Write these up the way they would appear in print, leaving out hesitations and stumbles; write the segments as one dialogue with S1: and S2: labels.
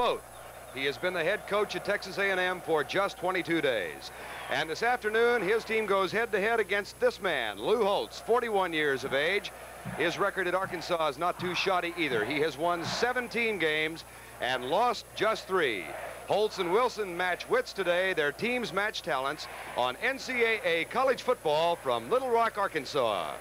S1: both. He has been the head coach at Texas A&M for just 22 days. And this afternoon, his team goes head-to-head against this man, Lou Holtz, 41 years of age. His record at Arkansas is not too shoddy either. He has won 17 games and lost just 3. Holtz and Wilson match wits today. Their teams match talents on NCAA college football from Little Rock, Arkansas.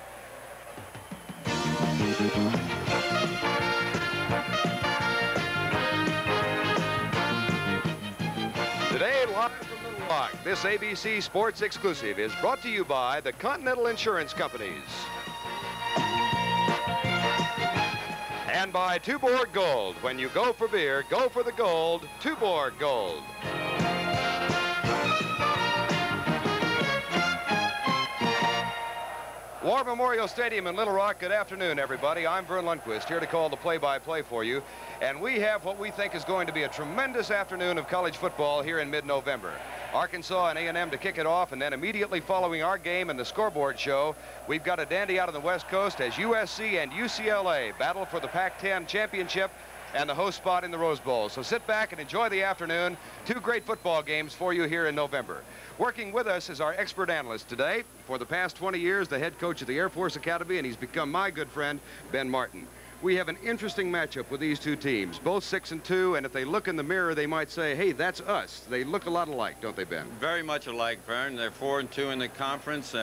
S1: Today, live from Little Rock, this ABC Sports exclusive is brought to you by the Continental Insurance Companies. And by Tuborg Gold. When you go for beer, go for the gold. Tuborg Gold. War Memorial Stadium in Little Rock. Good afternoon, everybody. I'm Verne Lundquist, here to call the play-by-play for you. And we have what we think is going to be a tremendous afternoon of college football here in mid-November. Arkansas and A&M to kick it off, and then immediately following our game and the scoreboard show, we've got a dandy out on the West Coast as USC and UCLA battle for the Pac-10 championship and the host spot in the Rose Bowl. So sit back and enjoy the afternoon. 2 great football games for you here in November. Working with us is our expert analyst today. For the past 20 years, the head coach of the Air Force Academy, and he's become my good friend, Ben Martin. We have an interesting matchup with these two teams, both 6-2, and if they look in the mirror, they might say, hey, that's us. They look a lot alike, don't they, Ben?
S2: Very much alike, Verne. They're 4-2 in the conference.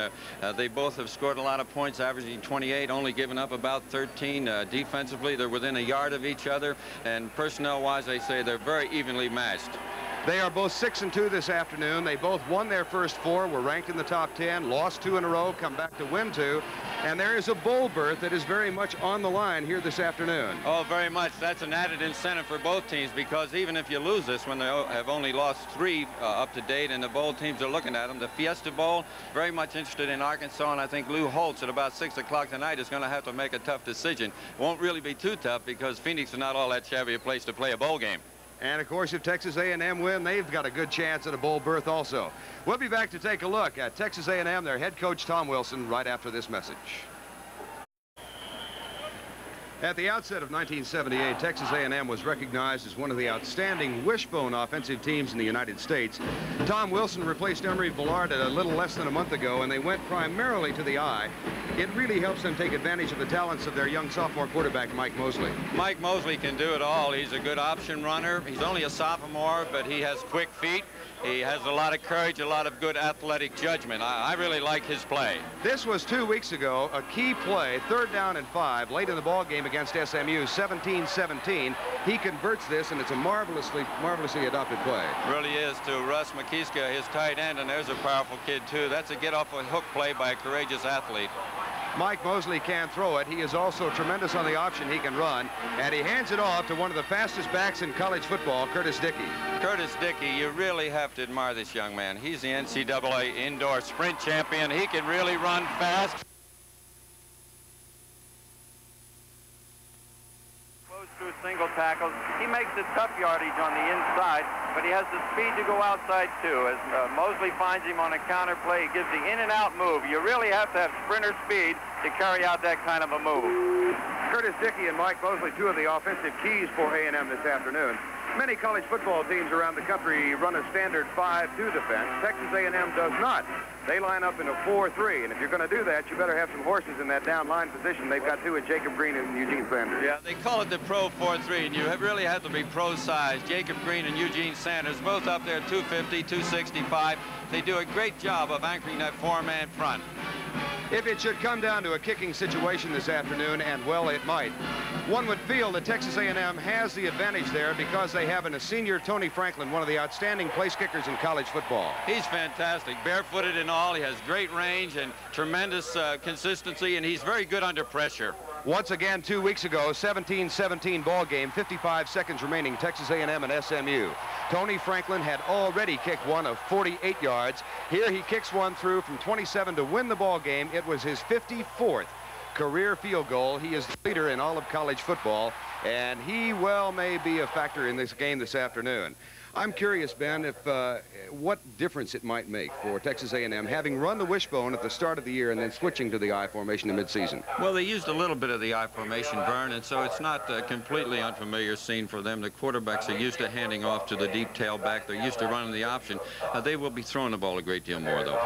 S2: They both have scored a lot of points, averaging 28, only giving up about 13. Defensively, they're within a yard of each other, and personnel-wise, they say they're very evenly matched.
S1: They are both 6-2 this afternoon. They both won their first 4, were ranked in the top 10, lost 2 in a row, come back to win 2. And there is a bowl berth that is very much on the line here this afternoon.
S2: Oh, very much. That's an added incentive for both teams, because even if you lose this when they have only lost 3 up to date, and the bowl teams are looking at them, the Fiesta Bowl, very much interested in Arkansas, and I think Lou Holtz at about 6 o'clock tonight is going to have to make a tough decision. Won't really be too tough, because Phoenix is not all that shabby a place to play a bowl game.
S1: And, of course, if Texas A&M win, they've got a good chance at a bowl berth also. We'll be back to take a look at Texas A&M, their head coach, Tom Wilson, right after this message. At the outset of 1978, Texas A&M was recognized as one of the outstanding Wishbone offensive teams in the United States. Tom Wilson replaced Emory Bellard a little less than a month ago, and they went primarily to the eye. It really helps them take advantage of the talents of their young sophomore quarterback, Mike Mosley.
S2: Mike Mosley can do it all. He's a good option runner. He's only a sophomore, but he has quick feet. He has a lot of courage, a lot of good athletic judgment. I really like his play.
S1: This was 2 weeks ago, a key play, 3rd down and 5, late in the ball game against SMU, 17-17. He converts this, and it's a marvelously adopted play.
S2: Really is, to Russ McKeeska, his tight end, and there's a powerful kid, too. That's a get-off-a-hook play by a courageous athlete.
S1: Mike Mosley can throw it. He is also tremendous on the option. He can run, and he hands it off to one of the fastest backs in college football, Curtis Dickey.
S2: Curtis Dickey, you really have to admire this young man. He's the NCAA indoor sprint champion. He can really run fast. Goes through single tackles. He makes the tough yardage on the inside, but he has the speed to go outside too. As Mosley finds him on a counter play, he gives the in and out move. You really have to have sprinter speed to carry out that kind of a move.
S1: Curtis Dickey and Mike Mosley, 2 of the offensive keys for A&M this afternoon. Many college football teams around the country run a standard 5-2 defense. Texas A&M does not. They line up in a 4-3, and if you're going to do that, you better have some horses in that down line position. They've got 2 in Jacob Green and Eugene Sanders.
S2: Yeah, they call it the Pro 4-3, and you really have to be pro-size. Jacob Green and Eugene Sanders, both up there 250, 265. They do a great job of anchoring that 4-man front.
S1: If it should come down to a kicking situation this afternoon, and well, it might, one would feel that Texas A&M has the advantage there because they have a senior Tony Franklin, one of the outstanding place kickers in college football.
S2: He's fantastic, barefooted and all. He has great range and tremendous consistency, and he's very good under pressure.
S1: Once again, 2 weeks ago, 17-17 ball game, 55 seconds remaining, Texas A&M and SMU. Tony Franklin had already kicked one of 48 yards. Here he kicks one through from 27 to win the ball game. It was his 54th career field goal. He is the leader in all of college football, and he well may be a factor in this game this afternoon. I'm curious, Ben, if what difference it might make for Texas A&M having run the Wishbone at the start of the year and then switching to the I formation in midseason.
S2: Well, they used a little bit of the I formation, Verne, and so it's not a completely unfamiliar scene for them. The quarterbacks are used to handing off to the deep tailback. They're used to running the option. They will be throwing the ball a great deal more, though.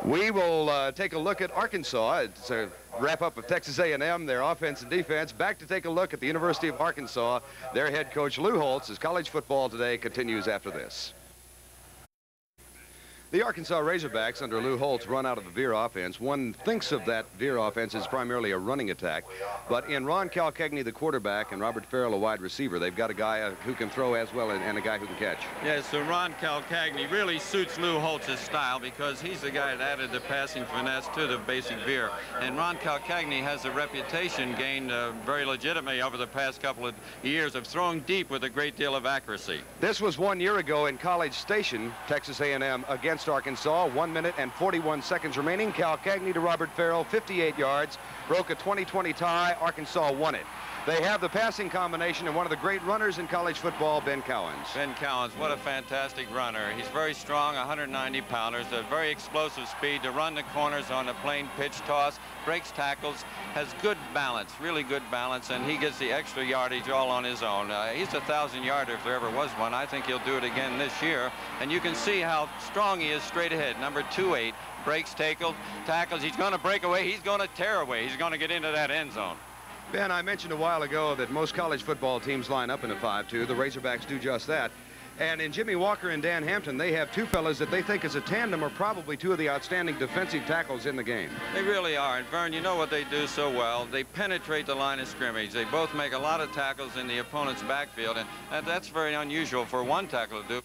S1: We will take a look at Arkansas. It's a wrap-up of Texas A&M, their offense and defense. Back to take a look at the University of Arkansas. Their head coach, Lou Holtz, as college football today continues after this. The Arkansas Razorbacks under Lou Holtz run out of the veer offense. One thinks of that veer offense as primarily a running attack, but in Ron Calcagney, the quarterback, and Robert Farrell, a wide receiver, they've got a guy who can throw as well and a guy who can catch.
S2: Yes, so Ron Calcagney really suits Lou Holtz's style because he's the guy that added the passing finesse to the basic veer. And Ron Calcagney has a reputation gained very legitimately over the past couple of years of throwing deep with a great deal of accuracy.
S1: This was 1 year ago in College Station, Texas A&M against Arkansas. 1 minute and 41 seconds remaining. Calcagney to Robert Farrell, 58 yards, broke a 20-20 tie. Arkansas won it. They have the passing combination and one of the great runners in college football, Ben Cowens.
S2: Ben Cowens, what a fantastic runner. He's very strong, 190 pounders, a very explosive speed to run the corners on a plain pitch toss, breaks tackles, has good balance, really good balance, and he gets the extra yardage all on his own. He's a 1,000-yarder if there ever was one. I think he'll do it again this year. And you can see how strong he is straight ahead. Number 2-8, breaks tackles. He's going to break away. He's going to tear away. He's going to get into that end zone.
S1: Ben, I mentioned a while ago that most college football teams line up in a 5-2. The Razorbacks do just that. And in Jimmy Walker and Dan Hampton, they have two fellas that they think as a tandem are probably two of the outstanding defensive tackles in the game.
S2: They really are. And Verne, you know what they do so well? They penetrate the line of scrimmage. They both make a lot of tackles in the opponent's backfield, and that's very unusual for one tackle to do.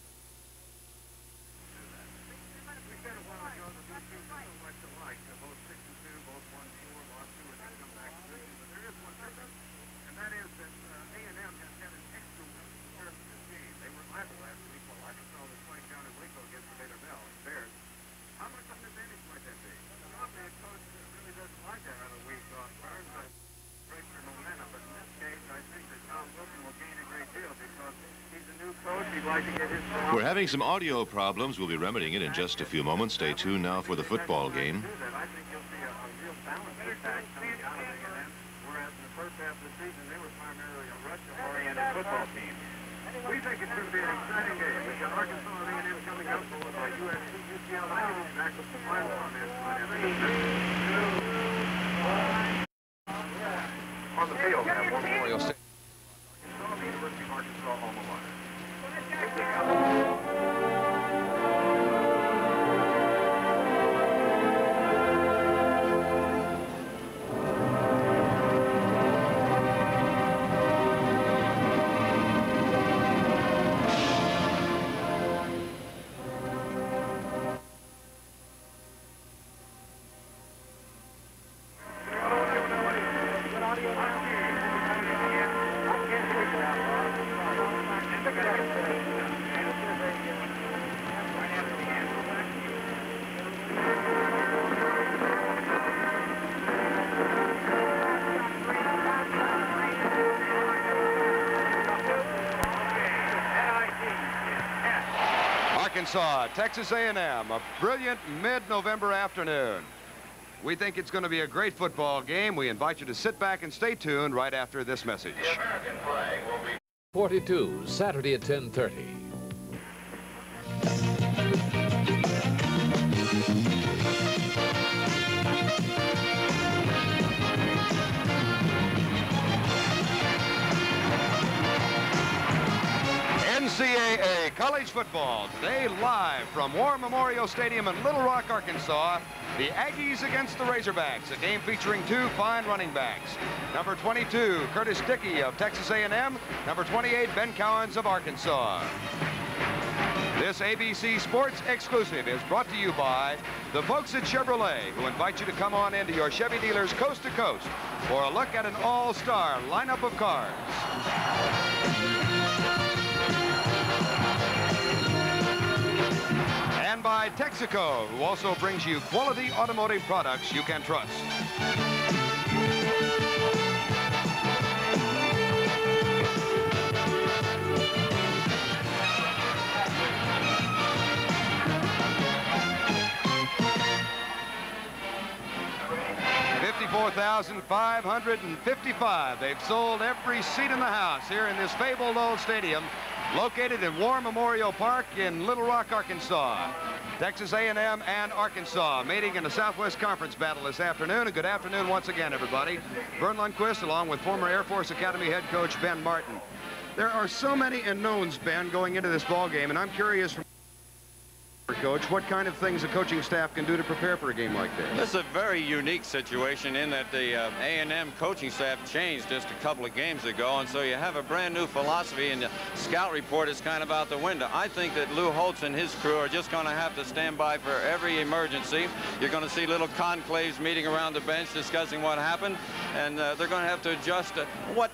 S3: We're having some audio problems. We'll be remedying it in just a few moments. Stay tuned now for the football game.
S4: I think you'll see a real balanced attack coming out of A&M, whereas in the first half of the season they were primarily a rush-oriented football team. We think it's going to be an exciting game. We've got Arkansas and A&M coming up, followed by USC, UCLA. Back with the final on this one. On the field now,
S1: Memorial Stadium.
S4: Arkansas, University of Arkansas, alma mater.
S1: Arkansas, Texas A&M, a brilliant mid-November afternoon. We think it's going to be a great football game. We invite you to sit back and stay tuned right after this message.
S5: 42, Saturday at 10:30.
S1: NCAA college football today live from War Memorial Stadium in Little Rock, Arkansas. The Aggies against the Razorbacks, a game featuring two fine running backs. Number 22, Curtis Dickey of Texas A&M. Number 28, Ben Cowens of Arkansas. This ABC Sports exclusive is brought to you by the folks at Chevrolet, who invite you to come on into your Chevy dealers coast to coast for a look at an all-star lineup of cars. And by Texaco, who also brings you quality automotive products you can trust. 12,555. They've sold every seat in the house here in this fabled old stadium, located in War Memorial Park in Little Rock, Arkansas. Texas A&M and Arkansas meeting in the Southwest Conference battle this afternoon. And good afternoon once again, everybody. Verne Lundquist, along with former Air Force Academy head coach Ben Martin. There are so many unknowns, Ben, going into this ball game, and I'm curious from Coach, what kind of things the coaching staff can do to prepare for a game like this?
S2: This is a very unique situation in that the A&M coaching staff changed just a couple of games ago, and so you have a brand new philosophy, and the scout report is kind of out the window. I think that Lou Holtz and his crew are just going to have to stand by for every emergency. You're going to see little conclaves meeting around the bench discussing what happened, and they're going to have to adjust. What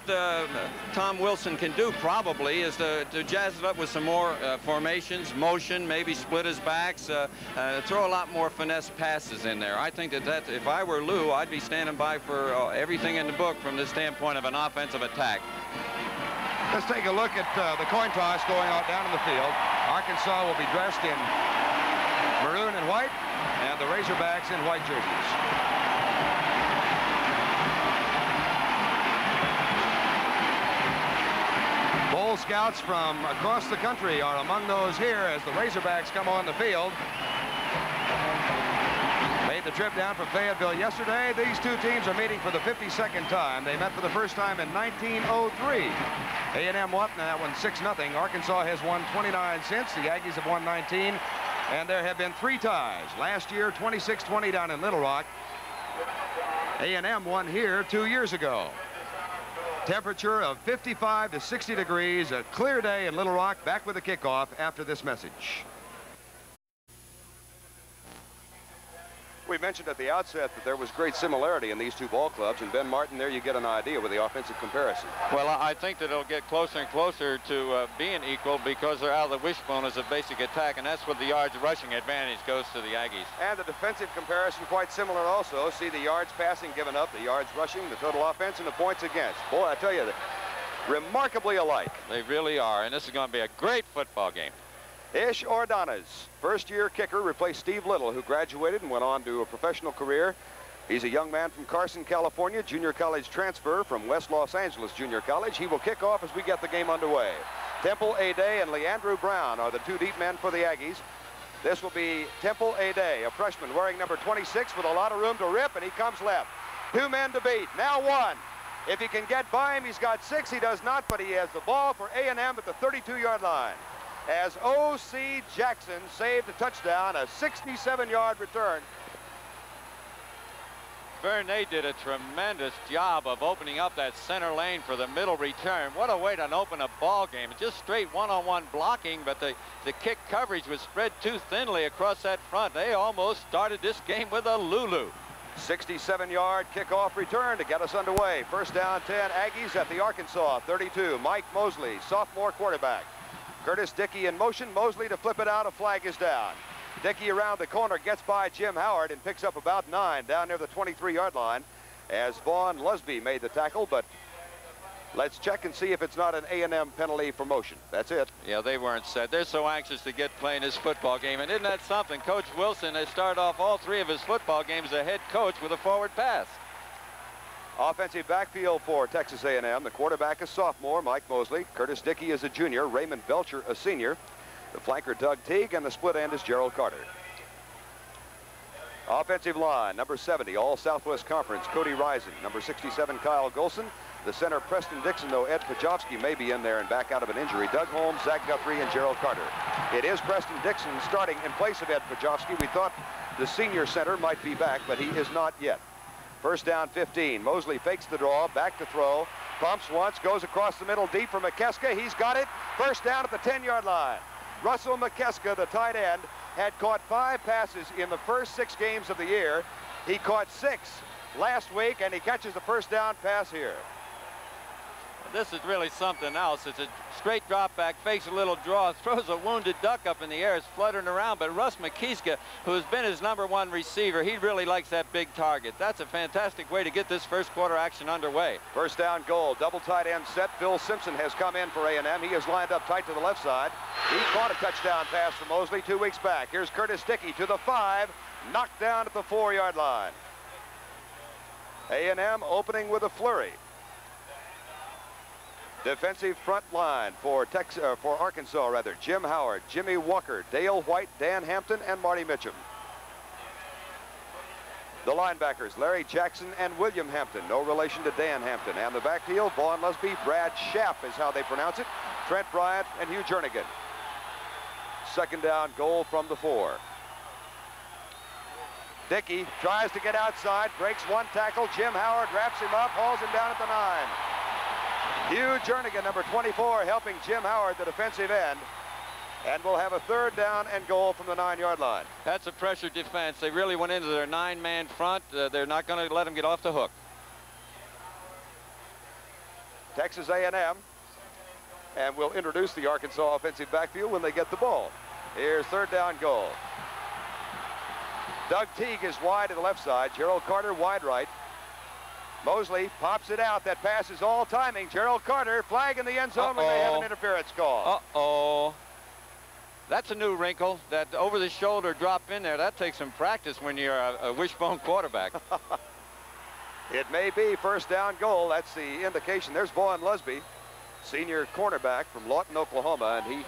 S2: Tom Wilson can do probably is to jazz it up with some more formations, motion, maybe split his backs, throw a lot more finesse passes in there. I think that if I were Lou, I'd be standing by for everything in the book from the standpoint of an offensive attack.
S1: Let's take a look at the coin toss going out down in the field. Arkansas will be dressed in maroon and white, and the Razorbacks in white jerseys. Bowl scouts from across the country are among those here as the Razorbacks come on the field. Made the trip down from Fayetteville yesterday. These two teams are meeting for the 52nd time. They met for the first time in 1903. A&M won that one 6-0. Arkansas has won 29 since. The Aggies have won 19. And there have been 3 ties. Last year, 26-20 down in Little Rock. A&M won here 2 years ago. Temperature of 55 to 60 degrees, a clear day in Little Rock. Back with the kickoff after this message. We mentioned at the outset that there was great similarity in these two ball clubs, and Ben Martin, there you get an idea with the offensive comparison.
S2: Well, I think that it'll get closer and closer to being equal because they're out of the wishbone as a basic attack, and that's what the yards rushing advantage goes to the Aggies.
S1: And the defensive comparison quite similar also. See the yards passing given up, the yards rushing, the total offense, and the points against. Boy, I tell you, remarkably alike.
S2: They really are, and this is going to be a great football game.
S1: Ish Ordonez, first-year kicker, replaced Steve Little, who graduated and went on to a professional career. He's a young man from Carson, California, junior college transfer from West Los Angeles Junior College. He will kick off as we get the game underway. Temple Ade and Leandrew Brown are the 2 deep men for the Aggies. This will be Temple Ade, a freshman wearing number 26 with a lot of room to rip, and he comes left. 2 men to beat, now 1. If he can get by him, he's got 6. He does not, but he has the ball for A&M at the 32-yard line. As O.C. Jackson saved a touchdown, a 67-yard return.
S2: Verne did a tremendous job of opening up that center lane for the middle return. What a way to open a ball game. Just straight one-on-one blocking, but the kick coverage was spread too thinly across that front. They almost started this game with a Lulu.
S1: 67-yard kickoff return to get us underway. First down 10, Aggies at the Arkansas 32. Mike Mosley, sophomore quarterback. Curtis Dickey in motion. Mosley to flip it out. A flag is down. Dickey around the corner gets by Jim Howard and picks up about 9 down near the 23-yard line as Vaughn Lusby made the tackle, but let's check and see if it's not an A&M penalty for motion. That's it.
S2: Yeah, they weren't set. They're so anxious to get playing this football game, and isn't that something? Coach Wilson has started off all 3 of his football games as a head coach with a forward pass.
S1: Offensive backfield for Texas A&M. The quarterback is sophomore, Mike Mosley. Curtis Dickey is a junior. Raymond Belcher, a senior. The flanker, Doug Teague, and the split end is Gerald Carter. Offensive line, number 70, all Southwest Conference, Cody Risen. Number 67, Kyle Golson. The center, Preston Dixon, though Ed Pajovsky may be in there and back out of an injury. Doug Holmes, Zach Guthrie, and Gerald Carter. It is Preston Dixon starting in place of Ed Pajovsky. We thought the senior center might be back, but he is not yet. First down 15. Mosley fakes the draw, back to throw, pumps once, goes across the middle deep for McKeska. He's got it. First down at the 10-yard line. Russell McKeska, the tight end, had caught 5 passes in the first 6 games of the year. He caught 6 last week, and he catches the first down pass here.
S2: This is really something else. It's a straight drop back, fakes a little draw, throws a wounded duck up in the air. It's fluttering around, but Russ McKeska, who has been his #1 receiver, he really likes that big target. That's a fantastic way to get this first quarter action underway.
S1: First down goal, double tight end set. Phil Simpson has come in for A&M. He is lined up tight to the left side. He caught a touchdown pass from Mosley 2 weeks back. Here's Curtis Dickey to the 5, knocked down at the 4-yard line. A&M opening with a flurry. Defensive front line for Arkansas, Jim Howard, Jimmy Walker, Dale White, Dan Hampton, and Marty Mitchum. The linebackers, Larry Jackson and William Hampton, no relation to Dan Hampton. And the backfield, Vaughn Lusby, Brad Schaff is how they pronounce it, Trent Bryant, and Hugh Jernigan. Second down, goal from the 4. Dickey tries to get outside, breaks one tackle. Jim Howard wraps him up, hauls him down at the 9. Hugh Jernigan, number 24, helping Jim Howard, the defensive end. And we'll have a third down and goal from the 9-yard line.
S2: That's a pressure defense. They really went into their 9-man front. They're not going to let them get off the hook.
S1: Texas A&M. And we'll introduce the Arkansas offensive backfield when they get the ball. Here's third down goal. Doug Teague is wide to the left side. Gerald Carter wide right. Mosley pops it out. That pass is all timing. Gerald Carter, flag in the end zone when they have an interference call.
S2: Uh-oh. That's a new wrinkle, that over-the-shoulder drop in there. That takes some practice when you're a wishbone quarterback.
S1: It may be first down goal. That's the indication. There's Vaughn Lusby, senior cornerback from Lawton, Oklahoma, and he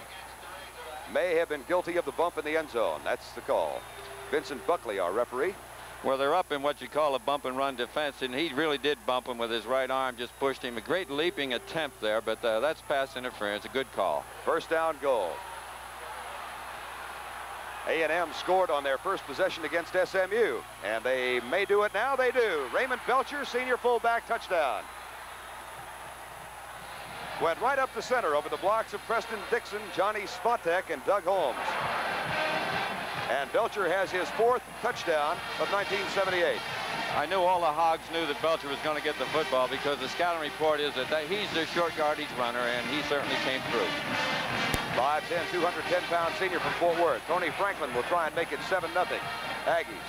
S1: may have been guilty of the bump in the end zone. That's the call. Vincent Buckley, our referee.
S2: Well, they're up in what you call a bump and run defense, and he really did bump him with his right arm, just pushed him. A great leaping attempt there, but that's pass interference. A good call.
S1: First down goal. A&M scored on their first possession against SMU, and they may do it now. They do. Raymond Belcher, senior fullback, touchdown. Went right up the center over the blocks of Preston Dixon, Johnny Svatek, and Doug Holmes. And Belcher has his 4th touchdown of 1978.
S2: I knew all the Hogs knew that Belcher was going to get the football because the scouting report is that he's their short yardage runner, and he certainly came through.
S1: 5'10", 210-pound senior from Fort Worth. Tony Franklin will try and make it 7-0. Aggies.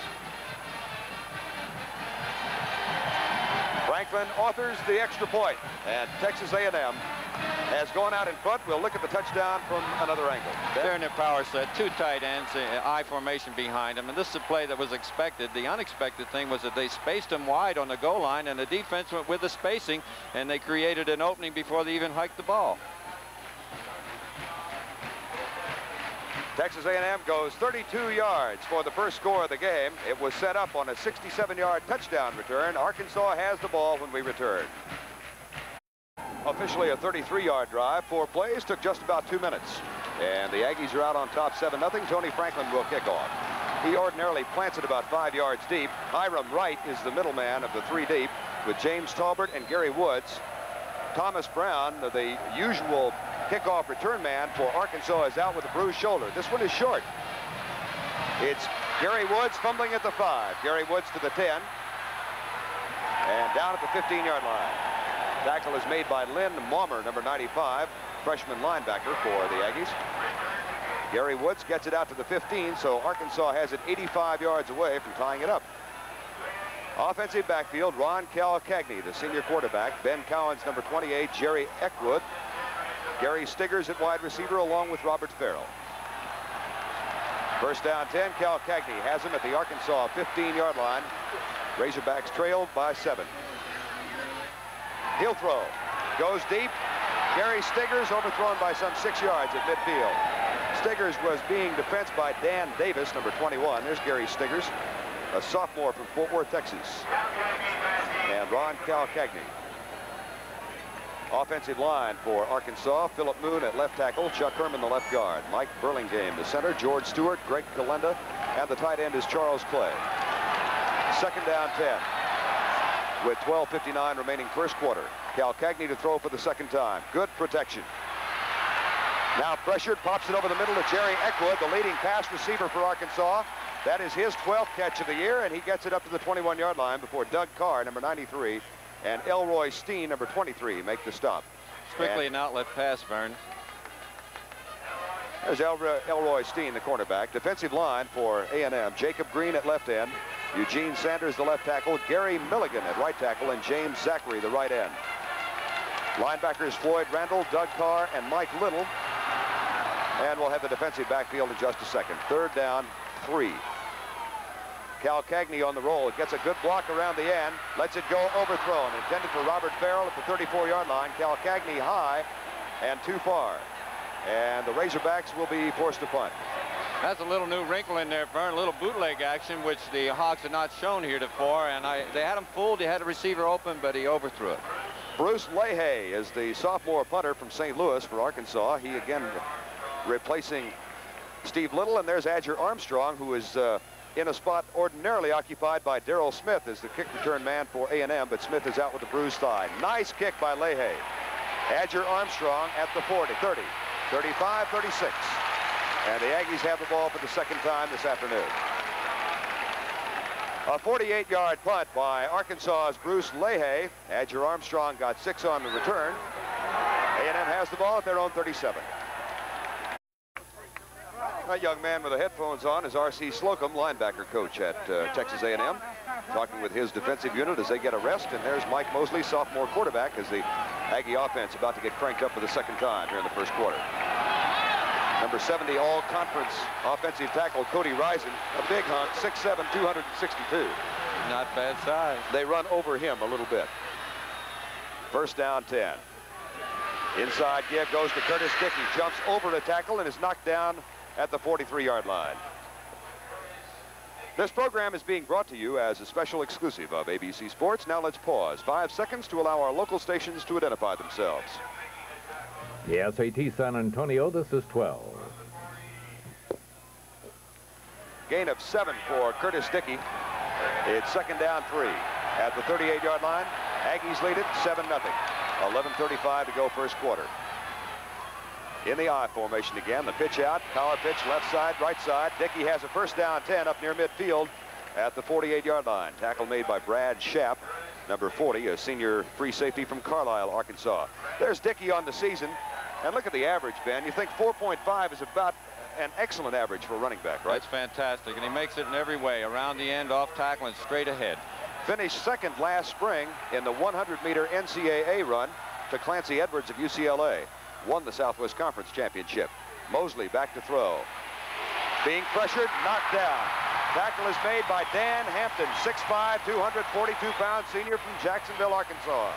S1: Franklin authors the extra point, and Texas A&M has gone out in front. We'll look at the touchdown from another angle.
S2: They're in their power set, 2 tight ends, I formation behind them, and this is a play that was expected. The unexpected thing was that they spaced them wide on the goal line, and the defense went with the spacing, and they created an opening before they even hiked the ball.
S1: Texas A&M goes 32 yards for the first score of the game. It was set up on a 67-yard touchdown return. Arkansas has the ball when we return. Officially a 33-yard drive. 4 plays, took just about 2 minutes. And the Aggies are out on top 7-0. Tony Franklin will kick off. He ordinarily plants it about 5 yards deep. Hiram Wright is the middleman of the 3 deep with James Talbert and Gary Woods. Thomas Brown, the usual kickoff return man for Arkansas, is out with a bruised shoulder. This one is short. It's Gary Woods fumbling at the 5. Gary Woods to the 10. And down at the 15-yard line. Tackle is made by Lynn Maumer, number 95, freshman linebacker for the Aggies. Gary Woods gets it out to the 15, so Arkansas has it 85 yards away from tying it up. Offensive backfield, Ron Cagney, the senior quarterback. Ben Cowens, number 28, Jerry Eckwood. Gary Stiggers at wide receiver along with Robert Farrell. First down 10, Cal Cagney has him at the Arkansas 15-yard line. Razorbacks trailed by 7. He'll throw. Goes deep. Gary Stiggers overthrown by some 6 yards at midfield. Stiggers was being defensed by Dan Davis, number 21. There's Gary Stiggers, a sophomore from Fort Worth, Texas. And Ron Cagney. Offensive line for Arkansas, Philip Moon at left tackle, Chuck Herman the left guard, Mike Burlingame the center, George Stewart, Greg Kalenda, and the tight end is Charles Clay. Second down 10 with 12:59 remaining first quarter. Cal Cagney to throw for the second time. Good protection. Now pressured, pops it over the middle to Jerry Eckwood, the leading pass receiver for Arkansas. That is his 12th catch of the year, and he gets it up to the 21-yard line before Doug Carr, number 93, and Elroy Steen, number 23, make the stop.
S2: Strictly an outlet pass, Verne.
S1: There's Elroy Steen, the cornerback. Defensive line for A&M, Jacob Green at left end, Eugene Sanders, the left tackle, Gary Milligan at right tackle, and James Zachary, the right end. Linebackers Floyd Randall, Doug Carr, and Mike Little. And we'll have the defensive backfield in just a second. Third down, 3. Cal Cagney on the roll. It gets a good block around the end. Lets it go overthrown. Intended for Robert Farrell at the 34-yard line. Cal Cagney high and too far. And the Razorbacks will be forced to punt.
S2: That's a little new wrinkle in there, Verne, a little bootleg action, which the Hawks had not shown heretofore. And they had him fooled. He had a receiver open, but he overthrew it.
S1: Bruce Leahy is the sophomore punter from St. Louis for Arkansas. He again replacing Steve Little. And there's Adger Armstrong, who is in a spot ordinarily occupied by Darrell Smith as the kick return man for A&M, but Smith is out with a bruised thigh. Nice kick by Leahy. Adger Armstrong at the 40, 30, 35, 36. And the Aggies have the ball for the second time this afternoon. A 48-yard punt by Arkansas's Bruce Leahy. Adger Armstrong got 6 on the return. A&M has the ball at their own 37. That young man with the headphones on is R.C. Slocum, linebacker coach at Texas A&M, talking with his defensive unit as they get a rest. And there's Mike Mosley, sophomore quarterback, as the Aggie offense about to get cranked up for the second time here in the first quarter. Number 70 all-conference offensive tackle Cody Risen, a big hunk, 6'7", 262.
S2: Not bad size.
S1: They run over him a little bit. First down 10. Inside give goes to Curtis Dickey. Jumps over a tackle and is knocked down at the 43-yard line. This program is being brought to you as a special exclusive of ABC Sports. Now let's pause 5 seconds to allow our local stations to identify themselves.
S5: The SAT San Antonio, this is 12.
S1: Gain of 7 for Curtis Dickey. It's second down 3 at the 38-yard line. Aggies lead it 7-0. 11:35 to go first quarter. In the I formation again, the pitch out, power pitch, left side, right side. Dickey has a first down 10 up near midfield at the 48-yard line. Tackle made by Brad Schapp, number 40, a senior free safety from Carlisle, Arkansas. There's Dickey on the season. And look at the average, Ben. You think 4.5 is about an excellent average for a running back, right?
S2: That's fantastic, and he makes it in every way, around the end, off tackle, and straight ahead.
S1: Finished second last spring in the 100-meter NCAA run to Clancy Edwards of UCLA. Won the Southwest Conference Championship. Mosley back to throw. Being pressured, knocked down. Tackle is made by Dan Hampton, 6'5", 242-pound senior from Jacksonville, Arkansas.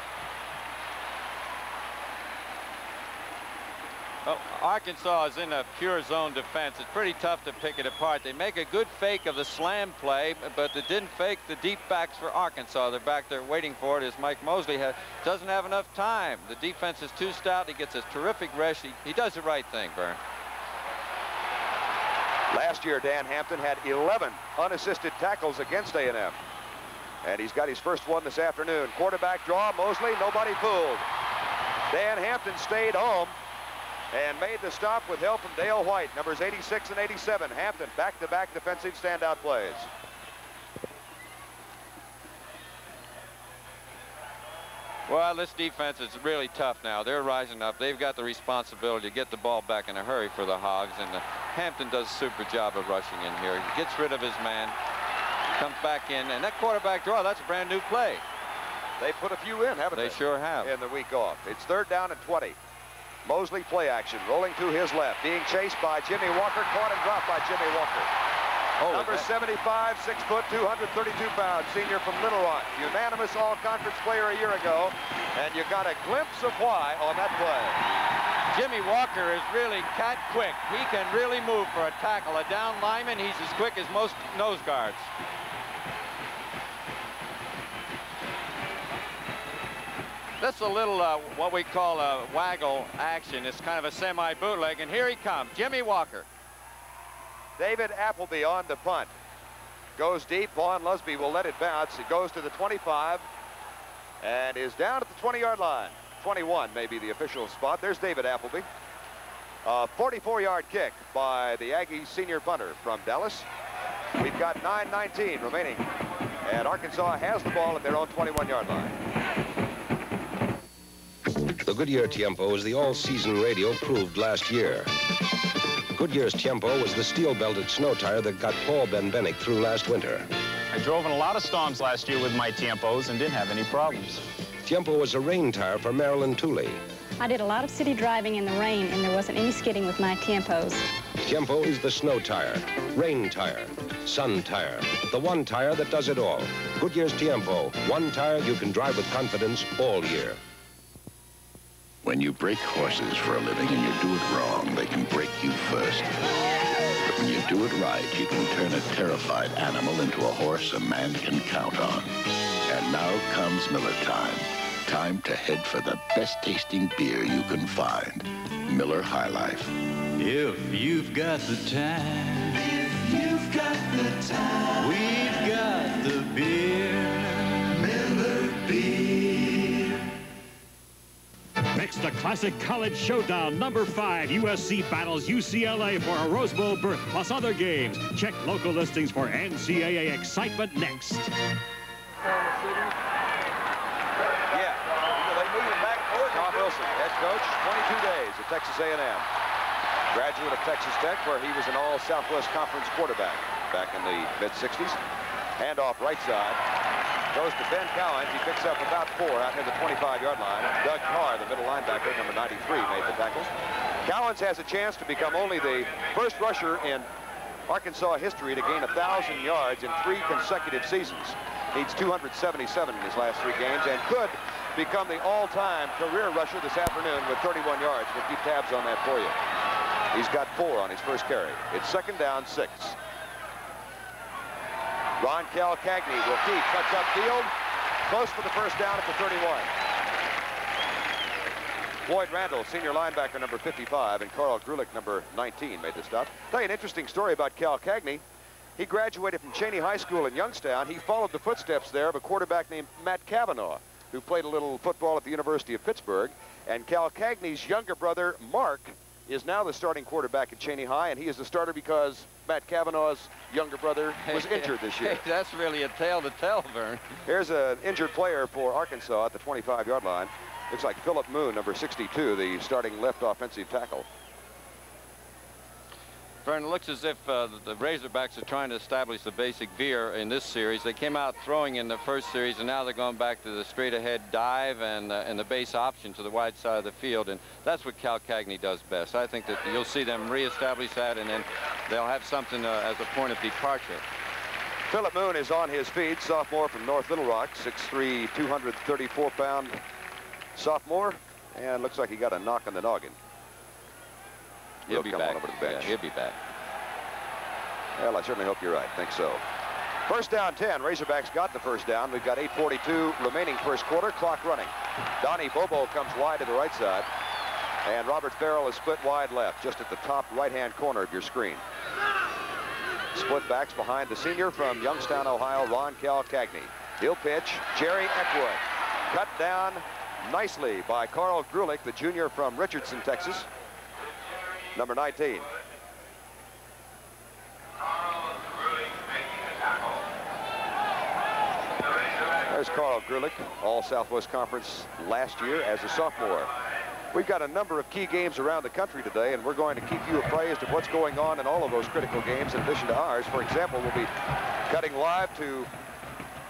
S2: Well, Arkansas is in a pure zone defense. It's pretty tough to pick it apart. They make a good fake of the slam play, but they didn't fake the deep backs for Arkansas. They're back there waiting for it as Mike Mosley doesn't have enough time. The defense is too stout. He gets a terrific rush. He does the right thing, Verne.
S1: Last year, Dan Hampton had 11 unassisted tackles against A&M. And he's got his first one this afternoon. Quarterback draw, Mosley, nobody fooled. Dan Hampton stayed home and made the stop with help from Dale White, numbers 86 and 87. Hampton back-to-back defensive standout plays.
S2: Well, this defense is really tough now. They're rising up. They've got the responsibility to get the ball back in a hurry for the Hogs, and Hampton does a super job of rushing in here. He gets rid of his man, comes back in, and that quarterback draw, that's a brand new play.
S1: They put a few in, haven't they?
S2: They sure have.
S1: In the week off. It's third down and 20. Mosley play action, rolling to his left, being chased by Jimmy Walker, caught and dropped by Jimmy Walker. Number 75, 6 foot, 232 pounds, senior from Little Rock, unanimous all-conference player a year ago, and you got a glimpse of why on that play.
S2: Jimmy Walker is really cat quick. He can really move for a tackle. A down lineman, he's as quick as most nose guards. That's a little, what we call a waggle action. It's kind of a semi-bootleg, and here he comes, Jimmy Walker.
S1: David Appleby on the punt. Goes deep. Vaughn Lusby will let it bounce. It goes to the 25 and is down at the 20-yard line. 21 may be the official spot. There's David Appleby. A 44-yard kick by the Aggies senior punter from Dallas. We've got 9:19 remaining, and Arkansas has the ball at their own 21-yard line.
S6: The Goodyear Tiempo is the all-season radio proved last year. Goodyear's Tiempo was the steel-belted snow tire that got Paul Benbenick through last winter.
S7: I drove in a lot of storms last year with my Tiempos and didn't have any problems.
S6: Tiempo was a rain tire for Marilyn Tooley.
S8: I did a lot of city driving in the rain, and there wasn't any skidding with my Tiempos.
S6: Tiempo is the snow tire, rain tire, sun tire, the one tire that does it all. Goodyear's Tiempo, one tire you can drive with confidence all year.
S9: When you break horses for a living and you do it wrong, they can break you first. But when you do it right, you can turn a terrified animal into a horse a man can count on. And now comes Miller time. Time to head for the best tasting beer you can find. Miller High Life.
S10: If you've got the time, if you've got the time, we've got the beer, Miller Beer.
S11: Next, the classic college showdown. Number 5, USC battles UCLA for a Rose Bowl berth, plus other games. Check local listings for NCAA excitement next.
S1: Tom Wilson, head coach, 22 days at Texas A&M. Graduate of Texas Tech, where he was an all-Southwest Conference quarterback back in the mid-60s. Handoff right side. Goes to Ben Cowens. He picks up about 4 out near the 25-yard line. Doug Carr, the middle linebacker, number 93, made the tackle. Cowens has a chance to become only the first rusher in Arkansas history to gain 1,000 yards in 3 consecutive seasons. Needs 277 in his last 3 games and could become the all-time career rusher this afternoon with 31 yards. We'll keep tabs on that for you. He's got 4 on his first carry. It's 2nd down, 6. Ron Cagney will keep, cuts upfield, close for the first down at the 31. Floyd Randall, senior linebacker, number 55, and Carl Grulich, number 19, made the stop. Tell you an interesting story about Cal Cagney. He graduated from Cheney High School in Youngstown. He followed the footsteps there of a quarterback named Matt Cavanaugh, who played a little football at the University of Pittsburgh. And Cal Cagney's younger brother, Mark, is now the starting quarterback at Cheney High, and he is the starter because Matt Cavanaugh's younger brother was injured this year.
S2: Hey, that's really a tale to tell, Verne.
S1: Here's an injured player for Arkansas at the 25-yard line. Looks like Philip Moon, number 62, the starting left offensive tackle.
S2: Verne, it looks as if the Razorbacks are trying to establish the basic veer in this series. They came out throwing in the first series, and now they're going back to the straight-ahead dive and the base option to the wide side of the field, and that's what Cal Cagney does best. I think that you'll see them reestablish that, and then they'll have something as a point of departure.
S1: Philip Moon is on his feet, sophomore from North Little Rock, 6'3", 234-pound sophomore, and looks like he got a knock on the noggin.
S2: He'll be back.
S1: Over to the bench.
S2: Yeah, he'll be back.
S1: Well, I certainly hope you're right. Think so. First down 10. Razorbacks got the first down. We've got 8:42 remaining first quarter. Clock running. Donnie Bobo comes wide to the right side. And Robert Farrell is split wide left, just at the top right-hand corner of your screen. Split backs behind the senior from Youngstown, Ohio, Ron Cal Cagney. He'll pitch. Jerry Eckwood. Cut down nicely by Carl Grulich, the junior from Richardson, Texas. Number 19. There's Carl Grulich, all Southwest Conference last year as a sophomore. We've got a number of key games around the country today, and we're going to keep you apprised of what's going on in all of those critical games in addition to ours. For example, we'll be cutting live to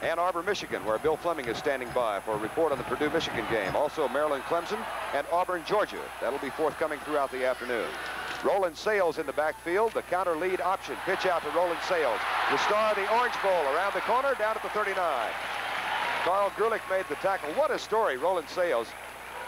S1: Ann Arbor, Michigan, where Bill Fleming is standing by for a report on the Purdue-Michigan game. Also, Maryland, Clemson, and Auburn, Georgia. That'll be forthcoming throughout the afternoon. Roland Sales in the backfield, the counter lead option. Pitch out to Roland Sales. The star of the Orange Bowl around the corner, down at the 39. Carl Grulich made the tackle. What a story, Roland Sales.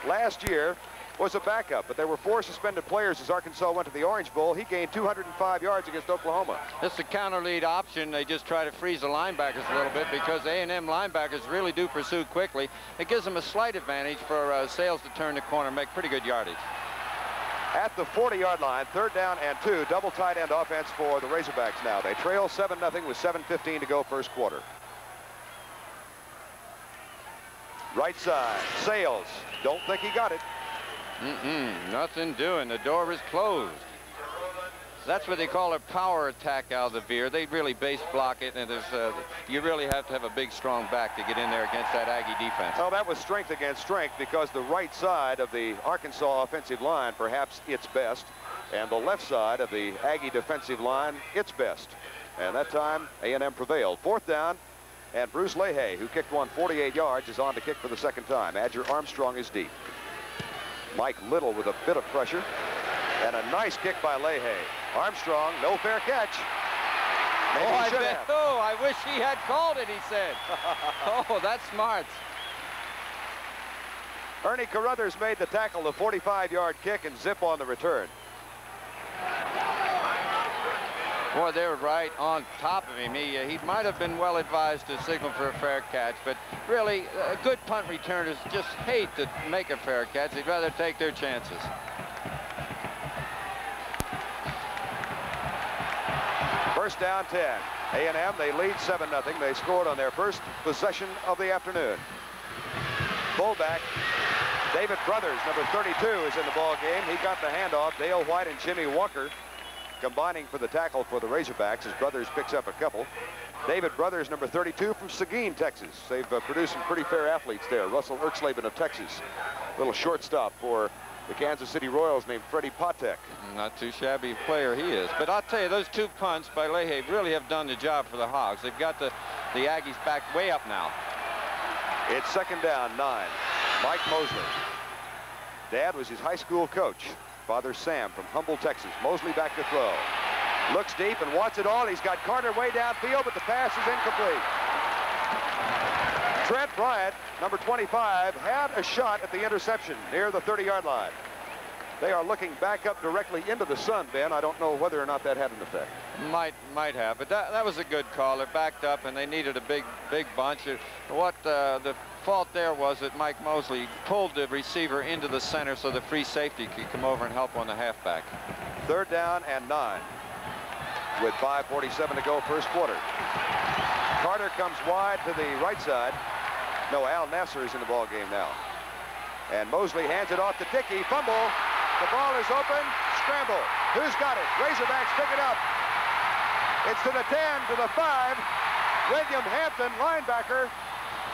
S1: Last year was a backup, but there were 4 suspended players as Arkansas went to the Orange Bowl. He gained 205 yards against Oklahoma.
S2: It's the counter lead option. They just try to freeze the linebackers a little bit because A&M linebackers really do pursue quickly. It gives them a slight advantage for Sales to turn the corner and make pretty good yardage.
S1: At the 40-yard line, 3rd down and 2, double tight end offense for the Razorbacks now. They trail 7-0 with 7:15 to go first quarter. Right side, Sales. Don't think he got it.
S2: Nothing doing. The door is closed. That's what they call a power attack out of the veer. They really base block it, and you really have to have a big, strong back to get in there against that Aggie defense.
S1: Well, that was strength against strength because the right side of the Arkansas offensive line, perhaps its best, and the left side of the Aggie defensive line, its best. And that time, A&M prevailed. 4th down, and Bruce Leahy, who kicked one 48 yards, is on to kick for the 2nd time. Adger Armstrong is deep. Mike Little with a bit of pressure. And a nice kick by Leahy. Armstrong, no fair catch. Maybe he should have.
S2: Oh, I wish he had called it, he said. Oh, that's smart.
S1: Ernie Carruthers made the tackle, the 45-yard kick, and zip on the return.
S2: Boy, they were right on top of him. He might have been well advised to signal for a fair catch, but really, good punt returners just hate to make a fair catch. They'd rather take their chances.
S1: First down 10. A&M, they lead 7-0. They scored on their first possession of the afternoon. Fullback David Brothers, number 32, is in the ball game. He got the handoff. Dale White and Jimmy Walker combining for the tackle for the Razorbacks as Brothers picks up a couple. David Brothers, number 32, from Seguin, Texas. They've produced some pretty fair athletes there. Russell Erxleben of Texas, little shortstop for the Kansas City Royals named Freddie Patek.
S2: Not too shabby a player he is. But I'll tell you, those two punts by Leahy really have done the job for the Hogs. They've got the Aggies back way up now.
S1: It's second down, 9. Mike Mosley. Dad was his high school coach. Father Sam from Humble, Texas. Mosley back to throw. Looks deep and wants it all. He's got Carter way downfield, but the pass is incomplete. Trent Bryant, number 25, had a shot at the interception near the 30-yard line. They are looking back up directly into the sun, Ben. I don't know whether or not that had an effect.
S2: Might have, but that was a good call. They backed up and they needed a big bunch. What the fault there was that Mike Mosley pulled the receiver into the center so the free safety could come over and help on the halfback.
S1: Third down and 9 with 5:47 to go first quarter. Carter comes wide to the right side. No, Al Nasser is in the ball game now. And Mosley hands it off to Dickey. Fumble. The ball is open. Scramble. Who's got it? Razorbacks pick it up. It's to the 10, to the 5. William Hampton, linebacker.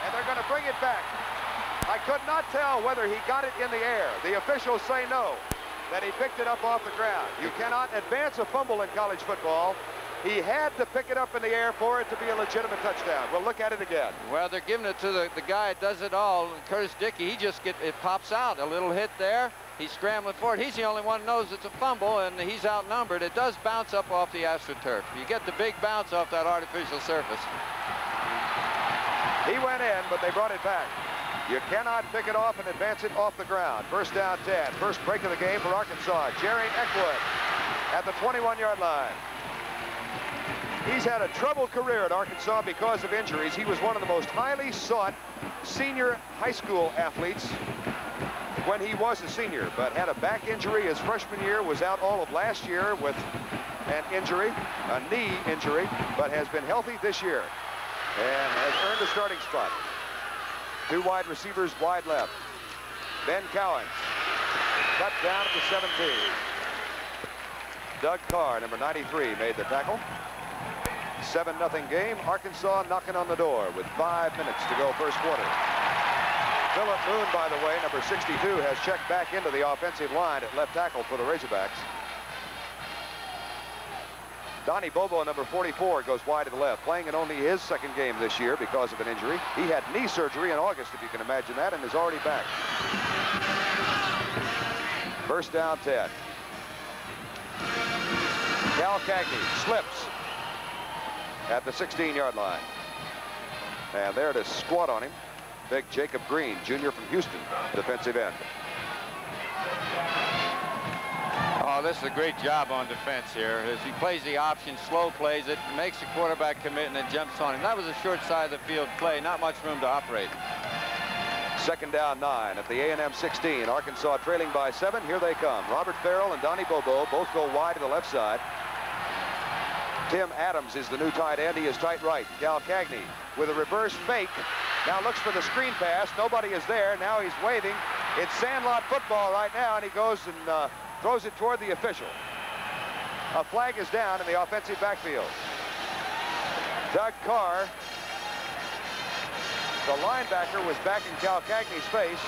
S1: And they're going to bring it back. I could not tell whether he got it in the air. The officials say no, that he picked it up off the ground. You cannot advance a fumble in college football. He had to pick it up in the air for it to be a legitimate touchdown. We'll look at it again.
S2: Well, they're giving it to the guy that does it all, Curtis Dickey. He just it pops out. A little hit there. He's scrambling for it. He's the only one who knows it's a fumble, and he's outnumbered. It does bounce up off the AstroTurf. You get the big bounce off that artificial surface.
S1: He went in, but they brought it back. You cannot pick it off and advance it off the ground. First down 10. First break of the game for Arkansas. Jerry Eckwood at the 21-yard line. He's had a troubled career at Arkansas because of injuries. He was one of the most highly sought senior high school athletes when he was a senior, but had a back injury his freshman year, was out all of last year with an injury, a knee injury, but has been healthy this year and has earned a starting spot. Two wide receivers wide left. Ben Cowan cut down at the 17. Doug Carr, number 93, made the tackle. 7-0 game. Arkansas knocking on the door with 5 minutes to go first quarter. Philip Moon, by the way, number 62, has checked back into the offensive line at left tackle for the Razorbacks. Donnie Bobo, number 44, goes wide to the left, playing in only his second game this year because of an injury. He had knee surgery in August, if you can imagine that, and is already back. First down 10. Cal Cagney slips at the 16-yard line. And there to squat on him, big Jacob Green, junior from Houston, defensive end.
S2: Oh, this is a great job on defense here. As he plays the option, slow plays it, makes the quarterback commit, and then jumps on him. That was a short side of the field play, not much room to operate.
S1: Second down 9 at the A&M 16. Arkansas trailing by 7. Here they come. Robert Farrell and Donnie Bobo both go wide to the left side. Tim Adams is the new tight end. He is tight right. Cal Cagney with a reverse fake. Now looks for the screen pass. Nobody is there. Now he's waving. It's sandlot football right now, and he goes and throws it toward the official. A flag is down in the offensive backfield. Doug Carr, the linebacker, was back in Cal Cagney's face.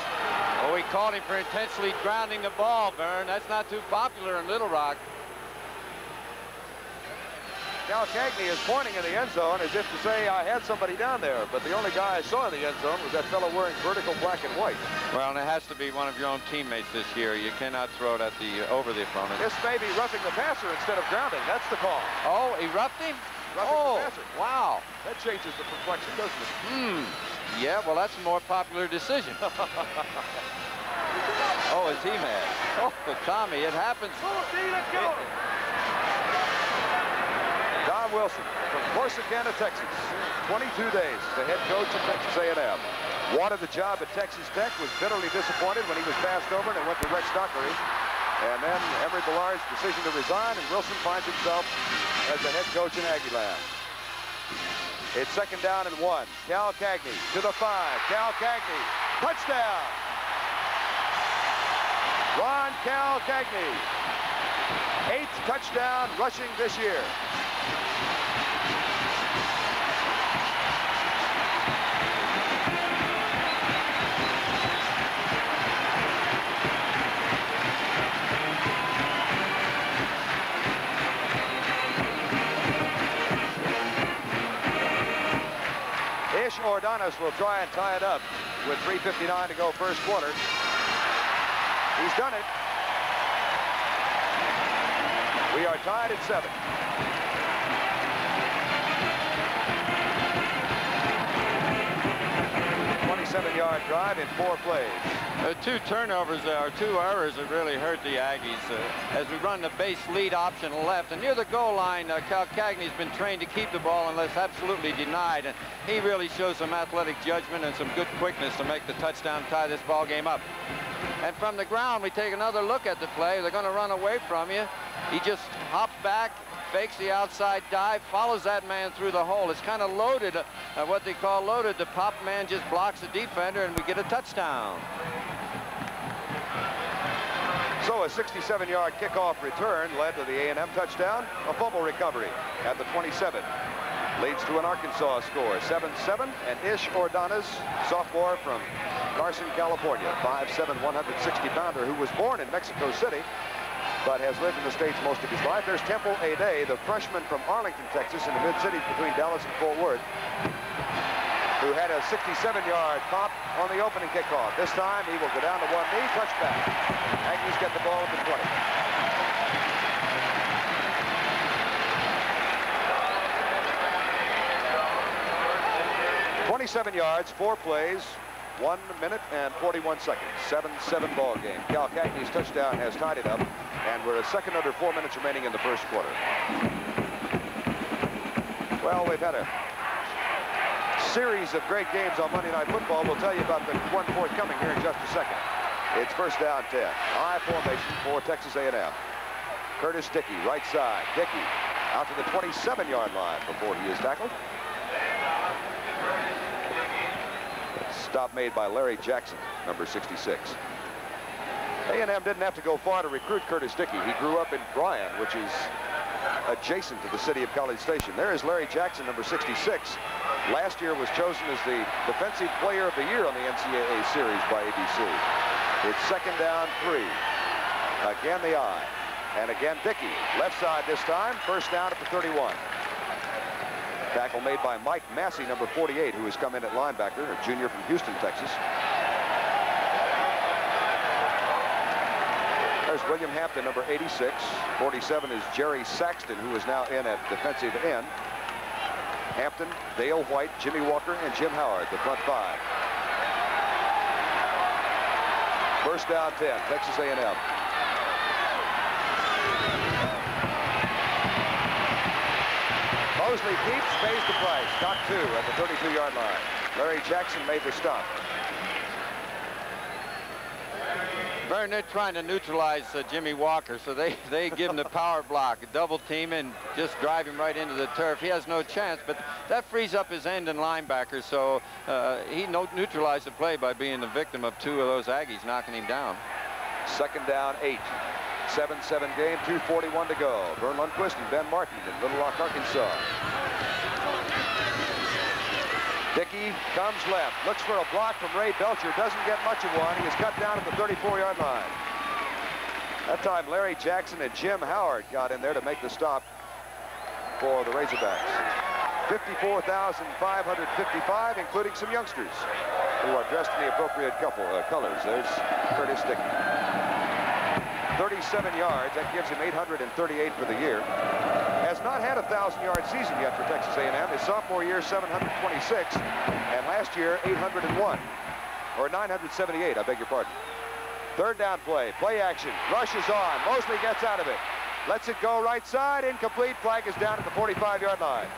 S2: Oh, he called him for intentionally grounding the ball, Verne. That's not too popular in Little Rock.
S1: Cal Cagney is pointing in the end zone as if to say, I had somebody down there, but the only guy I saw in the end zone was that fellow wearing vertical black and white.
S2: Well, and it has to be one of your own teammates this year. You cannot throw it at over the opponent.
S1: This may be roughing the passer instead of grounding. That's the call.
S2: Oh, he roughed him?
S1: Roughing the passer.
S2: Wow.
S1: That changes the complexion, doesn't it?
S2: Yeah, well, that's a more popular decision. Oh, is he mad? Oh, Tommy, it happens.
S1: Don Wilson from Corsicana, Texas. 22 days as the head coach of Texas A&M. Wanted the job at Texas Tech, was bitterly disappointed when he was passed over and went to Rex Dockery. And then Emory Bellard's decision to resign, and Wilson finds himself as the head coach in Aggieland. It's 2nd down and 1. Cal Cagney to the 5. Cal Cagney, touchdown! Ron Cal Cagney, 8th touchdown rushing this year. Ish Ordonez will try and tie it up with 3:59 to go first quarter. He's done it. We are tied at 7. 27-yard drive in 4 plays.
S2: 2 turnovers or 2 errors that really hurt the Aggies as we run the base lead option left. And near the goal line, Cal Cagney's been trained to keep the ball unless absolutely denied. And he really shows some athletic judgment and some good quickness to make the touchdown, tie this ball game up. And from the ground, we take another look at the play. They're going to run away from you. He just hops back, fakes the outside dive, follows that man through the hole. It's kind of loaded, what they call loaded. The pop man just blocks the defender, and we get a touchdown.
S1: So a 67-yard kickoff return led to the A&M touchdown. A fumble recovery at the 27 leads to an Arkansas score, 7-7. And Ish Ordonez, sophomore from Carson, California, 5'7", 160-pounder, who was born in Mexico City, but has lived in the States most of his life. There's Temple Ade, the freshman from Arlington, Texas, in the mid-cities between Dallas and Fort Worth, who had a 67-yard pop on the opening kickoff. This time, he will go down to one knee, touchback. Aggies get the ball at the 20. "27 yards, 4 plays, 1 minute and 41 seconds. 7-7 ball game. Cal Cagney's touchdown has tied it up, and we're a second under 4 minutes remaining in the first quarter. Well, we've had a series of great games on Monday Night Football. We'll tell you about the one forthcoming here in just a second. It's 1st down 10. I formation for Texas A&M. Curtis Dickey, right side. Dickey out to the 27-yard line before he is tackled. Stop made by Larry Jackson, number 66. A&M didn't have to go far to recruit Curtis Dickey. He grew up in Bryan, which is adjacent to the city of College Station. There is Larry Jackson, number 66. Last year was chosen as the Defensive Player of the Year on the NCAA series by ABC. It's 2nd down 3. Again the I. And again Dickey. Left side this time. 1st down at the 31. Tackle made by Mike Massey, number 48, who has come in at linebacker, a junior from Houston, Texas. There's William Hampton, number 86. 47 is Jerry Saxton, who is now in at defensive end. Hampton, Dale White, Jimmy Walker, and Jim Howard, the front 5. 1st down 10, Texas A&M. Mosley keeps, pays the price. Got 2 at the 32-yard line. Larry Jackson made the stop.
S2: Verne, they're trying to neutralize Jimmy Walker, so they give him the power block, double team and just drive him right into the turf. He has no chance, but that frees up his end and linebacker, so he neutralized the play by being the victim of 2 of those Aggies knocking him down.
S1: 2nd down 8. 7-7 game, 2:41 to go. Verne Lundquist and Ben Martin in Little Rock, Arkansas. Dickey comes left, looks for a block from Ray Belcher, doesn't get much of one. He is cut down at the 34-yard line. That time Larry Jackson and Jim Howard got in there to make the stop. for the Razorbacks. 54,555, including some youngsters who are dressed in the appropriate colors. There's Curtis Dickey. 37 yards. That gives him 838 for the year. Has not had a 1,000-yard season yet for Texas A&M. His sophomore year, 726, and last year, 801. Or 978, I beg your pardon. Third down play action, rushes on. Mosley gets out of it. Lets it go right side, incomplete. Flag is down at the 45-yard line.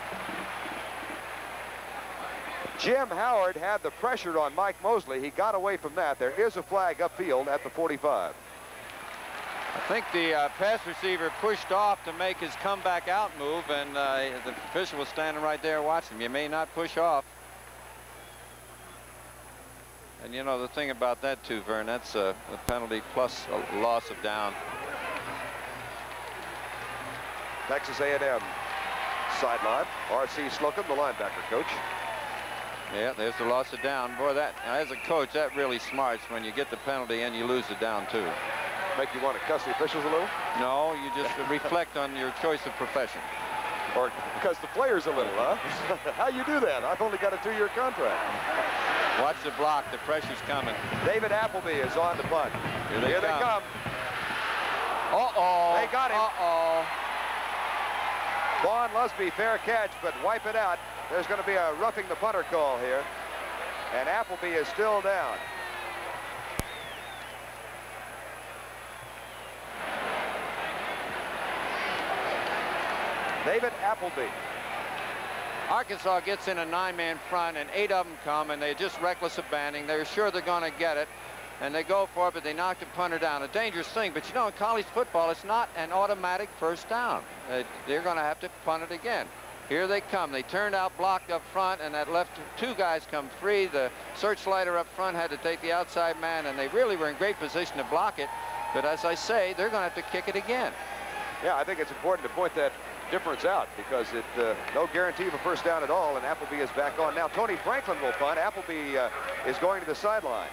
S1: Jim Howard had the pressure on Mike Mosley. He got away from that. There is a flag upfield at the 45.
S2: I think the pass receiver pushed off to make his comeback out move, and the official was standing right there watching him. You may not push off. And you know the thing about that too, Verne, that's a penalty plus a loss of down.
S1: Texas A&M sideline. R.C. Slocum, the linebacker coach.
S2: Yeah, there's the loss of down. Boy, that as a coach, that really smarts when you get the penalty and you lose the down too.
S1: Make you want to cuss the officials a little?
S2: No, you just reflect on your choice of profession.
S1: Or cuss the players a little, huh? How you do that? I've only got a 2-year contract.
S2: Watch the block. The pressure's coming.
S1: David Appleby is on the punt.
S2: Here they come.
S1: Uh-oh. They got him.
S2: Uh-oh.
S1: Vaughn Lusby, fair catch, but wipe it out. There's going to be a roughing the punter call here. And Appleby is still down. David Appleby.
S2: Arkansas gets in a 9-man front, and 8 of them come, and they're just reckless abandoning. They're sure they're going to get it, and they go for it, but they knock the punter down. A dangerous thing, but you know, in college football, it's not an automatic first down. They're going to have to punt it again. Here they come. They turned out blocked up front, and that left 2 guys come free. The searchlighter up front had to take the outside man, and they really were in great position to block it. But as I say, they're going to have to kick it again.
S1: Yeah, I think it's important to point that difference out because no guarantee of a first down at all, and Appleby is back on. Now Tony Franklin will punt. Appleby is going to the sideline.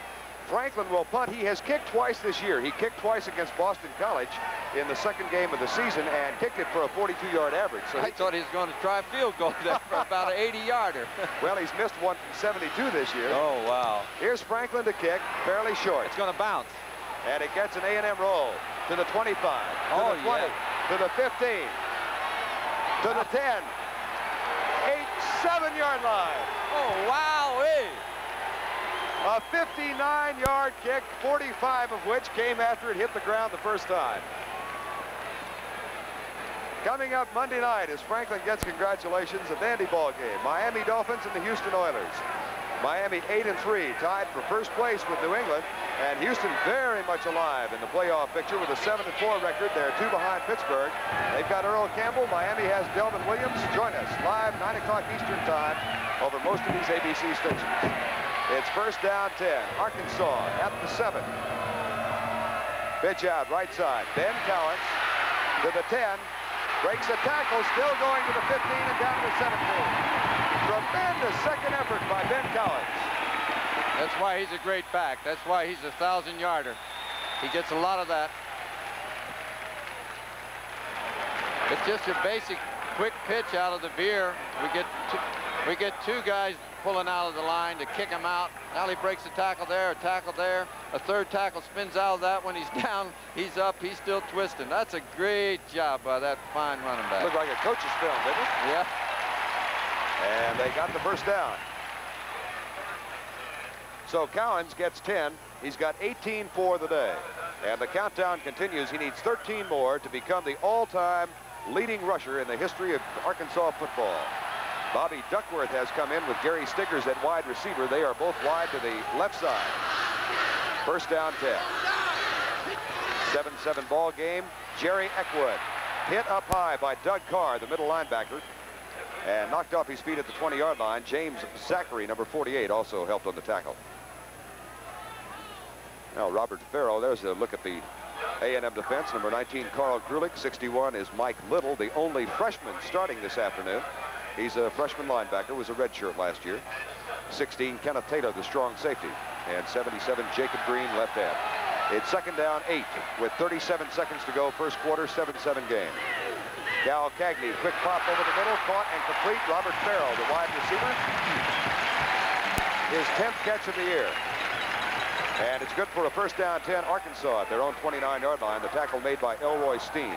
S1: Franklin will punt. He has kicked twice this year. He kicked twice against Boston College in the second game of the season and kicked it for a 42-yard average. So
S2: I thought he was going to try a field goal there for about an 80-yarder.
S1: Well, he's missed one from 72 this year.
S2: Oh, wow.
S1: Here's Franklin to kick, fairly short.
S2: It's going to bounce.
S1: And it gets an A&M roll to the 25, to the 20, to the 15, to the 10, 7-yard line.
S2: Oh, wowee.
S1: A 59-yard kick, 45 of which came after it hit the ground the first time. Coming up Monday night as Franklin gets congratulations, a dandy ball game. Miami Dolphins and the Houston Oilers. Miami 8-3, tied for first place with New England, and Houston very much alive in the playoff picture with a 7-4 record. They're 2 behind Pittsburgh. They've got Earl Campbell. Miami has Delvin Williams. Join us live 9 o'clock Eastern time over most of these ABC stations. It's first down 10. Arkansas at the 7. Pitch out right side. Ben Cowens to the 10. Breaks a tackle, still going to the 15 and down to the 17. Tremendous second effort by Ben Cowens.
S2: That's why he's a great back. That's why he's a 1,000-yarder. He gets a lot of that. It's just a basic quick pitch out of the veer. We get 2 guys pulling out of the line to kick him out. Now he breaks a tackle there, a third tackle spins out of that. When he's down, he's up, he's still twisting. That's a great job by that fine running back.
S1: Looked like a coach's film, didn't it?
S2: Yeah.
S1: And they got the first down. So Cowens gets 10. He's got 18 for the day. And the countdown continues. He needs 13 more to become the all-time leading rusher in the history of Arkansas football. Bobby Duckworth has come in with Gary Stiggers at wide receiver. They are both wide to the left side. First down 10. 7-7 ball game. Jerry Eckwood hit up high by Doug Carr, the middle linebacker, and knocked off his feet at the 20-yard line. James Zachary, number 48, also helped on the tackle. Now Robert Farrow, there's a look at the A&M defense. Number 19, Carl Grulich. 61 is Mike Little, the only freshman starting this afternoon. He's a freshman linebacker, was a redshirt last year. 16, Kenneth Taylor, the strong safety. And 77, Jacob Green, left end. It's second down 8 with 37 seconds to go. First quarter, 7-7 game. Cal Cagney, quick pop over the middle, caught and complete. Robert Farrell, the wide receiver. His 10th catch of the year. And it's good for a first down 10, Arkansas at their own 29-yard line. The tackle made by Elroy Steen.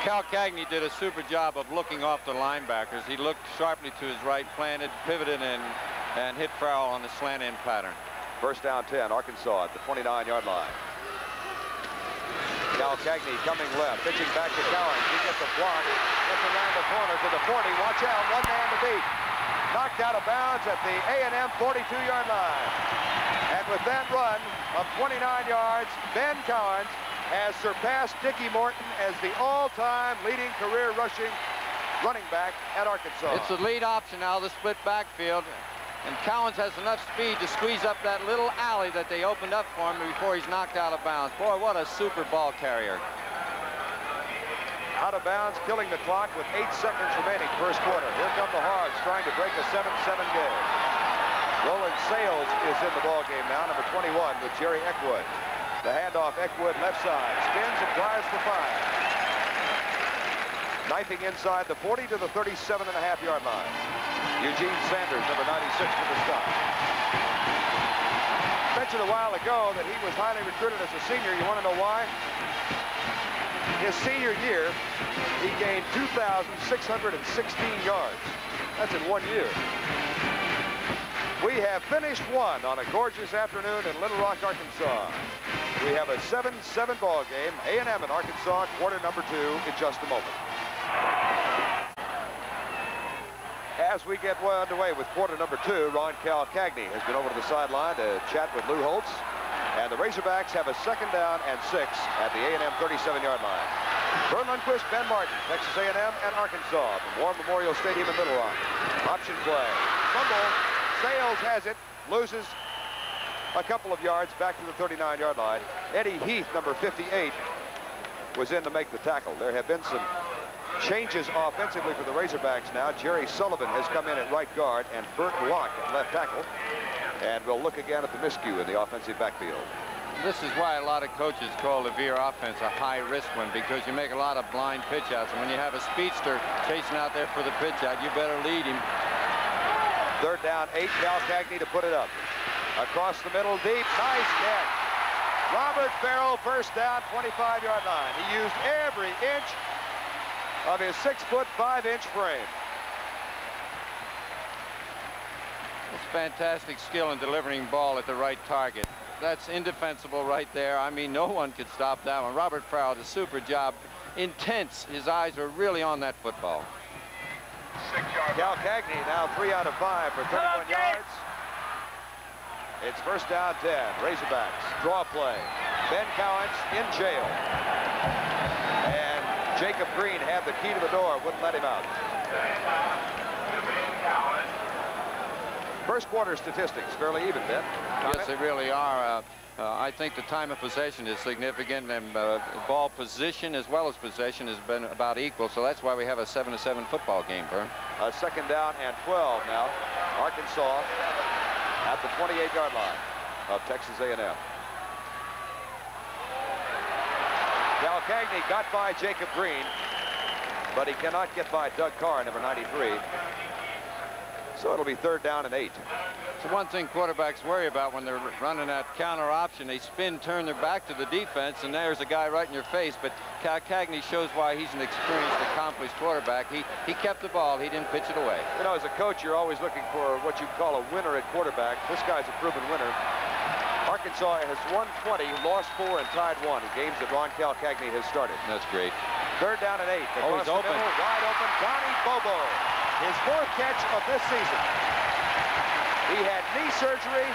S2: Cal Cagney did a super job of looking off the linebackers. He looked sharply to his right, planted, pivoted, and hit Farrell on the slant end pattern.
S1: First down 10, Arkansas at the 29-yard line. Cal Cagney coming left, pitching back to Cowan. He gets a block, gets around the corner to the 40. Watch out, one man to beat. Knocked out of bounds at the A&M 42-yard line. And with that run of 29 yards, Ben Cowens has surpassed Dickie Morton as the all-time leading career rushing running back at Arkansas.
S2: It's the lead option now, the split backfield. And Cowens has enough speed to squeeze up that little alley that they opened up for him before he's knocked out of bounds. Boy, what a super ball carrier.
S1: Out of bounds, killing the clock with 8 seconds remaining, first quarter. Here come the Hogs trying to break a 7-7 game. Roland Sales is in the ball game now, number 21 with Jerry Eckwood. The handoff, Eckwood left side, spins and drives for 5. Knifing inside the 40 to the 37.5-yard line. Eugene Sanders, number 96 for the stop. Mentioned a while ago that he was highly recruited as a senior. You want to know why? His senior year, he gained 2,616 yards. That's in 1 year. We have finished one on a gorgeous afternoon in Little Rock, Arkansas. We have a 7-7 ball game. A&M in Arkansas, quarter number 2 in just a moment. As we get well underway with quarter number 2, Cal Cagney has been over to the sideline to chat with Lou Holtz. And the Razorbacks have a second down and 6 at the A&M 37-yard line. Verne Lundquist, Ben Martin, Texas A&M and Arkansas from War Memorial Stadium in Little Rock. Option play. Fumble. Sales has it. Loses a couple of yards back to the 39-yard line. Eddie Heath, number 58, was in to make the tackle. There have been some changes offensively for the Razorbacks now. Jerry Sullivan has come in at right guard and Bert Locke at left tackle. And we'll look again at the miscue in the offensive backfield.
S2: This is why a lot of coaches call the Veer offense a high-risk one, because you make a lot of blind pitch outs. And when you have a speedster chasing out there for the pitch out, you better lead him.
S1: Third down, 8, Cal Cagney to put it up. Across the middle, deep, nice catch. Robert Farrell, first down, 25-yard line. He used every inch of his 6-foot, 5-inch frame.
S2: It's fantastic skill in delivering ball at the right target. That's indefensible right there. I mean, no one could stop that one. Robert Farrell did a super job. Intense. His eyes were really on that football.
S1: Cal Cagney now 3 out of 5 for 31 yards. It's first down 10. Razorbacks draw play. Ben Cowens in jail. And Jacob Green had the key to the door, wouldn't let him out. First quarter statistics, fairly even, Ben.
S2: Yes, they really are. I think the time of possession is significant, and ball position as well as possession has been about equal, so that's why we have a 7-7 football game, Verne.
S1: A second down and 12 now. Arkansas at the 28-yard line of Texas A&M. Cal Cagney got by Jacob Green, but he cannot get by Doug Carr, number 93. So it'll be third down and 8.
S2: So one thing quarterbacks worry about when they're running that counter option, they spin, turn their back to the defense, and there's a guy right in your face. But Cal Cagney shows why he's an experienced, accomplished quarterback. He kept the ball. He didn't pitch it away.
S1: You know, as a coach, you're always looking for what you call a winner at quarterback. This guy's a proven winner. Arkansas has won 20, lost 4, and tied 1 in games that Cal Cagney has started.
S2: That's great.
S1: Third down and 8.
S2: Oh, he's open.
S1: Middle, wide open. Donnie Bobo. His 4th catch of this season. He had knee surgery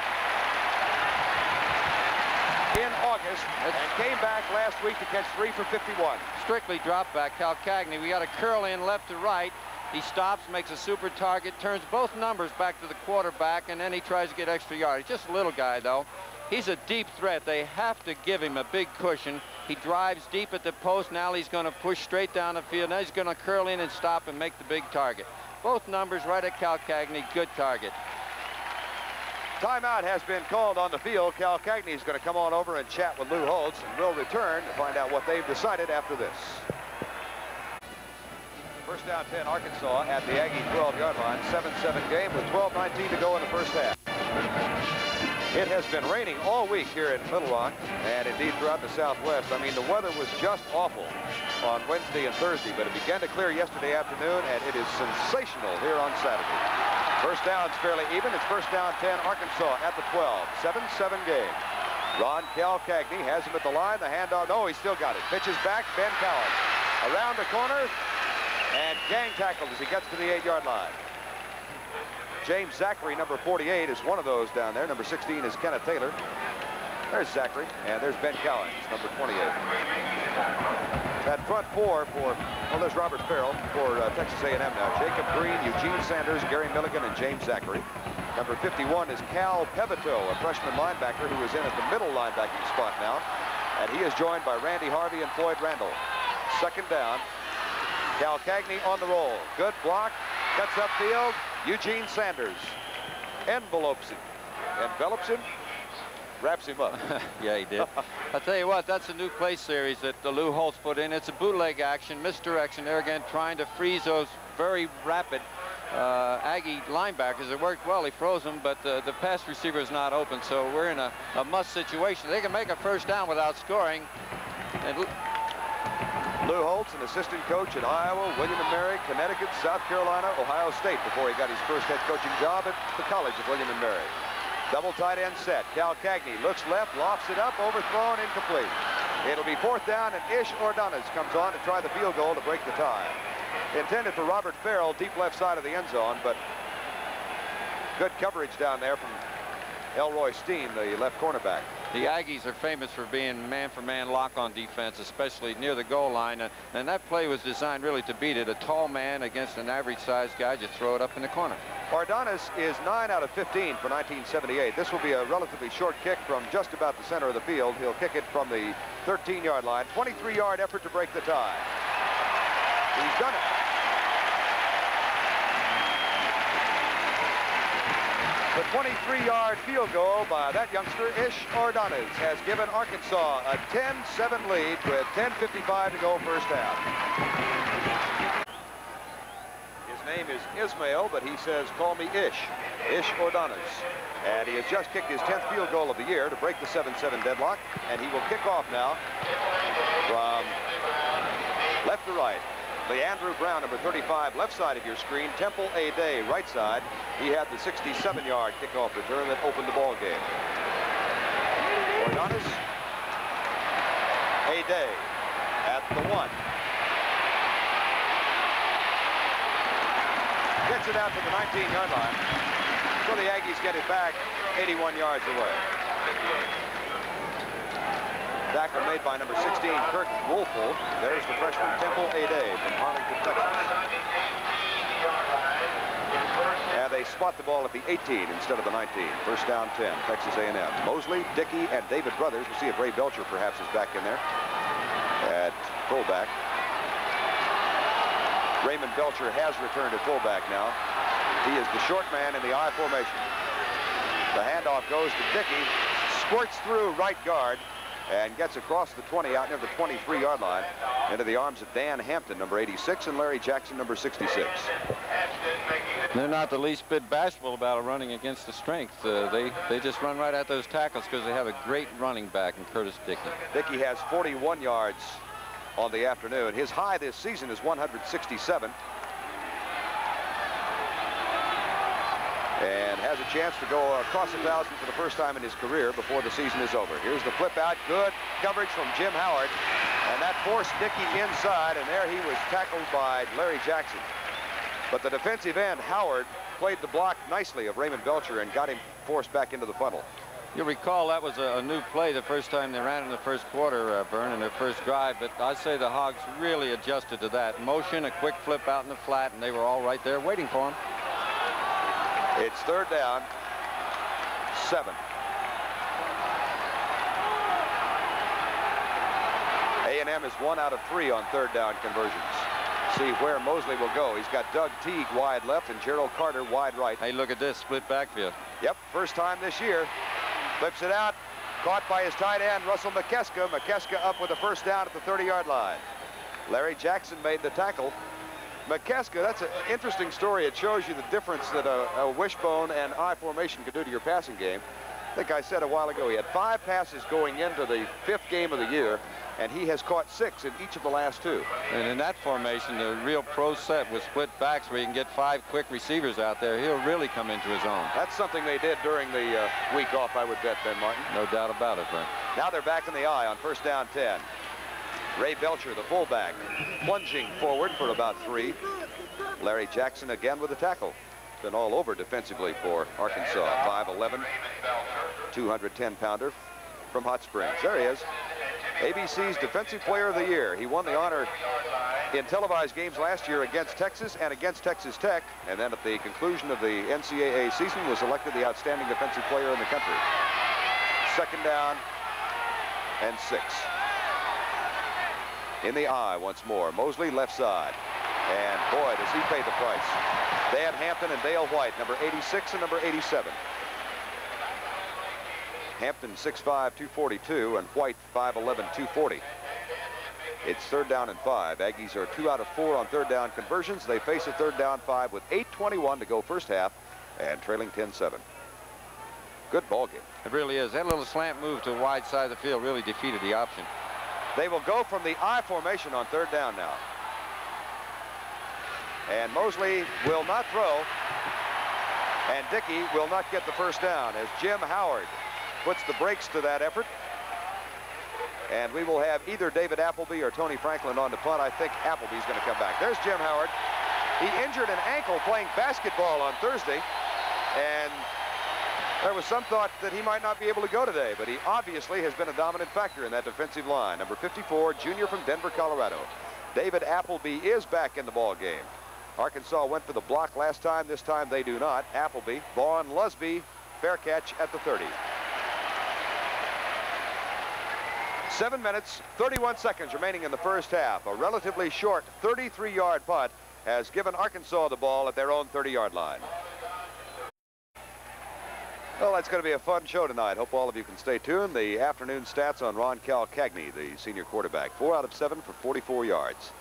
S1: in August and came back last week to catch 3 for 51.
S2: Strictly drop back. Cal Cagney, we got a curl in left to right. He stops, makes a super target, turns both numbers back to the quarterback, and then he tries to get extra yardage. Just a little guy, though. He's a deep threat. They have to give him a big cushion. He drives deep at the post. Now he's going to push straight down the field. Now he's going to curl in and stop and make the big target. Both numbers right at Cal Cagney. Good target.
S1: Timeout has been called on the field. Cal Cagney is going to come on over and chat with Lou Holtz, and we'll return to find out what they've decided after this. First down 10, Arkansas at the Aggie 12-yard line. 7-7 game with 12:19 to go in the first half. It has been raining all week here in Little Rock, and indeed throughout the Southwest. I mean, the weather was just awful on Wednesday and Thursday, but it began to clear yesterday afternoon, and it is sensational here on Saturday. First down's fairly even. It's first down 10, Arkansas at the 12. 7-7 game. Ron Cal Cagney has him at the line. The handoff. Oh, he still got it. Pitches back. Ben Cowens around the corner and gang tackled as he gets to the 8-yard line. James Zachary, number 48, is one of those down there. Number 16 is Kenneth Taylor. There's Zachary, and there's Ben Cowens, number 28. That front four for, well, there's Robert Farrell for Texas A&M now. Jacob Green, Eugene Sanders, Gary Milligan, and James Zachary. Number 51 is Cal Pevito, a freshman linebacker who is in at the middle linebacking spot now. And he is joined by Randy Harvey and Floyd Randall. Second down. Cal Cagney on the roll. Good block. Cuts upfield. Eugene Sanders envelops him. Envelops him. Wraps him up.
S2: Yeah, he did. I'll tell you what, that's a new play series that Lou Holtz put in. It's a bootleg action, misdirection. There again, trying to freeze those very rapid Aggie linebackers. It worked well. He froze them, but the pass receiver is not open. So we're in a must situation. They can make a first down without scoring. And
S1: Lou Holtz, an assistant coach at Iowa, William & Mary, Connecticut, South Carolina, Ohio State before he got his first head coaching job at the College of William & Mary. Double tight end set. Cal Cagney looks left, lofts it up, overthrown, incomplete. It'll be fourth down, and Ish Ordonez comes on to try the field goal to break the tie. Intended for Robert Farrell, deep left side of the end zone, but good coverage down there from Elroy Steen, the left cornerback.
S2: The Aggies are famous for being man-for-man lock on defense, especially near the goal line. And that play was designed really to beat it. A tall man against an average-sized guy, just throw it up in the corner.
S1: Ordonez is 9 out of 15 for 1978. This will be a relatively short kick from just about the center of the field. He'll kick it from the 13-yard line. 23-yard effort to break the tie. He's done it. The 23-yard field goal by that youngster, Ish Ordonez, has given Arkansas a 10-7 lead with 10:55 to go first half. His name is Ismail, but he says, call me Ish. Ish Ordonez. And he has just kicked his 10th field goal of the year to break the 7-7 deadlock. And he will kick off now from left to right. Leandrew Brown, number 35, left side of your screen. Temple A. Day, right side. He had the 67-yard kickoff return that opened the ball game. Ordonez. A. Day at the 1. Gets it out to the 19-yard line. So the Aggies get it back 81 yards away. Tackle made by number 16, Kirk Wolfel. There's the freshman Temple A. Day from Arlington, Texas. And they spot the ball at the 18 instead of the 19. First down 10, Texas A&M. Mosley, Dickey, and David Brothers. We'll see if Ray Belcher perhaps is back in there at fullback. Raymond Belcher has returned at fullback now. He is the short man in the I formation. The handoff goes to Dickey, squirts through right guard, and gets across the 20 out near the 23-yard line into the arms of Dan Hampton, number 86, and Larry Jackson, number 66.
S2: They're not the least bit bashful about running against the strength. They just run right at those tackles because they have a great running back in Curtis Dickey.
S1: Dickey has 41 yards on the afternoon. His high this season is 167. And has a chance to go across 1,000 for the first time in his career before the season is over. Here's the flip out. Good coverage from Jim Howard. And that forced Dickey inside, and there he was tackled by Larry Jackson. But the defensive end, Howard, played the block nicely of Raymond Belcher and got him forced back into the funnel.
S2: You'll recall that was a new play the first time they ran in the first quarter, Verne, in their first drive. But I'd say the Hogs really adjusted to that. Motion, a quick flip out in the flat, and they were all right there waiting for him.
S1: It's third down, 7. A&M is 1 out of 3 on third down conversions. See where Mosley will go. He's got Doug Teague wide left and Gerald Carter wide right.
S2: Hey, look at this split backfield.
S1: Yep, first time this year. Flips it out. Caught by his tight end, Russell McKeska. McKeska up with a first down at the 30-yard line. Larry Jackson made the tackle. McKeska, that's an interesting story. It shows you the difference that a wishbone and I formation could do to your passing game. I think I said a while ago he had 5 passes going into the 5th game of the year, and he has caught 6 in each of the last 2.
S2: And in that formation, the real pro set with split backs where you can get 5 quick receivers out there, he'll really come into his own.
S1: That's something they did during the week off, I would bet, Ben Martin.
S2: No doubt about it, Vern.
S1: Now they're back in the I on first down 10. Ray Belcher, the fullback, plunging forward for about 3. Larry Jackson again with a tackle. Been all over defensively for Arkansas. 5'11", 210-pounder from Hot Springs. There he is. ABC's Defensive Player of the Year. He won the honor in televised games last year against Texas and against Texas Tech, and then at the conclusion of the NCAA season was elected the outstanding defensive player in the country. Second down and 6. In the I once more. Mosley left side. And boy, does he pay the price. Dan Hampton and Dale White, number 86 and number 87. Hampton 6'5", 242, and White 5'11", 240. It's third down and 5. Aggies are 2 out of 4 on third down conversions. They face a third down 5 with 8:21 to go first half and trailing 10-7. Good ball game.
S2: It really is. That little slant move to the wide side of the field really defeated the option.
S1: They will go from the I formation on third down now. And Mosley will not throw. And Dickey will not get the first down as Jim Howard puts the brakes to that effort. And we will have either David Appleby or Tony Franklin on the punt. I think Appleby's going to come back. There's Jim Howard. He injured an ankle playing basketball on Thursday. And there was some thought that he might not be able to go today, but he obviously has been a dominant factor in that defensive line. Number 54, junior from Denver, Colorado. David Appleby is back in the ball game. Arkansas went for the block last time. This time they do not. Appleby, Vaughn, Lusby, fair catch at the 30. 7 minutes, 31 seconds remaining in the first half. A relatively short 33-yard punt has given Arkansas the ball at their own 30-yard line. Well, that's going to be a fun show tonight. Hope all of you can stay tuned. The afternoon stats on Ron Cagney, the senior quarterback. 4 out of 7 for 44 yards.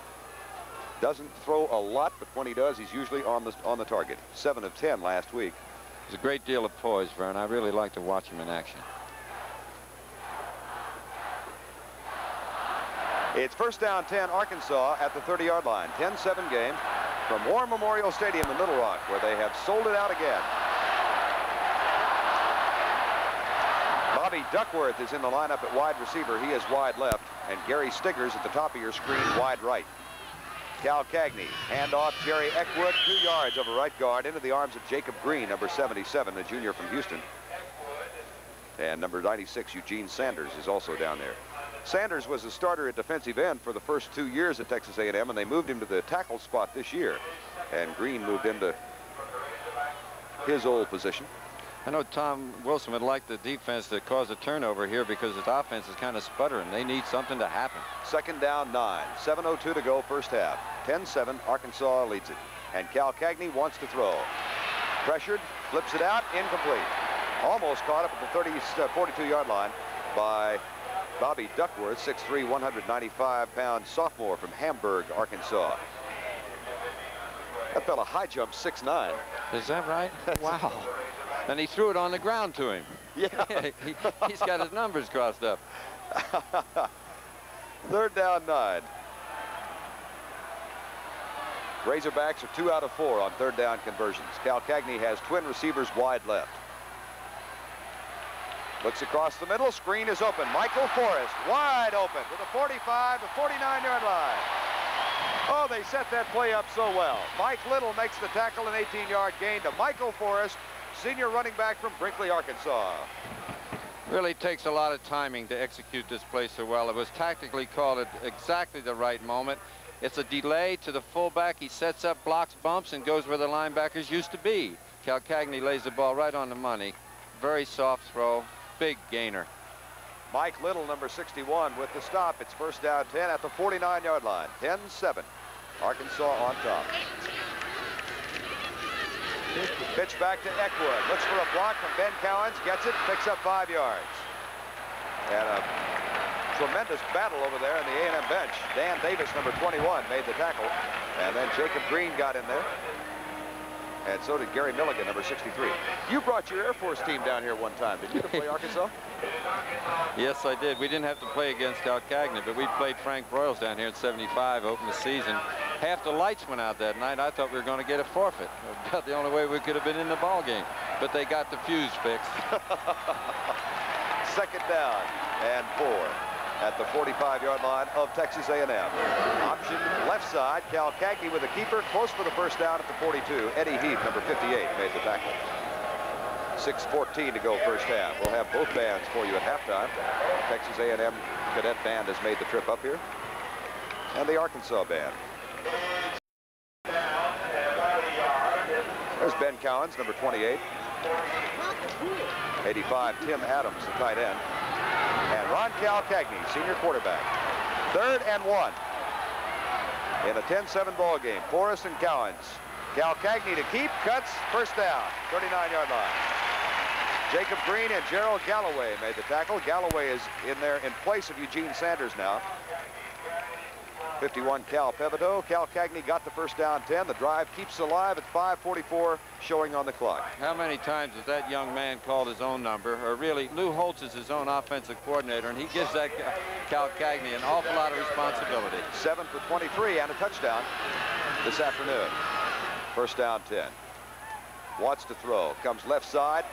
S1: Doesn't throw a lot, but when he does, he's usually on the target. 7 of 10 last week.
S2: There's a great deal of poise, Vern. I really like to watch him in action.
S1: It's first down 10, Arkansas at the 30-yard line. 10-7 game from War Memorial Stadium in Little Rock, where they have sold it out again. Bobby Duckworth is in the lineup at wide receiver. He is wide left. And Gary Stiggers at the top of your screen, wide right. Cal Cagney, handoff, Jerry Eckwood, 2 yards over right guard into the arms of Jacob Green, number 77, the junior from Houston. And number 96, Eugene Sanders, is also down there. Sanders was a starter at defensive end for the first 2 years at Texas A&M, and they moved him to the tackle spot this year. And Green moved into his old position.
S2: I know Tom Wilson would like the defense to cause a turnover here because his offense is kind of sputtering. They need something to happen.
S1: Second down 9, 7:02 to go first half. 10-7, Arkansas leads it. And Cal Cagney wants to throw. Pressured, flips it out, incomplete. Almost caught up at the 42-yard line by Bobby Duckworth, 6'3", 195-pound sophomore from Hamburg, Arkansas. That fella high jump 6'9".
S2: Is that right? Wow. And he threw it on the ground to him.
S1: Yeah.
S2: He's got his numbers crossed up.
S1: Third down 9. Razorbacks are 2 out of 4 on third down conversions. Cal Cagney has twin receivers wide left. Looks across the middle. Screen is open. Michael Forrest wide open to the 45 to 49-yard line. Oh, they set that play up so well. Mike Little makes the tackle, an 18-yard gain to Michael Forrest, senior running back from Brinkley, Arkansas.
S2: Really takes a lot of timing to execute this play so well. It was tactically called at exactly the right moment. It's a delay to the fullback. He sets up, blocks, bumps, and goes where the linebackers used to be. Cal Cagney lays the ball right on the money. Very soft throw, big gainer.
S1: Mike Little, number 61, with the stop. It's first down 10 at the 49-yard line. 10-7. Arkansas on top. Pitch back to Eckwood. Looks for a block from Ben Cowens. Gets it. Picks up 5 yards. And a tremendous battle over there in the A&M bench. Dan Davis, number 21, made the tackle. And then Jacob Green got in there. And so did Gary Milligan, number 63. You brought your Air Force team down here one time, didn't you, to play Arkansas?
S2: Yes, I did. We didn't have to play against Calcagny, but we played Frank Broyles down here in '75, opened the season. Half the lights went out that night. I thought we were going to get a forfeit. About the only way we could have been in the ball game. But they got the fuse fixed.
S1: Second down and 4 at the 45-yard line of Texas A&M. Option left side. Calcagny with a keeper, close for the first down at the 42. Eddie Heath, number 58, made the tackle. 6:14 to go first half. We'll have both bands for you at halftime. Texas A&M Cadet Band has made the trip up here. And the Arkansas Band. There's Ben Cowens, number 28. 85, Tim Adams, the tight end. And Ron Calcagny, senior quarterback. 3rd and 1. In a 10-7 ball game. Forrest and Cowens. Calcagny to keep, cuts, first down, 39-yard line. Jacob Green and Gerald Galloway made the tackle. Galloway is in there in place of Eugene Sanders now. 51, Cal Pevito. Calcagny got the first down 10. The drive keeps alive at 5:44 showing on the clock.
S2: How many times has that young man called his own number? Or really, Lou Holtz is his own offensive coordinator, and he gives that Calcagny an awful lot of responsibility.
S1: 7 for 23 and a touchdown this afternoon. First down 10. Wants to throw. Comes left side.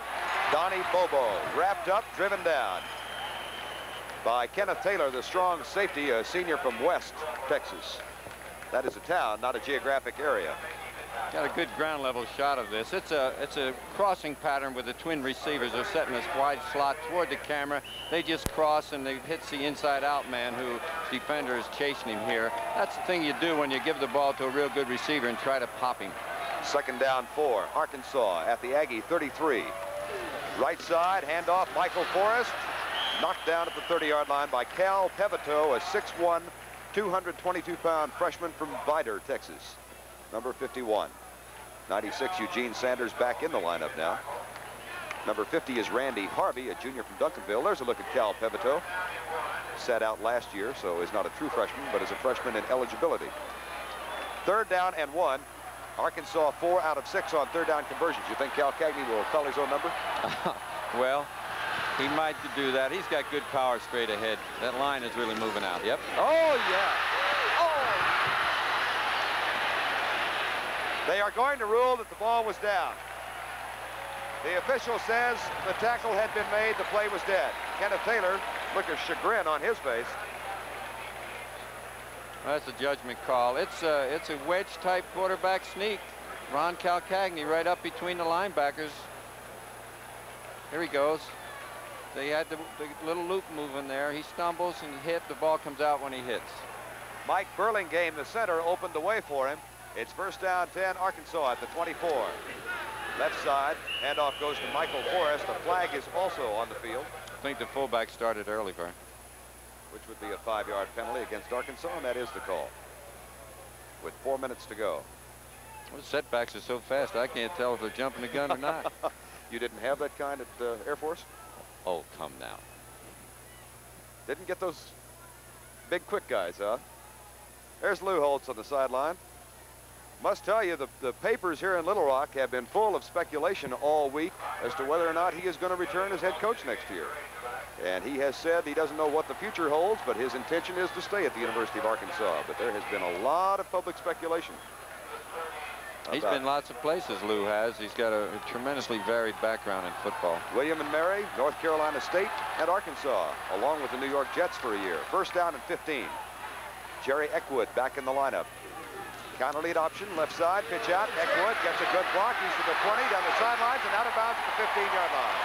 S1: Donnie Bobo wrapped up, driven down by Kenneth Taylor, the strong safety, a senior from West Texas. That is a town, not a geographic area.
S2: Got a good ground level shot of this. It's a crossing pattern with the twin receivers. They're setting this wide slot toward the camera. They just cross and they hits the inside out man who defender is chasing him here. That's the thing you do when you give the ball to a real good receiver and try to pop him.
S1: Second down 4. Arkansas at the Aggie 33. Right side, handoff, Michael Forrest. Knocked down at the 30-yard line by Cal Pevito, a 6'1", 222-pound freshman from Vidor, Texas. Number 51. 96, Eugene Sanders back in the lineup now. Number 50 is Randy Harvey, a junior from Duncanville. There's a look at Cal Pevito. Sat out last year, so is not a true freshman, but is a freshman in eligibility. 3rd down and 1. Arkansas 4 out of 6 on 3rd down conversions. You think Calcagny will call his own number?
S2: Well, he might do that. He's got good power straight ahead. That line is really moving out. Yep.
S1: Oh, yeah. Oh! They are going to rule that the ball was down. The official says the tackle had been made, the play was dead. Kenneth Taylor, look at chagrin on his face.
S2: That's a judgment call. It's a wedge-type quarterback sneak. Ron Calcagny right up between the linebackers. Here he goes. They had the little loop moving there. He stumbles and hit. The ball comes out when he hits.
S1: Mike Burlingame, the center, opened the way for him. It's first down 10, Arkansas at the 24. Left side, handoff goes to Michael Forrest. The flag is also on the field.
S2: I think the fullback started early, Verne.
S1: Which would be a 5-yard penalty against Arkansas, and that is the call. With 4 minutes to go.
S2: Well, the setbacks are so fast, I can't tell if they're jumping the gun or not.
S1: You didn't have that kind at Air Force?
S2: Oh, come now.
S1: Didn't get those big, quick guys, huh? There's Lou Holtz on the sideline. Must tell you, the papers here in Little Rock have been full of speculation all week as to whether or not he is going to return as head coach next year. And he has said he doesn't know what the future holds, but his intention is to stay at the University of Arkansas. But there has been a lot of public speculation.
S2: He's been lots of places, Lou has. He's got a tremendously varied background in football.
S1: William and Mary, North Carolina State, and Arkansas, along with the New York Jets for a year. First down and 15. Jerry Eckwood back in the lineup. Counter lead option, left side, pitch out. Eckwood gets a good block. He's to the 20, down the sidelines, and out of bounds at the 15-yard line.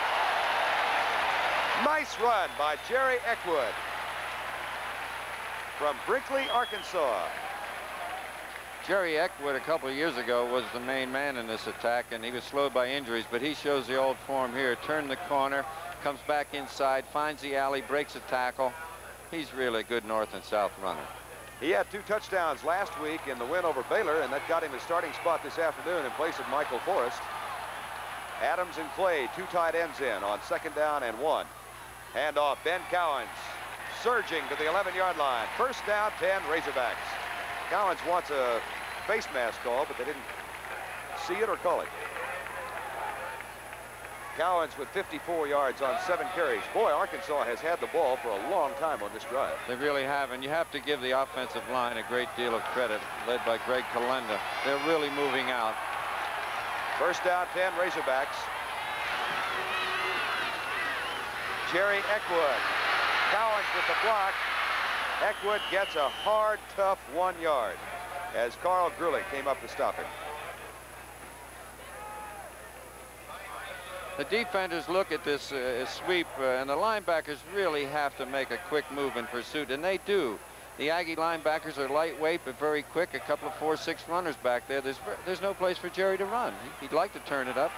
S1: Nice run by Jerry Eckwood from Brinkley, Arkansas.
S2: Jerry Eckwood a couple of years ago was the main man in this attack, and he was slowed by injuries, but he shows the old form here. Turned the corner, comes back inside, finds the alley, breaks a tackle. He's really a good north and south runner.
S1: He had 2 touchdowns last week in the win over Baylor, and that got him his starting spot this afternoon in place of Michael Forrest. Adams and Clay, 2 tight ends in on 2nd down and 1. Handoff, Ben Cowens surging to the 11-yard line. 1st down, 10, Razorbacks. Cowens wants a face mask call, but they didn't see it or call it. Cowens with 54 yards on 7 carries. Boy, Arkansas has had the ball for a long time on this drive.
S2: They really have, and you have to give the offensive line a great deal of credit, led by Greg Kalenda. They're really moving out.
S1: 1st down, 10, Razorbacks. Jerry Eckwood. Cowens with the block. Eckwood gets a hard, tough 1 yard as Carl Grulich came up to stop him.
S2: The defenders look at this sweep, and the linebackers really have to make a quick move in pursuit, and they do. The Aggie linebackers are lightweight but very quick. A couple of 4-6 runners back there. There's no place for Jerry to run. He'd like to turn it up.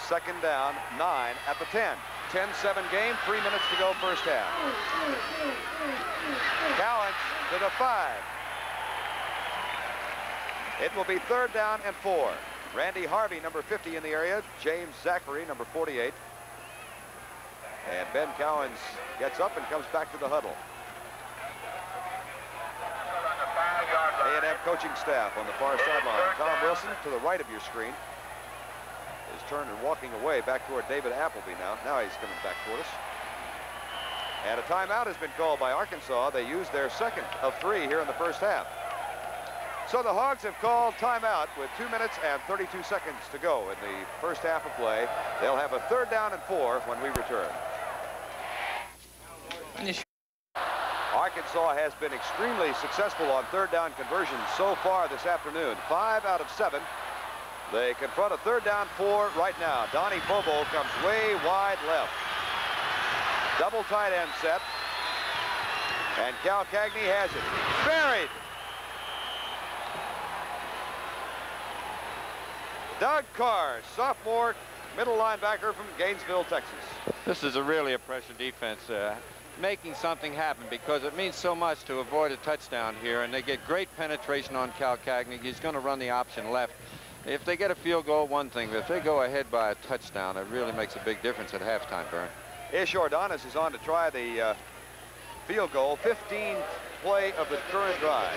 S1: 2nd down, 9 at the 10. 10-7 game, 3 minutes to go, 1st half. Cowens to the 5. It will be 3rd down and 4. Randy Harvey, number 50 in the area. James Zachary, number 48. And Ben Cowens gets up and comes back to the huddle. A&M coaching staff on the far sideline. Tom Wilson to the right of your screen is turned and walking away back toward David Appleby now. Now he's coming back toward us. And a timeout has been called by Arkansas. They used their 2nd of 3 here in the 1st half. So the Hogs have called timeout with 2 minutes and 32 seconds to go in the 1st half of play. They'll have a 3rd down and 4 when we return. Arkansas has been extremely successful on 3rd down conversions so far this afternoon. 5 out of 7. They confront a 3rd down 4 right now. Donnie Bobo comes way wide left. Double tight end set. And Cal Cagney has it. Buried. Doug Carr, sophomore middle linebacker from Gainesville, Texas.
S2: This is really a pressure defense, making something happen because it means so much to avoid a touchdown here, and they get great penetration on Cal Cagney. He's going to run the option left. If they get a field goal, one thing, but if they go ahead by a touchdown, it really makes a big difference at halftime, Verne. Ish
S1: Ordonis is on to try the field goal, 15th play of the current drive.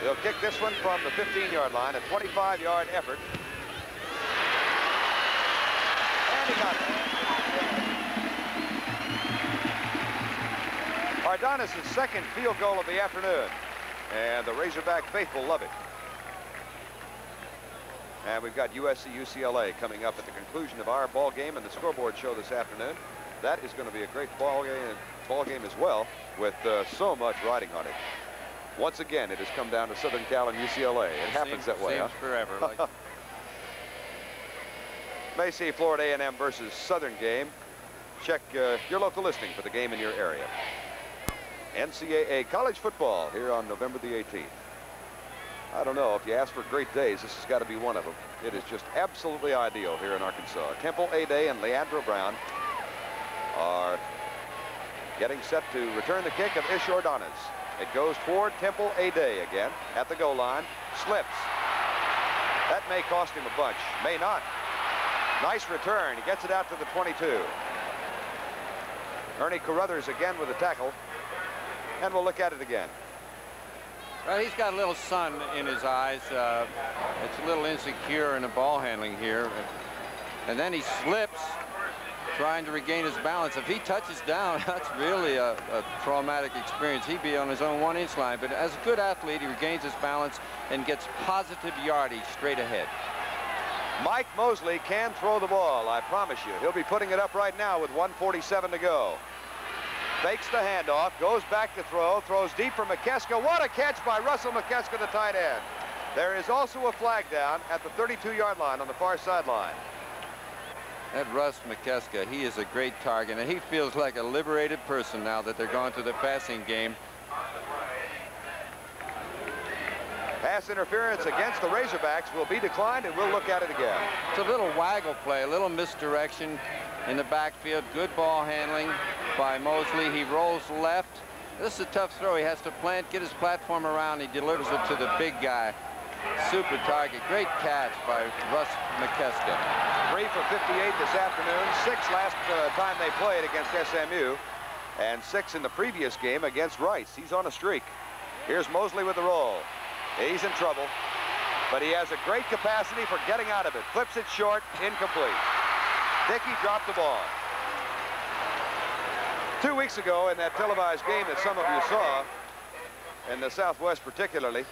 S1: He'll kick this one from the 15-yard line, a 25-yard effort. And he got it. Ordonis' 2nd field goal of the afternoon, and the Razorback faithful love it. And we've got USC-UCLA coming up at the conclusion of our ball game and the scoreboard show this afternoon. That is going to be a great ball game as well, with so much riding on it. Once again, it has come down to Southern Cal and UCLA. It happens that way.
S2: Seems forever. Like...
S1: May see Florida A&M versus Southern game. Check your local listing for the game in your area. NCAA college football here on November the 18th. I don't know, if you ask for great days, this has got to be one of them. It is just absolutely ideal here in Arkansas. Temple A-Day and Leandro Brown are getting set to return the kick of Ish Ordonis. It goes toward Temple A-Day again at the goal line. Slips. That may cost him a bunch. May not. Nice return. He gets it out to the 22. Ernie Carruthers again with a tackle. And we'll look at it again.
S2: Well, he's got a little sun in his eyes. It's a little insecure in the ball handling here. And then he slips, trying to regain his balance. If he touches down, that's really a traumatic experience. He'd be on his own 1-inch line. But as a good athlete, he regains his balance and gets positive yardage straight ahead.
S1: Mike Mosley can throw the ball, I promise you. He'll be putting it up right now with 1:47 to go. Fakes the handoff, goes back to throw, throws deep for McKeska. What a catch by Russell McKeska, the tight end. There is also a flag down at the 32-yard line on the far sideline.
S2: That Russ McKeska, he is a great target, and he feels like a liberated person now that they're going to the passing game.
S1: Pass interference against the Razorbacks will be declined, and we'll look at it again.
S2: It's a little waggle play, a little misdirection in the backfield. Good ball handling by Mosley. He rolls left. This is a tough throw. He has to plant, get his platform around. He delivers it to the big guy. super target. Great catch by Russ McKeska.
S1: 3 for 58 this afternoon. 6 last time they played against SMU. And 6 in the previous game against Rice. He's on a streak. Here's Mosley with the roll. He's in trouble. But he has a great capacity for getting out of it. Clips it short, incomplete. Dickey dropped the ball. 2 weeks ago in that televised game that some of you saw, in the Southwest particularly,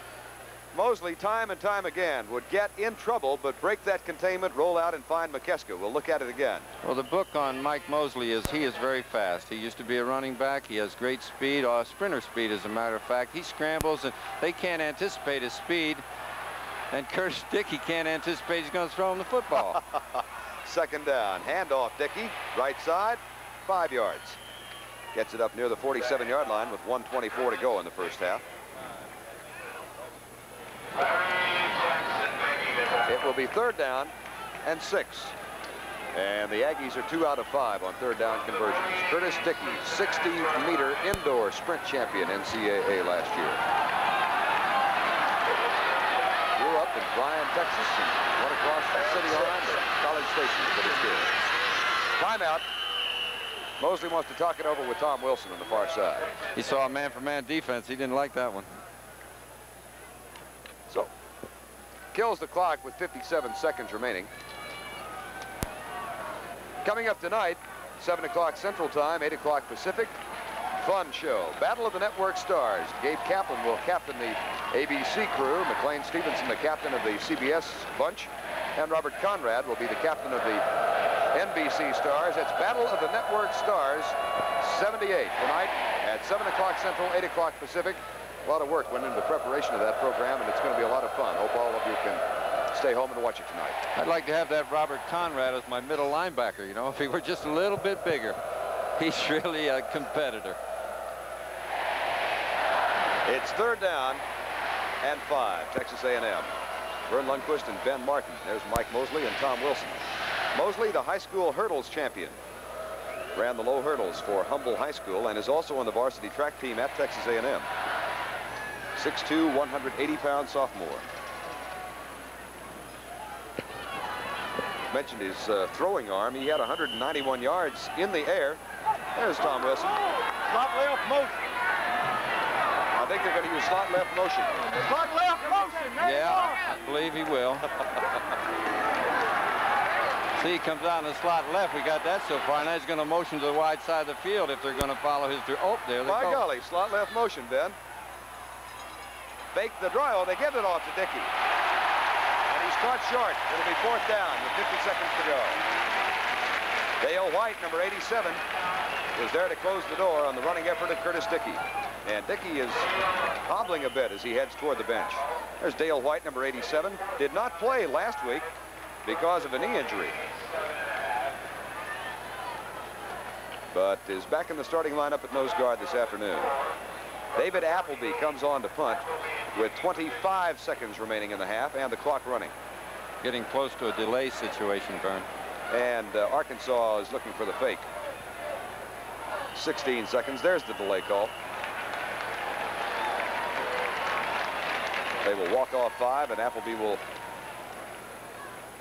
S1: Mosley time and time again would get in trouble but break that containment, roll out and find McKeska. We'll look at it again.
S2: Well, the book on Mike Mosley is he is very fast. He used to be a running back. He has great speed, sprinter speed as a matter of fact. He scrambles and they can't anticipate his speed. And Curtis Dickey can't anticipate he's going to throw him the football.
S1: Second down. Handoff Dickey. Right side. 5 yards. Gets it up near the 47-yard line with 1:24 to go in the first half. It will be 3rd down and 6. And the Aggies are 2 out of 5 on 3rd down conversions. Curtis Dickey, 60-meter indoor sprint champion NCAA last year. Grew up in Bryan, Texas, and went across the city line to College Station for his kids. Timeout. Mosley wants to talk it over with Tom Wilson on the far side.
S2: He saw a man-for-man defense. He didn't like that one.
S1: So, kills the clock with 57 seconds remaining. Coming up tonight, 7 o'clock Central Time, 8 o'clock Pacific. Fun show. Battle of the Network Stars. Gabe Kaplan will captain the ABC crew. McLean Stevenson, the captain of the CBS bunch. And Robert Conrad will be the captain of the NBC Stars. It's Battle of the Network Stars 78 tonight at 7 o'clock Central, 8 o'clock Pacific. A lot of work went into the preparation of that program, and it's going to be a lot of fun. Hope all of you can stay home and watch it tonight.
S2: I'd like to have that Robert Conrad as my middle linebacker, you know, if he were just a little bit bigger. He's really a competitor.
S1: It's 3rd down and 5, Texas A&M. Verne Lundquist and Ben Martin. There's Mike Mosley and Tom Wilson. Mosley, the high school hurdles champion. Ran the low hurdles for Humble High School and is also on the varsity track team at Texas A&M. 6'2", 180-pound sophomore. Mentioned his throwing arm. He had 191 yards in the air. There's Tom Wilson.
S4: Slot left motion.
S1: I think they're going to use slot left motion.
S4: Slot left motion.
S2: Yeah, I believe he will. See, he comes out in the slot left. We got that so far. Now he's going to motion to the wide side of the field if they're going to follow his... Oh, there they go.
S1: By golly, slot left motion, Ben. Fake the draw. They get it off to Dickey. And he's caught short. It'll be 4th down with 50 seconds to go. Dale White, number 87, was there to close the door on the running effort of Curtis Dickey. And Dickey is hobbling a bit as he heads toward the bench. There's Dale White, number 87. Did not play last week because of a knee injury, but is back in the starting lineup at nose guard this afternoon. David Appleby comes on to punt with 25 seconds remaining in the half and the clock running.
S2: Getting close to a delay situation, Verne.
S1: And Arkansas is looking for the fake. 16 seconds. There's the delay call. They will walk off 5, and Appleby will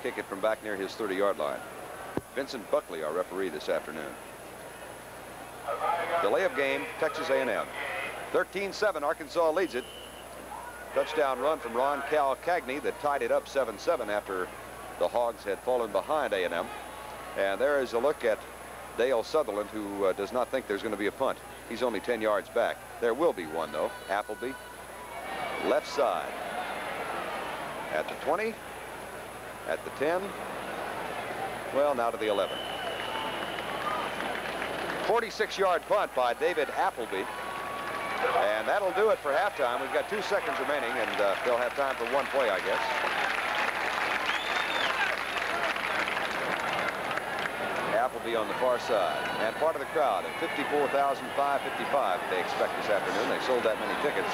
S1: kick it from back near his 30-yard line. Vincent Buckley, our referee this afternoon. Delay of game, Texas A&M. 13-7, Arkansas leads it. Touchdown run from Ron Cal Cagney that tied it up 7-7 after the Hogs had fallen behind A&M. And there is a look at Dale Sutherland, who does not think there's going to be a punt. He's only 10 yards back. There will be one, though. Appleby, left side. At the 20, at the 10, well, now to the 11. 46-yard punt by David Appleby. And that'll do it for halftime. We've got 2 seconds remaining, and they'll have time for one play, I guess. Appleby on the far side, and part of the crowd at 54,555 they expect this afternoon. They sold that many tickets.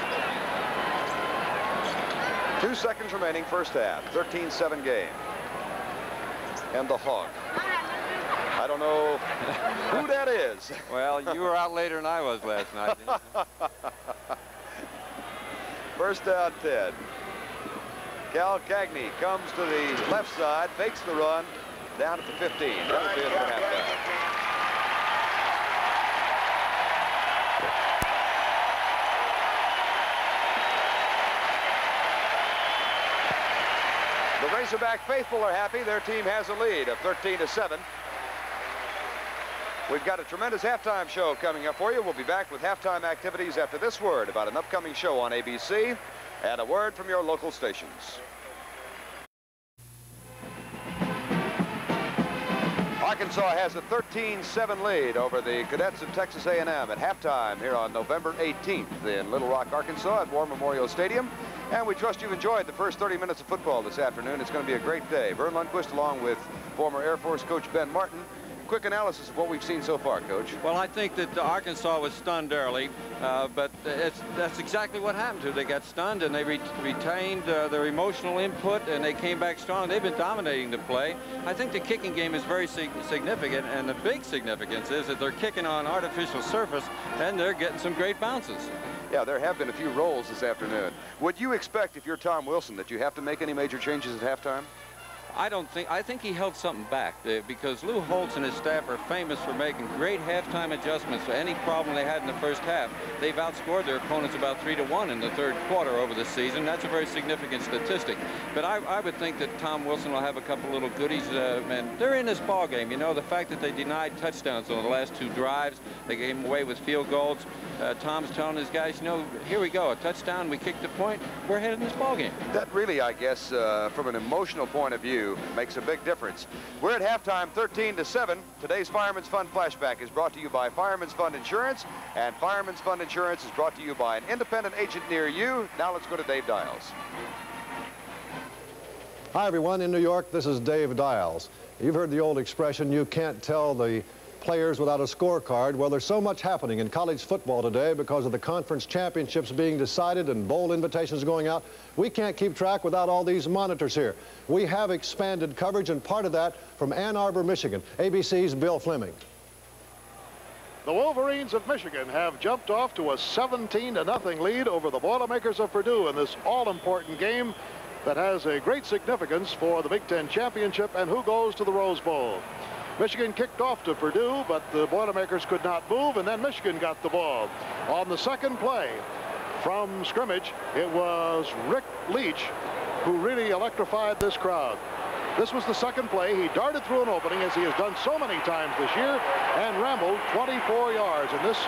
S1: 2 seconds remaining, first half. 13-7 game. And the Hog. I don't know who that is.
S2: Well, you were out later than I was last night. Didn't you?
S1: First down, 10. Cal Cagney comes to the left side, fakes the run, down at the 15. That'll be it for halftime. The Razorback faithful are happy. Their team has a lead of 13-7. We've got a tremendous halftime show coming up for you. We'll be back with halftime activities after this word about an upcoming show on ABC and a word from your local stations. Arkansas has a 13-7 lead over the Cadets of Texas A&M at halftime here on November 18th in Little Rock, Arkansas at War Memorial Stadium. And we trust you've enjoyed the first 30 minutes of football this afternoon. It's going to be a great day. Verne Lundquist along with former Air Force coach Ben Martin. Quick analysis of what we've seen so far, Coach.
S2: Well, I think that Arkansas was stunned early, but that's exactly what happened to them. They got stunned, and they retained their emotional input, and they came back strong. They've been dominating the play. I think the kicking game is very significant, and the big significance is that they're kicking on artificial surface, and they're getting some great bounces.
S1: Yeah, there have been a few rolls this afternoon. Would you expect, if you're Tom Wilson, that you have to make any major changes at halftime?
S2: I think he held something back because Lou Holtz and his staff are famous for making great halftime adjustments to any problem they had in the first half. They've outscored their opponents about 3-1 in the third quarter over the season. That's a very significant statistic. But I would think that Tom Wilson will have a couple little goodies, and they're in this ball game. You know, the fact that they denied touchdowns on the last two drives, they came away with field goals. Tom's telling his guys, you know, here we go, a touchdown, we kicked the point, we're ahead in this ball game.
S1: That really, I guess, from an emotional point of view, makes a big difference. We're at halftime 13-7. Today's Fireman's Fund Flashback is brought to you by Fireman's Fund Insurance, and Fireman's Fund Insurance is brought to you by an independent agent near you. Now let's go to Dave Dials.
S12: Hi everyone, in New York, this is Dave Dials. You've heard the old expression, you can't tell the players without a scorecard. Well, there's so much happening in college football today because of the conference championships being decided and bowl invitations going out. We can't keep track without all these monitors here. We have expanded coverage, and part of that from Ann Arbor, Michigan. ABC's Bill Fleming.
S13: The Wolverines of Michigan have jumped off to a 17-0 lead over the Boilermakers of Purdue in this all-important game that has a great significance for the Big Ten Championship and who goes to the Rose Bowl. Michigan kicked off to Purdue, but the Boilermakers could not move, and then Michigan got the ball. On the second play from scrimmage, it was Rick Leach who really electrified this crowd. This was the second play. He darted through an opening, as he has done so many times this year, and rambled 24 yards. And this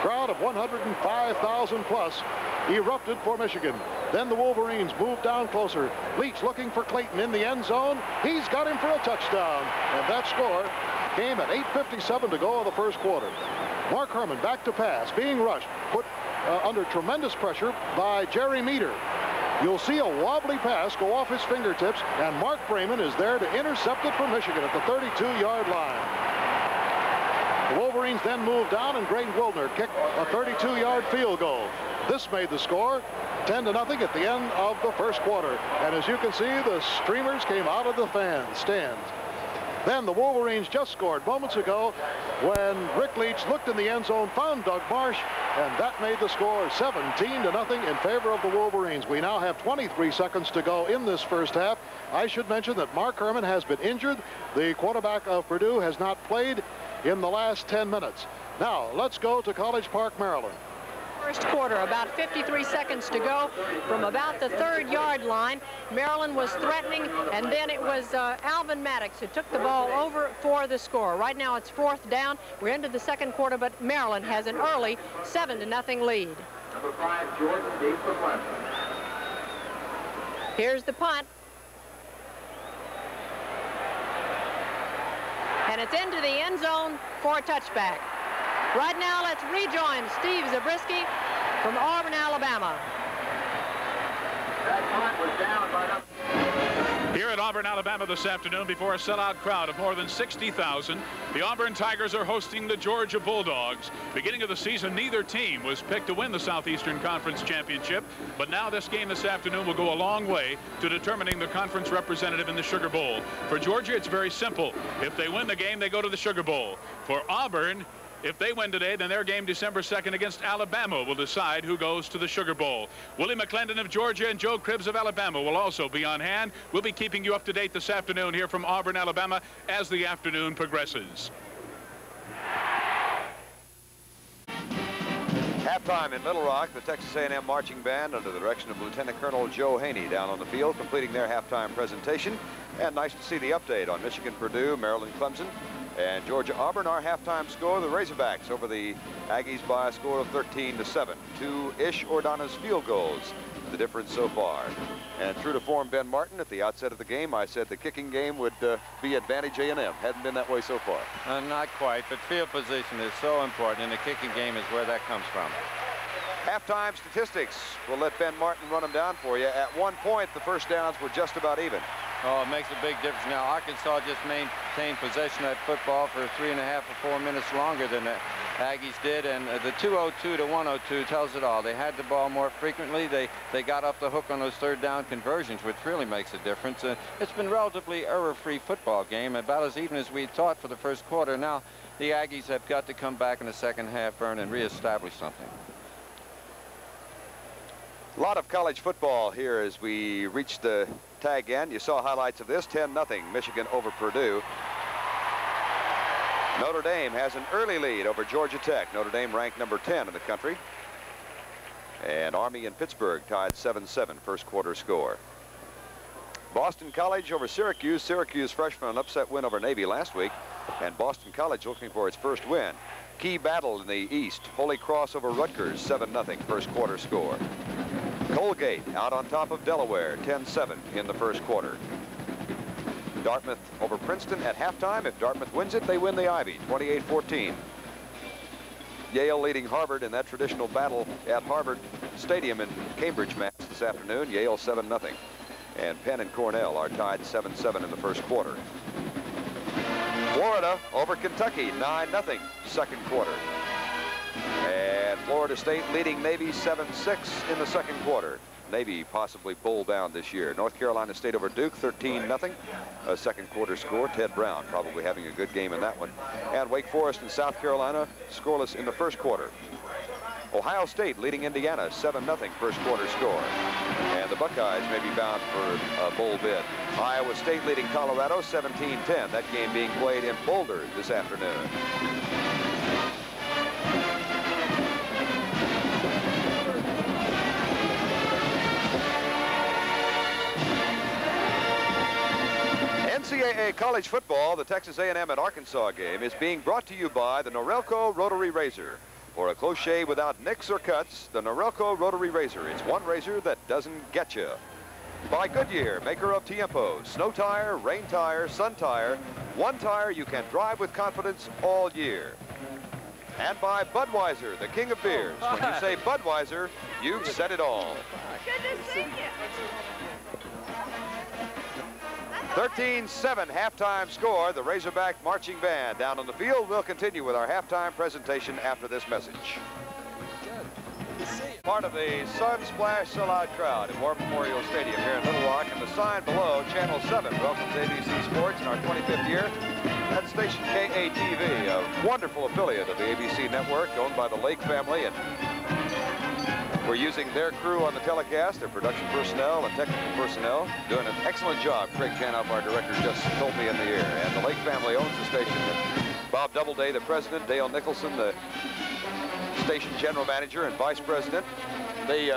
S13: crowd of 105,000 plus erupted for Michigan. Then the Wolverines moved down closer. Leach looking for Clayton in the end zone. He's got him for a touchdown. And that score came at 8:57 to go in the first quarter. Mark Herman back to pass, being rushed, put under tremendous pressure by Jerry Meter. You'll see a wobbly pass go off his fingertips, and Mark Freeman is there to intercept it for Michigan at the 32-yard line. The Wolverines then moved down, and Greg Wildner kicked a 32-yard field goal. This made the score 10-0 at the end of the first quarter. And as you can see, the streamers came out of the stands. Then the Wolverines just scored moments ago when Rick Leach looked in the end zone, found Doug Marsh, and that made the score 17-0 in favor of the Wolverines. We now have 23 seconds to go in this first half. I should mention that Mark Herman has been injured. The quarterback of Purdue has not played in the last 10 minutes. Now, let's go to College Park, Maryland.
S14: First quarter, about 53 seconds to go from about the 3rd-yard line. Maryland was threatening, and then it was Alvin Maddox who took the ball over for the score. Right now it's 4th down. We're into the second quarter, but Maryland has an early 7-0 lead.
S4: Number 5, Jordan Gates of Clemson.
S14: Here's the punt. And it's into the end zone for a touchback. Right now, let's rejoin Steve Zabriskie from Auburn, Alabama.
S4: That punt was down by the...
S15: Here at Auburn, Alabama this afternoon, before a sellout crowd of more than 60,000, the Auburn Tigers are hosting the Georgia Bulldogs. Beginning of the season, neither team was picked to win the Southeastern Conference Championship, but now this game this afternoon will go a long way to determining the conference representative in the Sugar Bowl. For Georgia, it's very simple. If they win the game, they go to the Sugar Bowl. For Auburn, If they win today, then their game December 2nd against Alabama will decide who goes to the Sugar Bowl. Willie McClendon of Georgia and Joe Cribbs of Alabama will also be on hand. We'll be keeping you up to date this afternoon here from Auburn, Alabama, as the afternoon progresses.
S1: Halftime in Little Rock, the Texas A&M Marching Band under the direction of Lieutenant Colonel Joe Haney down on the field completing their halftime presentation. And nice to see the update on Michigan, Purdue, Maryland, Clemson, and Georgia, Auburn. Our halftime score, the Razorbacks over the Aggies by a score of 13-7. 2 Ish Ordonez field goals, the difference so far. And true to form, Ben Martin, at the outset of the game, I said the kicking game would be advantage A&M. Hadn't been that way so far.
S2: Not quite, but field position is so important, and the kicking game is where that comes from.
S1: Halftime statistics. We'll let Ben Martin run them down for you. At one point, the first downs were just about even.
S2: Oh, it makes a big difference. Now, Arkansas just maintained possession of that football for 3.5 or 4 minutes longer than the Aggies did, and the 202 to 102 tells it all. They had the ball more frequently. They got off the hook on those third down conversions, which really makes a difference. It's been relatively error-free football game, about as even as we thought for the first quarter. Now, the Aggies have got to come back in the second half, Verne, and reestablish something.
S1: A lot of college football here as we reach the tag end. You saw highlights of this. 10-0 Michigan over Purdue. Notre Dame has an early lead over Georgia Tech. Notre Dame ranked number 10 in the country. And Army and Pittsburgh tied 7-7 first quarter score. Boston College over Syracuse. Syracuse freshman an upset win over Navy last week. And Boston College looking for its first win. Key battle in the East. Holy Cross over Rutgers, 7-0 first quarter score. Colgate out on top of Delaware, 10-7 in the first quarter. Dartmouth over Princeton at halftime. If Dartmouth wins it, they win the Ivy, 28-14. Yale leading Harvard in that traditional battle at Harvard Stadium in Cambridge, Mass. this afternoon. Yale 7-0. And Penn and Cornell are tied 7-7 in the first quarter. Florida over Kentucky, 9-0 second quarter. And Florida State leading Navy 7-6 in the second quarter. Navy possibly bowl bound this year. North Carolina State over Duke, 13-0. A second quarter score. Ted Brown probably having a good game in that one. And Wake Forest and South Carolina scoreless in the first quarter. Ohio State leading Indiana, 7-0 first quarter score. And the Buckeyes may be bound for a bowl bid. Iowa State leading Colorado, 17-10. That game being played in Boulder this afternoon. NCAA college football, the Texas A&M and Arkansas game, is being brought to you by the Norelco Rotary Razor. For a close shave without nicks or cuts, the Norelco Rotary Razor. It's one razor that doesn't get you. By Goodyear, maker of Tiempo, snow tire, rain tire, sun tire, one tire you can drive with confidence all year. And by Budweiser, the king of beers. When you say Budweiser, you've said it all.
S16: Good to see you.
S1: 13-7 halftime score. The Razorback Marching Band down on the field. We'll continue with our halftime presentation after this message. Part of the Sun Splash sellout crowd at War Memorial Stadium here in Little Rock, and the sign below, Channel 7 welcomes ABC Sports in our 25th year. That's station KATV, a wonderful affiliate of the ABC network, owned by the Lake family, and we're using their crew on the telecast, their production personnel and technical personnel, doing an excellent job. Craig Chanoff, our director, just told me in the air. And the Lake family owns the station. Bob Doubleday, the president, Dale Nicholson, the station general manager and vice president. They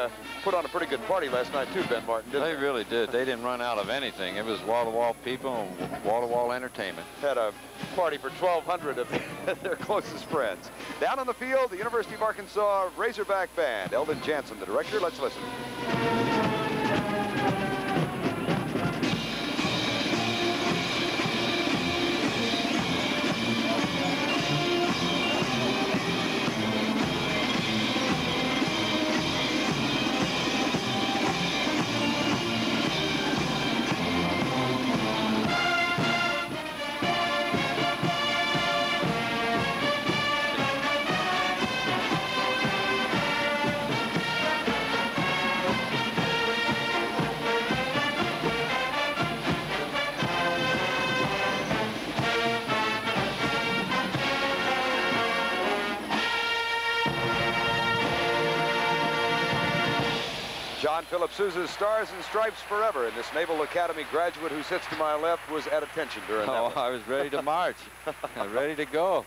S1: put on a pretty good party last night, too, Ben Martin, didn't they?
S2: They really did. They didn't run out of anything. It was wall-to-wall people and wall-to-wall entertainment.
S1: Had a party for 1,200 of their closest friends. Down on the field, the University of Arkansas Razorback Band. Eldon Jansen, the director. Let's listen. John Philip Sousa's Stars and Stripes Forever, and this Naval Academy graduate who sits to my left was at attention during that one.
S2: I was ready to march. Ready to go.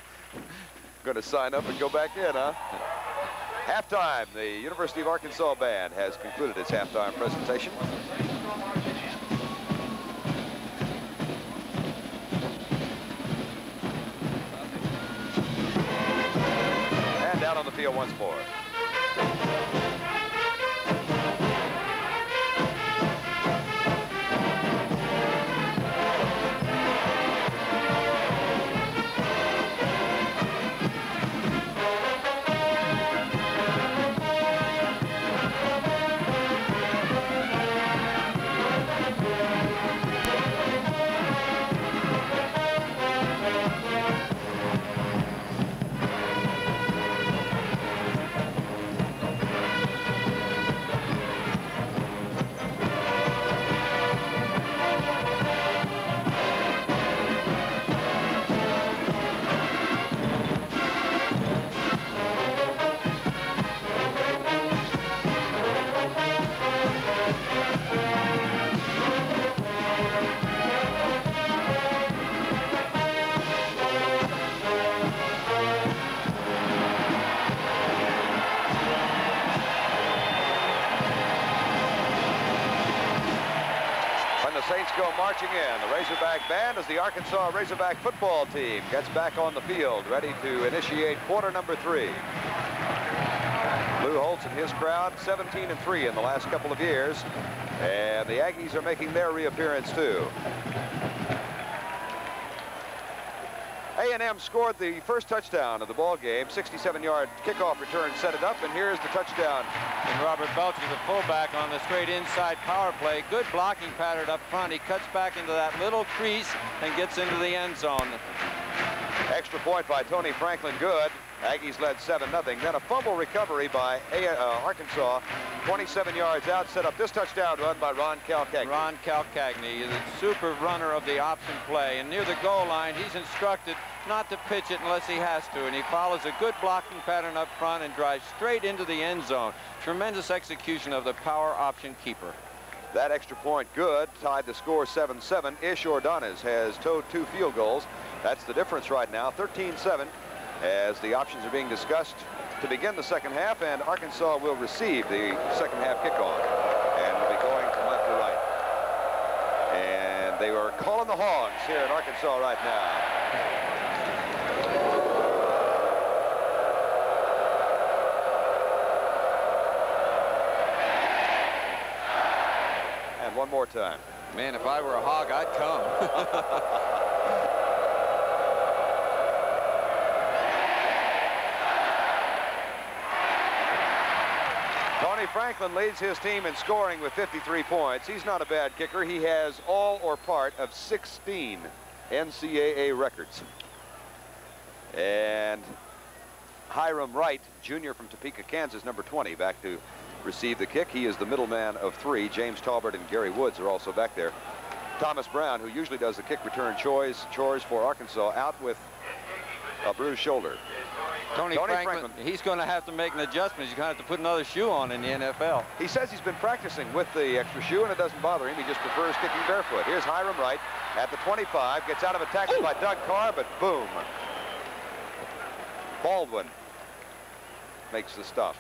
S1: Going to sign up and go back in, huh? Halftime. The University of Arkansas band has concluded its halftime presentation. And down on the field once more. Go marching in. The Razorback band as the Arkansas Razorback football team gets back on the field, ready to initiate quarter number 3. Lou Holtz and his crowd, 17-3 in the last couple of years, and the Aggies are making their reappearance too. A&M scored the first touchdown of the ball game. 67-yard kickoff return set it up, and here's the touchdown.
S2: And Robert Belcher, the fullback, on the straight inside power play. Good blocking pattern up front. He cuts back into that little crease and gets into the end zone.
S1: Extra point by Tony Franklin, good. Aggies led 7-0. Then a fumble recovery by Arkansas. 27 yards out, set up this touchdown run by Ron Calcagney.
S2: Ron Calcagney, the super runner of the option play. And near the goal line, he's instructed not to pitch it unless he has to. And he follows a good blocking pattern up front and drives straight into the end zone. Tremendous execution of the power option keeper.
S1: That extra point good, tied the score 7-7. Ish Ordonez has towed 2 field goals. That's the difference right now, 13-7. As the options are being discussed to begin the second half, and Arkansas will receive the second half kickoff and will be going from left to right. And they are calling the hogs here in Arkansas right now. And one more time.
S2: Man, if I were a hog, I'd come.
S1: Franklin leads his team in scoring with 53 points. He's not a bad kicker. He has all or part of 16 NCAA records. And Hiram Wright, junior from Topeka, Kansas, number 20, back to receive the kick. He is the middleman of 3. James Talbert and Gary Woods are also back there. Thomas Brown, who usually does the kick return chores for Arkansas, out with a bruised shoulder.
S2: Tony Franklin, he's going to have to make an adjustment. He's going to have to put another shoe on in the NFL.
S1: He says he's been practicing with the extra shoe, and it doesn't bother him. He just prefers kicking barefoot. Here's Hiram Wright at the 25. Gets out of a tackle by Doug Carr, but boom. Baldwin makes the stuff.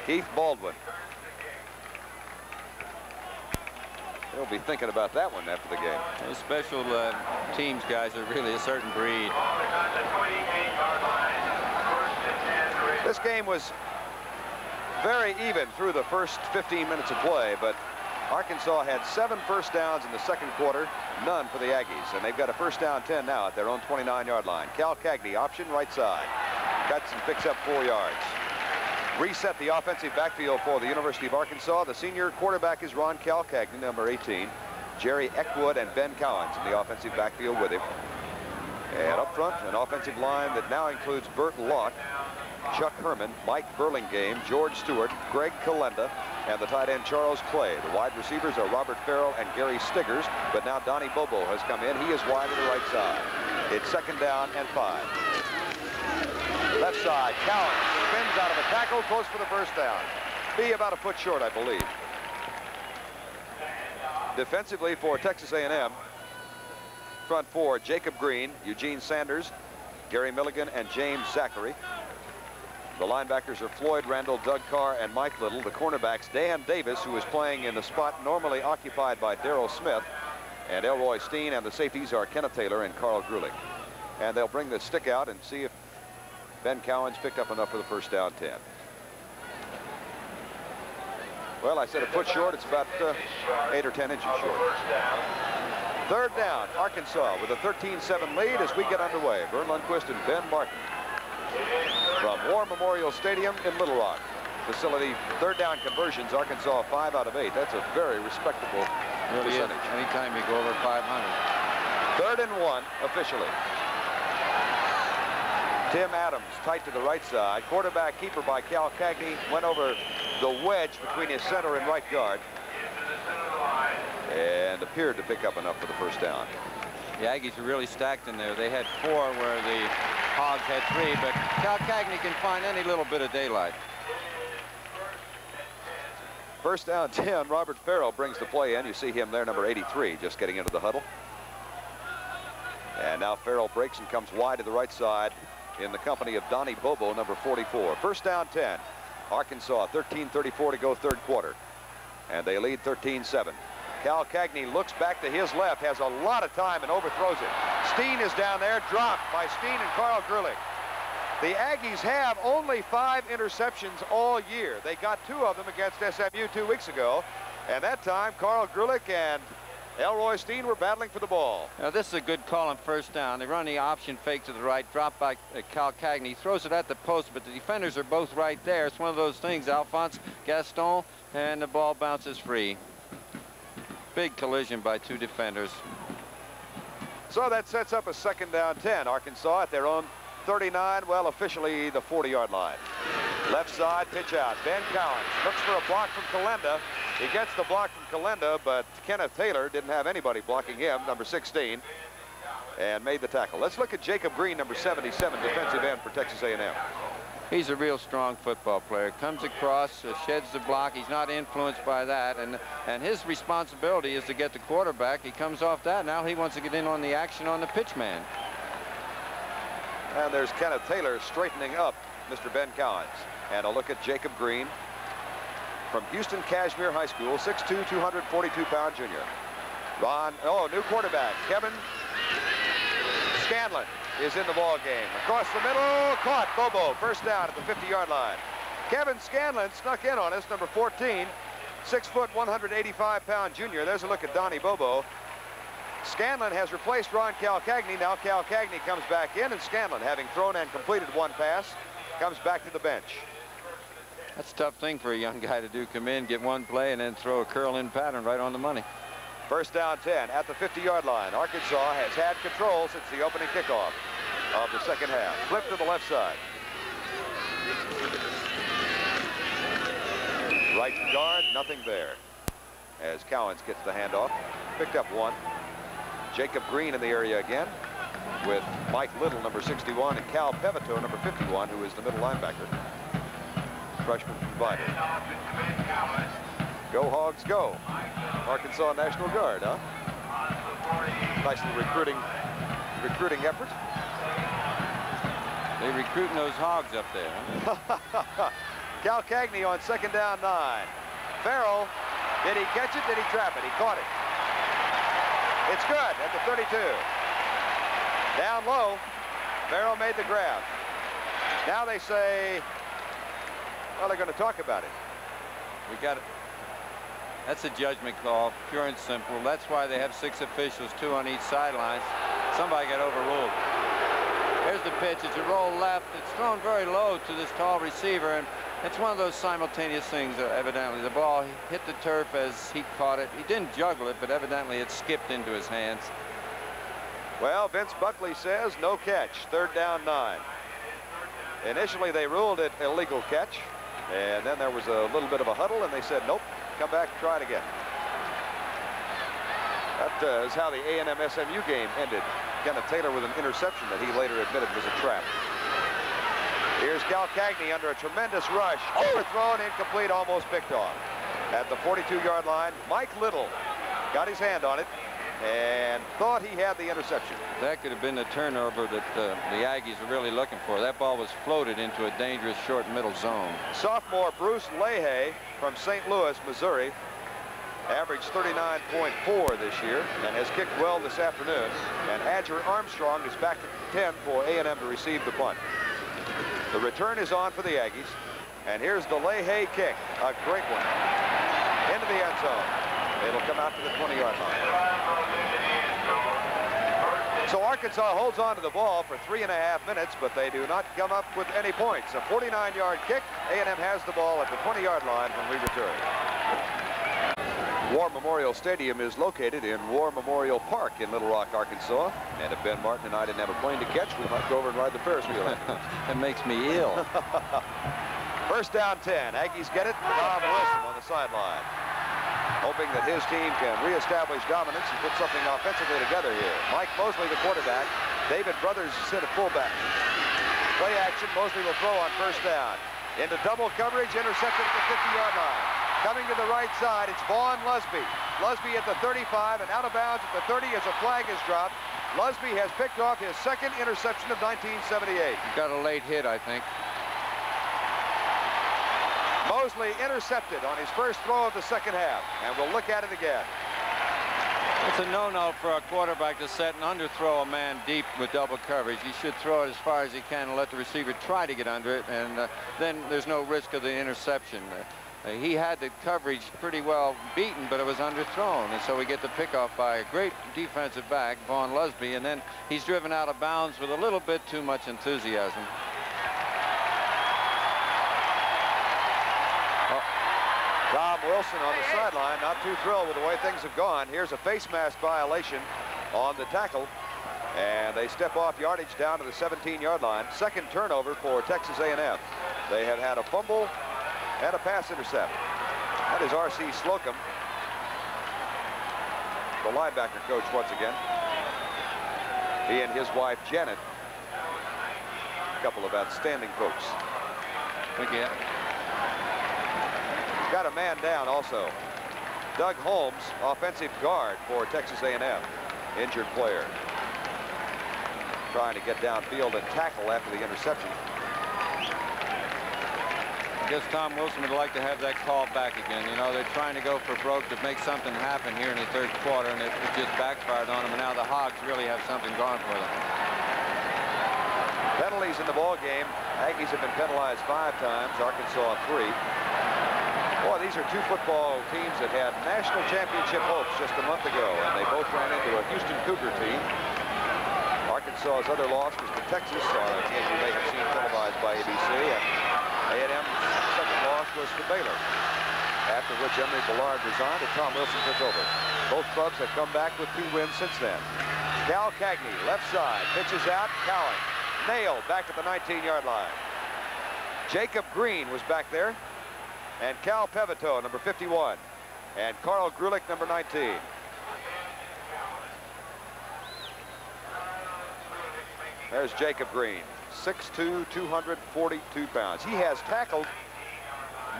S1: Keith Baldwin. He'll be thinking about that one after the game.
S2: Those special teams guys are really a certain breed.
S1: This game was very even through the first 15 minutes of play, but Arkansas had 7 first downs in the second quarter, none for the Aggies, and they've got a first down 10 now at their own 29-yard line. Calcagney, option right side, cuts and picks up 4 yards. Reset the offensive backfield for the University of Arkansas. The senior quarterback is Ron Calcagney, number 18. Jerry Eckwood and Ben Cowens in the offensive backfield with him. And up front, an offensive line that now includes Burt Lott, Chuck Herman, Mike Burlingame, George Stewart, Greg Kalenda, and the tight end Charles Clay. The wide receivers are Robert Farrell and Gary Stiggers, but now Donnie Bobo has come in. He is wide to the right side. It's second down and 5. Left side, Cowens spins out of a tackle, close for the first down. Be about a foot short, I believe. Defensively for Texas A&M, front four, Jacob Green, Eugene Sanders, Gary Milligan, and James Zachary. The linebackers are Floyd Randall, Doug Carr, and Mike Little. The cornerbacks, Dan Davis, who is playing in the spot normally occupied by Darrell Smith, and Elroy Steen, and the safeties are Kenneth Taylor and Carl Grulich. And they'll bring the stick out and see if Ben Cowan's picked up enough for the first down 10. Well, I said a foot short. It's about 8 or 10 inches short. Third down, Arkansas with a 13-7 lead as we get underway. Verne Lundquist and Ben Martin from War Memorial Stadium in Little Rock. Facility, third down conversions, Arkansas 5 out of 8. That's a very respectable percentage.
S2: Anytime you go over 500.
S1: 3rd and 1 officially. Tim Adams tight to the right side. Quarterback keeper by Cal Cagney went over the wedge between his center and right guard and appeared to pick up enough for the first down.
S2: The Aggies are really stacked in there. They had 4 where the Hogs had 3, but Cal Cagney can find any little bit of daylight.
S1: First down 10, Robert Farrell brings the play in. You see him there, number 83, just getting into the huddle. And now Farrell breaks and comes wide to the right side in the company of Donnie Bobo, number 44. First down 10. Arkansas, 13:34 to go, third quarter. And they lead 13-7. Cal Cagney looks back to his left, has a lot of time and overthrows it. Steen is down there, dropped by Steen and Carl Grulich. The Aggies have only 5 interceptions all year. They got 2 of them against SMU 2 weeks ago. And that time, Carl Grulich and Elroy Steen were battling for the ball.
S2: Now, this is a good call on first down. They run the option fake to the right, drop by Cal Cagney, throws it at the post, but the defenders are both right there. It's one of those things, Alphonse Gaston, and the ball bounces free. Big collision by 2 defenders.
S1: So that sets up a second down 10. Arkansas at their own 39, well, officially the 40-yard line. Left side, pitch out. Ben Cowan looks for a block from Kalenda. He gets the block from Kalenda, but Kenneth Taylor didn't have anybody blocking him, number 16, and made the tackle. Let's look at Jacob Green, number 77, defensive end for Texas A&M.
S2: He's a real strong football player. Comes across, sheds the block. He's not influenced by that, and his responsibility is to get the quarterback. He comes off that. Now he wants to get in on the action on the pitch man.
S1: And there's Kenneth Taylor straightening up Mr. Ben Cowens. And a look at Jacob Green from Houston Cashmere High School, 6'2", 242-pound junior. New quarterback, Kevin Scanlon is in the ball game. Across the middle, caught Bobo, first down at the 50-yard line. Kevin Scanlon snuck in on us, number 14, 6 foot, 185-pound junior. There's a look at Donnie Bobo. Scanlon has replaced Ron Cal Cagney. Now Cal Cagney comes back in, and Scanlon, having thrown and completed 1 pass, comes back to the bench.
S2: That's a tough thing for a young guy to do. Come in, get 1 play, and then throw a curl-in pattern right on the money.
S1: First down 10 at the 50-yard line. Arkansas has had control since the opening kickoff of the second half. Flip to the left side. Right guard, nothing there. As Cowens gets the handoff. Picked up 1. Jacob Green in the area again with Mike Little, number 61, and Cal Pevito, number 51, who is the middle linebacker. Freshman provider. Go Hogs, go. Arkansas National Guard, huh? Nice little recruiting effort.
S2: They recruiting those Hogs up there, huh?
S1: Cal Cagney on second down 9. Farrell, did he catch it? Did he trap it? He caught it. It's good at the 32. Down low, Farrell made the grab. Now they say, well, they're going to talk about it.
S2: We got it. That's a judgment call, pure and simple. That's why they have 6 officials, 2 on each sideline. Somebody got overruled. Here's the pitch. It's a roll left. It's thrown very low to this tall receiver, and it's one of those simultaneous things, evidently. The ball hit the turf as he caught it. He didn't juggle it, but evidently it skipped into his hands.
S1: Well, Vince Buckley says no catch. Third down 9. Initially, they ruled it illegal catch, and then there was a little bit of a huddle, and they said, nope, come back, try it again. That is how the A&M SMU game ended. Kenneth Taylor with an interception that he later admitted was a trap. Here's Cal Cagney under a tremendous rush. Overthrown, incomplete, almost picked off. At the 42-yard line, Mike Little got his hand on it and thought he had the interception.
S2: That could have been the turnover that the Aggies were really looking for. That ball was floated into a dangerous short middle zone.
S1: Sophomore Bruce Leahy from St. Louis, Missouri, averaged 39.4 this year and has kicked well this afternoon. And Adger Armstrong is back at 10 for A&M to receive the punt. The return is on for the Aggies. And here's the Leahy kick, a great one, into the end zone. It'll come out to the 20-yard line. So Arkansas holds on to the ball for 3.5 minutes, but they do not come up with any points. A 49-yard kick. A&M has the ball at the 20-yard line when we return. War Memorial Stadium is located in War Memorial Park in Little Rock, Arkansas. And if Ben Martin and I didn't have a plane to catch, we might go over and ride the Ferris wheel.
S2: That makes me ill.
S1: First down 10. Aggies get it. Tom Wilson on the sideline, hoping that his team can reestablish dominance and put something offensively together here. Mike Mosley, the quarterback. David Brothers is at fullback. Play action. Mosley will throw on first down. Into double coverage, intercepted at the 50-yard line. Coming to the right side, it's Vaughn Lusby. Lusby at the 35 and out of bounds at the 30 as a flag is dropped. Lusby has picked off his second interception of 1978.
S2: Got a late hit, I think.
S1: Mosley intercepted on his first throw of the second half, and we'll look at it again.
S2: It's a no-no for a quarterback to set and underthrow a man deep with double coverage. He should throw it as far as he can and let the receiver try to get under it, and then there's no risk of the interception. He had the coverage pretty well beaten, but it was underthrown, and so we get the pickoff by a great defensive back, Vaughn Lusby, and then he's driven out of bounds with a little bit too much enthusiasm.
S1: Tom Wilson on the sideline, not too thrilled with the way things have gone. Here's a face mask violation on the tackle, and they step off yardage down to the 17-yard line. Second turnover for Texas A&M. They have had a fumble and a pass intercept. That is R.C. Slocum, the linebacker coach once again. He and his wife Janet, a couple of outstanding folks.
S2: Thank you.
S1: Got a man down also. Doug Holmes, offensive guard for Texas A&M, injured player. Trying to get downfield and tackle after the interception.
S2: I guess Tom Wilson would like to have that call back again. You know, they're trying to go for broke to make something happen here in the third quarter, and it just backfired on them, and now the Hogs really have something going for them.
S1: Penalties in the ball game. Aggies have been penalized 5 times, Arkansas 3. Boy, these are two football teams that had national championship hopes just a month ago, and they both ran into a Houston Cougar team. Arkansas's other loss was to Texas, a game you may have seen televised by ABC, and A&M's second loss was to Baylor, after which Emory Bellard resigned and Tom Wilson took over. Both clubs have come back with 2 wins since then. Cal Cagney, left side, pitches out, Cowan, nailed back at the 19-yard line. Jacob Green was back there, and Cal Pevito, number 51, and Carl Grulich, number 19. There's Jacob Green, 6'2", 242 pounds. He has tackled,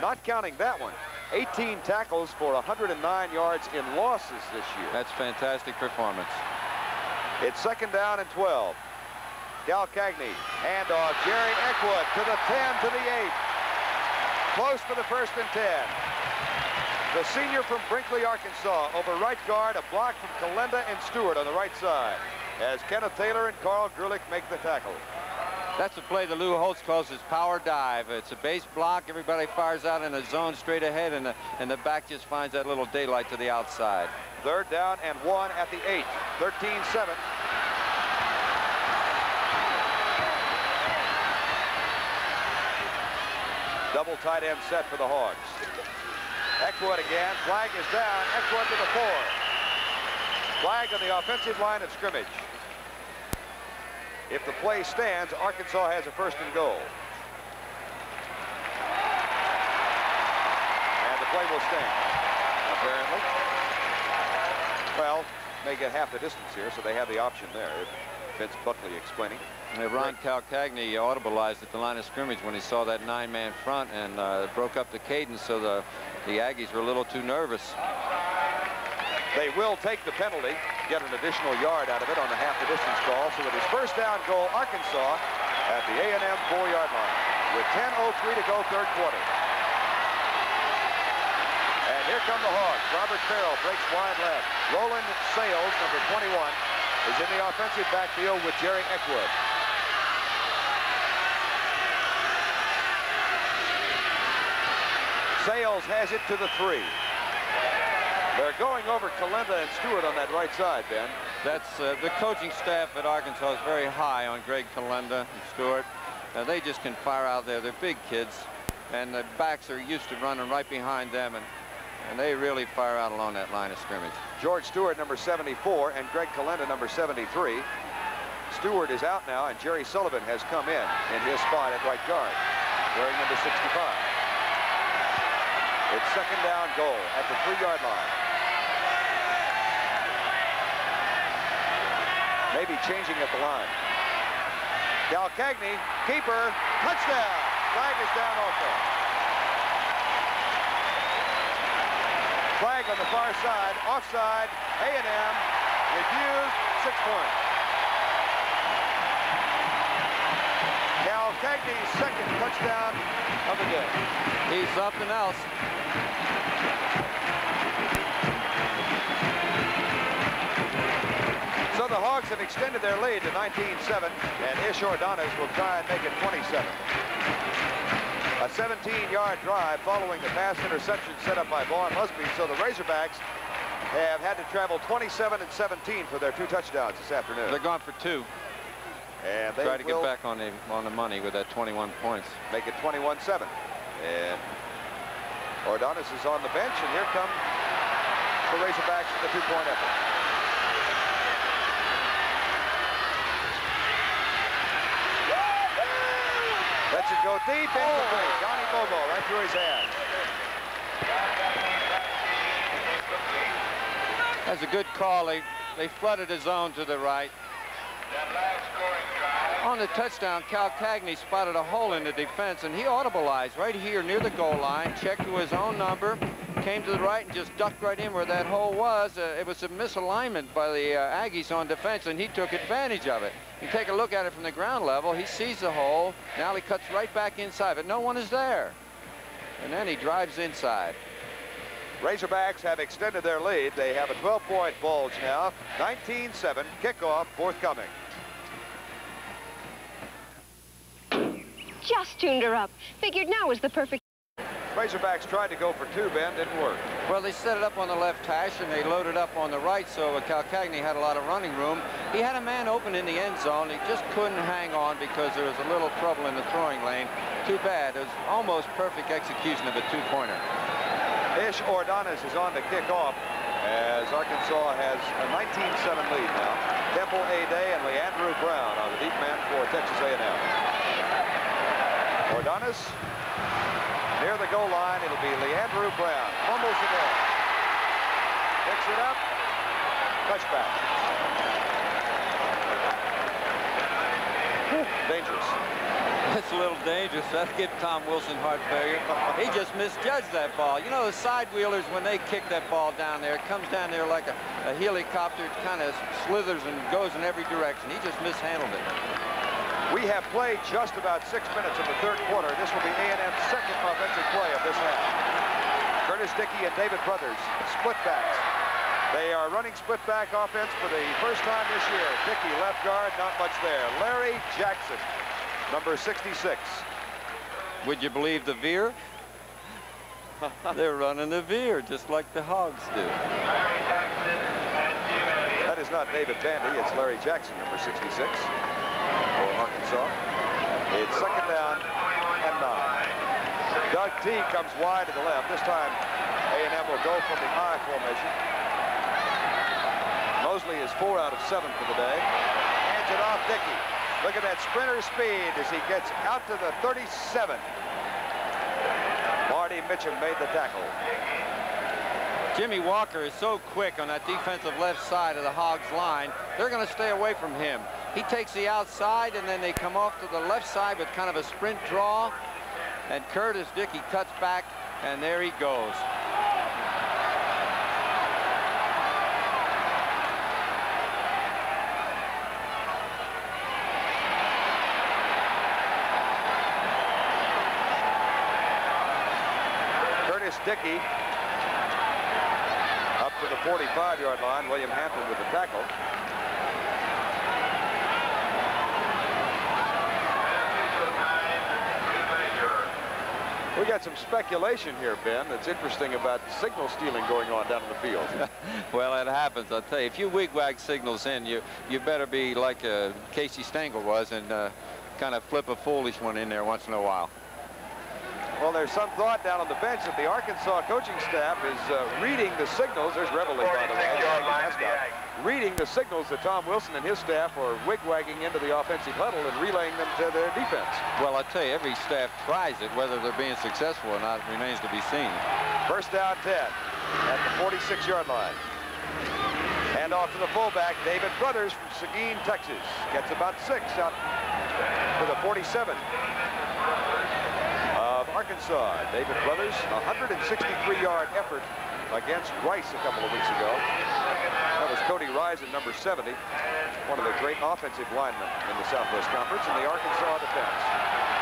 S1: not counting that one, 18 tackles for 109 yards in losses this year.
S2: That's fantastic performance.
S1: It's second down and 12. Cal Cagney, handoff, Jerry Eckwood to the 10, to the 8. Close for the first and 10. The senior from Brinkley, Arkansas, over right guard, a block from Kalenda and Stewart on the right side, as Kenneth Taylor and Carl Grulich make the tackle.
S2: That's the play that Lou Holtz calls his power dive. It's a base block. Everybody fires out in a zone straight ahead, and the back just finds that little daylight to the outside.
S1: Third down and 1 at the 8. 13-7. Double tight end set for the Hogs. Eckwood again. Flag is down. Eckwood to the 4. Flag on the offensive line of scrimmage. If the play stands, Arkansas has a first and goal. And the play will stand, apparently. Well, may get half the distance here, so they have the option there. Vince Buckley explaining.
S2: And Ron Calcagney audibilized at the line of scrimmage when he saw that 9-man front and broke up the cadence, so the Aggies were a little too nervous.
S1: They will take the penalty, get an additional yard out of it on the half the distance call. So it is first down goal, Arkansas at the A&M 4-yard line with 10:03 to go, third quarter. And here come the Hogs. Robert Farrell breaks wide left. Roland Sales, number 21, is in the offensive backfield with Jerry Eckwood. Sales has it to the 3. They're going over Kalenda and Stewart on that right side, Ben.
S2: That's the coaching staff at Arkansas is very high on Greg Kalenda and Stewart. They just can fire out there. They're big kids, and the backs are used to running right behind them, and they really fire out along that line of scrimmage.
S1: George Stewart, number 74, and Greg Kalenda, number 73. Stewart is out now, and Jerry Sullivan has come in his spot at right guard, wearing number 65. It's second down goal at the 3-yard line. Maybe changing at the line. Calcagney, keeper, touchdown. Flag is down also. Flag on the far side, offside, A&M, refused, 6 points. Calcagney's second touchdown of the day.
S2: He's something else.
S1: So the Hogs have extended their lead to 19-7, and Ish Ordonez will try and make it 27. A 17-yard drive following the pass interception set up by Vaughn Musby, so the Razorbacks have had to travel 27 and 17 for their 2 touchdowns this afternoon.
S2: They're gone for 2.
S1: And they
S2: try to get back on the money with that 21 points.
S1: Make it 21-7. And Ordonez is on the bench, and here come the Razorbacks in the 2-point effort. Lets it go deep, incomplete. Johnny Bobo right through his hands.
S2: That's a good call. They flooded his zone to the right. On the touchdown, Calcagney spotted a hole in the defense, and he audibilized right here near the goal line, checked to his own number, came to the right and just ducked right in where that hole was. It was a misalignment by the Aggies on defense, and he took advantage of it. You take a look at it from the ground level, he sees the hole, now he cuts right back inside, but no one is there. And then he drives inside.
S1: Razorbacks have extended their lead. They have a 12-point bulge now. 19-7, kickoff forthcoming.
S16: Just tuned her up. Figured now was the perfect...
S1: Razorbacks tried to go for 2, Ben, didn't work.
S2: Well, they set it up on the left hash, and they loaded up on the right, so Calcagney had a lot of running room. He had a man open in the end zone. He just couldn't hang on because there was a little trouble in the throwing lane. Too bad. It was almost perfect execution of a 2-pointer.
S1: Ish Ordonez is on to kick off as Arkansas has a 19-7 lead now. Temple A. Day and Leandrew Brown on the deep man for Texas A&M. Ordonez near the goal line. It'll be Leandrew Brown. Fumbles it in. Picks it up. Touchback. Dangerous.
S2: It's a little dangerous. That'll give Tom Wilson heart failure. He just misjudged that ball. You know, the side wheelers, when they kick that ball down there, it comes down there like a helicopter. It kind of slithers and goes in every direction. He just mishandled it.
S1: We have played just about 6 minutes of the third quarter. This will be A&M's second offensive play of this half. Curtis Dickey and David Brothers, split backs. They are running split back offense for the first time this year. Dickey left guard, not much there. Larry Jackson, number 66.
S2: Would you believe the veer? They're running the veer just like the Hogs do.
S1: That is not David Bandy, it's Larry Jackson, number 66 for Arkansas. It's second down and 9. Doug T comes wide to the left. This time A&M will go from the I formation. Mosley is 4 out of 7 for the day. Hands it off Dickey. Look at that sprinter speed as he gets out to the 37. Marty Mitchum made the tackle.
S2: Jimmy Walker is so quick on that defensive left side of the Hogs line. They're going to stay away from him. He takes the outside, and then they come off to the left side with kind of a sprint draw. And Curtis Dickey cuts back, and there he goes.
S1: Dickey. Up to the 45-yard line. William Hampton with the tackle. We got some speculation here, Ben, that's interesting about signal stealing going on down in the field.
S2: Well, it happens. I'll tell you, if you wig-wag signals in, you better be like Casey Stengel was and kind of flip a foolish one in there once in a while.
S1: Well, there's some thought down on the bench that the Arkansas coaching staff is reading the signals. There's Reveille, by the way, reading the signals that Tom Wilson and his staff are wig-wagging into the offensive huddle and relaying them to their defense.
S2: Well, I tell you, every staff tries it. Whether they're being successful or not remains to be seen.
S1: First down 10 at the 46-yard line. And off to the fullback, David Brothers from Seguin, Texas. Gets about 6 out to the 47 of Arkansas. David Brothers, a 163-yard effort against Rice a couple of weeks ago. That was Cody Risen, number 70, one of the great offensive linemen in the Southwest Conference in the Arkansas defense.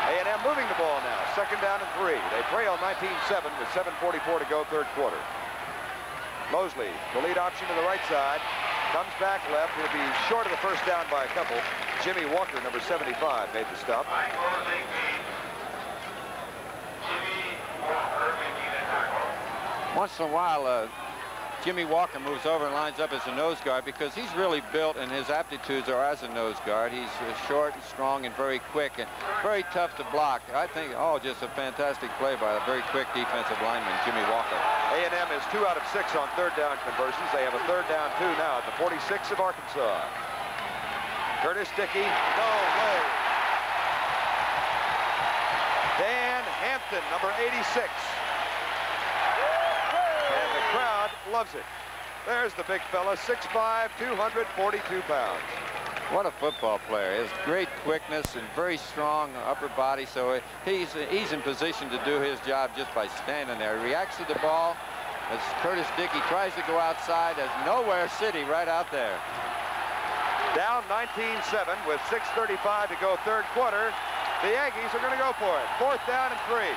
S1: A&M moving the ball now, second down and 3. They trail 19-7 with 7:44 to go, third quarter. Mosley, the lead option to the right side, comes back left. He'll be short of the first down by a couple. Jimmy Walker, number 75, made the stop.
S2: Once in a while, Jimmy Walker moves over and lines up as a nose guard because he's really built and his aptitudes are as a nose guard. He's short and strong and very quick and very tough to block. I think, just a fantastic play by a very quick defensive lineman, Jimmy Walker.
S1: A&M is 2 out of 6 on third down conversions. They have a third down 2 now at the 46 of Arkansas. Curtis Dickey, no way. Dan Hampton, number 86. And the crowd loves it. There's the big fella, 6'5", 242 pounds.
S2: What a football player. He has great quickness and very strong upper body, so he's in position to do his job just by standing there. He reacts to the ball as Curtis Dickey tries to go outside, as nowhere city right out there.
S1: Down 19-7 with 6:35 to go, third quarter. The Aggies are going to go for it. Fourth down and 3.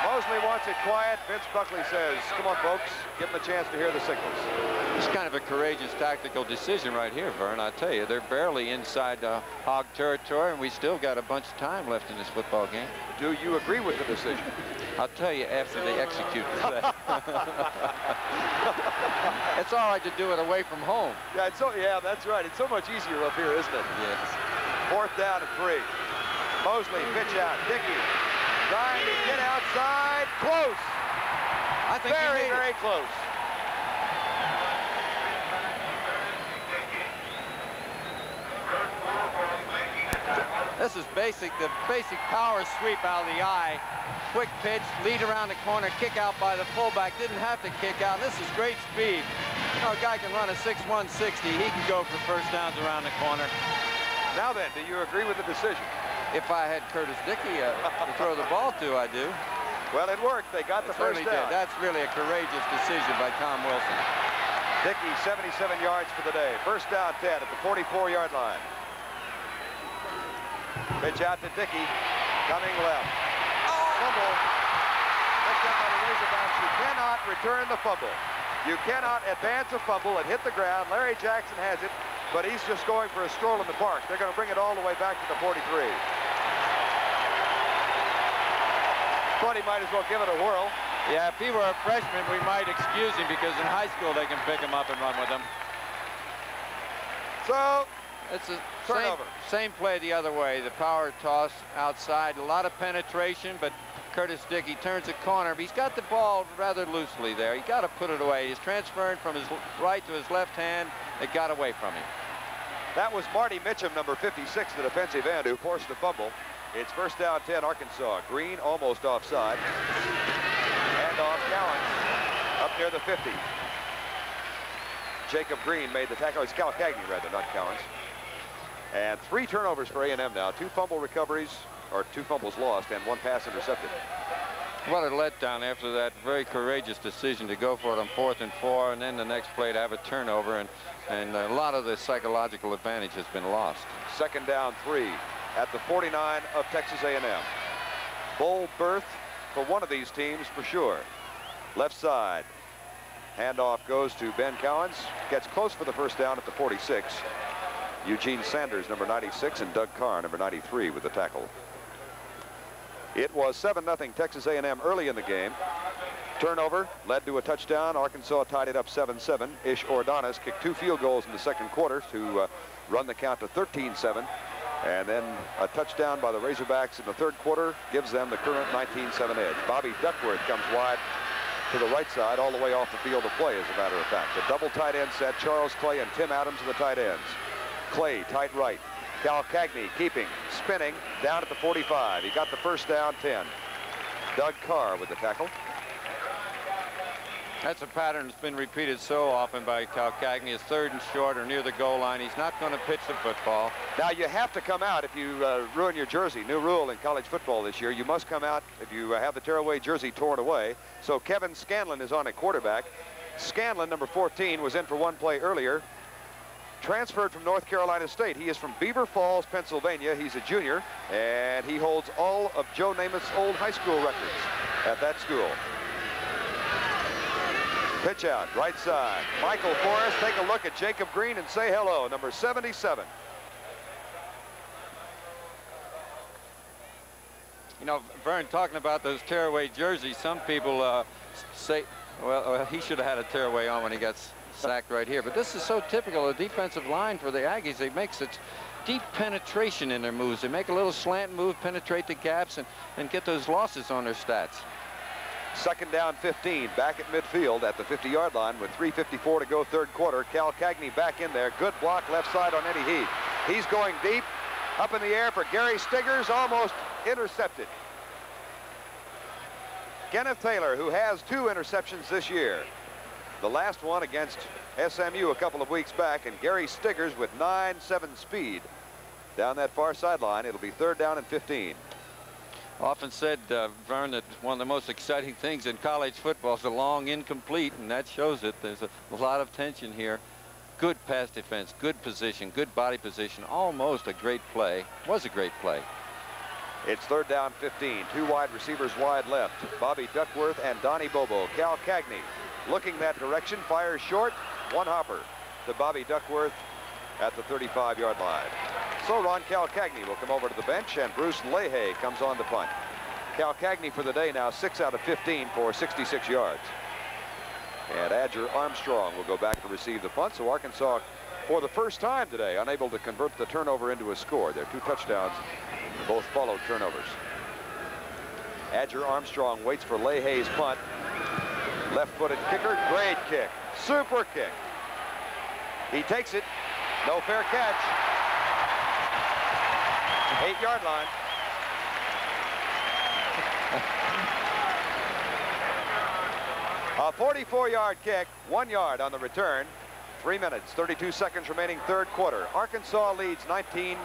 S1: Mosley wants it quiet. Vince Buckley says, come on, folks, give them a chance to hear the signals.
S2: It's kind of a courageous tactical decision right here, Verne. I tell you, they're barely inside hog territory, and we still got a bunch of time left in this football game.
S1: Do you agree with the decision?
S2: I'll tell you after they execute that. It's all right to do it away from home.
S1: Yeah, that's right. It's so much easier up here, isn't it?
S2: Yes.
S1: Fourth down and 3. Mosley, pitch out. Dickey trying to get outside. Close.
S2: I think
S1: very close.
S2: This is the basic power sweep out of the eye. Quick pitch, lead around the corner, kick out by the fullback. Didn't have to kick out. This is great speed. You know, a guy can run a 6'1", 60. He can go for first downs around the corner.
S1: Now then, do you agree with the decision?
S2: If I had Curtis Dickey to throw the ball to, I do.
S1: Well, it worked. They got the first down.
S2: That's really a courageous decision by Tom Wilson.
S1: Dickey, 77 yards for the day. First down 10 at the 44-yard line. Pitch out to Dickey, coming left. Fumble. Picked up by the Razorbacks. You cannot return the fumble. You cannot advance a fumble and hit the ground. Larry Jackson has it, but he's just going for a stroll in the park. They're going to bring it all the way back to the 43. Thought he might as well give it a whirl.
S2: Yeah, if he were a freshman, we might excuse him because in high school they can pick him up and run with him.
S1: So,
S2: it's a
S1: turnover.
S2: Same play the other way. The power toss outside, a lot of penetration, but Curtis Dickey turns the corner. He's got the ball rather loosely there. He got to put it away. He's transferring from his right to his left hand. It got away from him.
S1: That was Marty Mitchum, number 56, the defensive end, who forced the fumble. It's first down 10, Arkansas. Green almost offside. And off Cowens up near the 50. Jacob Green made the tackle. It's Cal Cagney, rather, not Cowens. And 3 turnovers for A&M now. 2 fumble recoveries, or 2 fumbles lost, and 1 pass intercepted.
S2: What a letdown after that very courageous decision to go for it on 4th and 4, and then the next play to have a turnover, and a lot of the psychological advantage has been lost.
S1: Second down 3 at the 49 of Texas A&M. Bull Berth for one of these teams for sure. Left side. Handoff goes to Ben Cowens. Gets close for the first down at the 46. Eugene Sanders, number 96, and Doug Carr, number 93, with the tackle. It was 7-0 Texas A&M early in the game. Turnover led to a touchdown. Arkansas tied it up 7-7. Ish Ordonez kicked 2 field goals in the second quarter to run the count to 13-7. And then a touchdown by the Razorbacks in the third quarter gives them the current 19-7 edge. Bobby Duckworth comes wide to the right side, all the way off the field of play, as a matter of fact. The double tight end set, Charles Clay and Tim Adams are the tight ends. Clay, tight right. Cal Cagney keeping, spinning, down at the 45. He got the first down, 10. Doug Carr with the tackle.
S2: That's a pattern that's been repeated so often by Cal Cagney. It's 3rd and short or near the goal line. He's not going to pitch the football.
S1: Now, you have to come out if you ruin your jersey. New rule in college football this year. You must come out if you have the tearaway jersey torn away. So Kevin Scanlon is on at quarterback. Scanlon, number 14, was in for one play earlier. Transferred from North Carolina State. He is from Beaver Falls, Pennsylvania. He's a junior, and he holds all of Joe Namath's old high school records at that school. Pitch out, right side. Michael Forrest, take a look at Jacob Green and say hello, number 77.
S2: You know, Verne, talking about those tearaway jerseys, some people say, well, he should have had a tearaway on when he got sacked right here. But this is so typical of the defensive line for the Aggies. They make such deep penetration in their moves. They make a little slant move, penetrate the gaps, and get those losses on their stats.
S1: 2nd down 15, back at midfield at the 50-yard line with 3:54 to go, third quarter. Cal Cagney back in there. Good block left side on Eddie Heath. He's going deep, up in the air for Gary Stiggers, almost intercepted. Kenneth Taylor, who has 2 interceptions this year. The last one against SMU a couple of weeks back, and Gary Stiggers with 9.7 speed down that far sideline. It'll be 3rd down and 15.
S2: Often said, Verne, that one of the most exciting things in college football is the long incomplete, and that shows it. There's a lot of tension here. Good pass defense, good position, good body position, almost a great play. Was a great play.
S1: It's 3rd down 15. 2 wide receivers wide left. Bobby Duckworth and Donnie Bobo. Cal Cagney looking that direction, fires short. One hopper to Bobby Duckworth at the 35-yard line. So Ron Cal Cagney will come over to the bench, and Bruce Leahy comes on the punt. Cal Cagney for the day now 6 out of 15 for 66 yards. And Adger Armstrong will go back to receive the punt. So Arkansas, for the first time today, unable to convert the turnover into a score. Their 2 touchdowns both followed turnovers. Adger Armstrong waits for Leahy's punt. Left-footed kicker, great kick, super kick. He takes it, no fair catch. 8-yard line. A 44-yard kick, 1 yard on the return. 3 minutes, 32 seconds remaining, third quarter. Arkansas leads 19-7.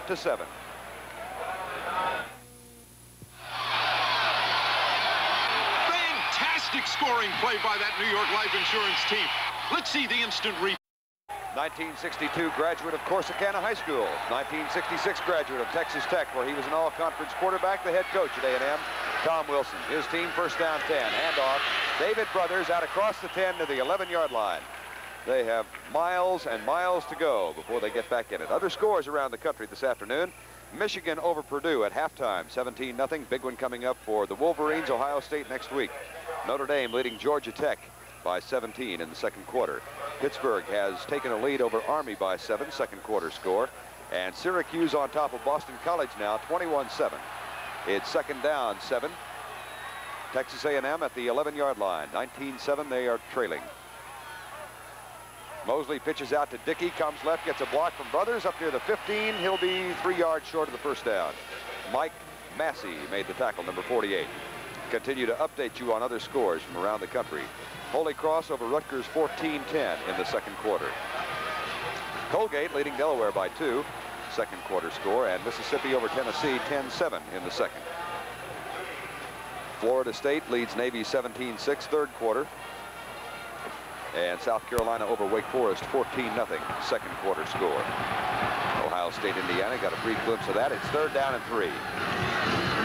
S17: Fantastic scoring play by that New York Life Insurance team. Let's see the instant replay.
S1: 1962 graduate of Corsicana High School. 1966 graduate of Texas Tech, where he was an all-conference quarterback, the head coach at A&M, Tom Wilson. His team first down 10. Handoff. David Brothers out across the 10 to the 11-yard line. They have miles and miles to go before they get back in it. Other scores around the country this afternoon. Michigan over Purdue at halftime, 17-0. Big one coming up for the Wolverines. Ohio State next week. Notre Dame leading Georgia Tech by 17 in the second quarter. Pittsburgh has taken a lead over Army by 7, second quarter score. And Syracuse on top of Boston College now, 21-7. It's second down, 7. Texas A&M at the 11-yard line, 19-7, they are trailing. Mosley pitches out to Dickey, comes left, gets a block from Brothers up near the 15. He'll be 3 yards short of the first down. Mike Massey made the tackle, number 48. Continue to update you on other scores from around the country. Holy Cross over Rutgers 14-10 in the second quarter. Colgate leading Delaware by 2, second quarter score, and Mississippi over Tennessee 10-7 in the second. Florida State leads Navy 17-6, third quarter. And South Carolina over Wake Forest 14-0, second quarter score. Ohio State, Indiana got a brief glimpse of that. It's third down and 3.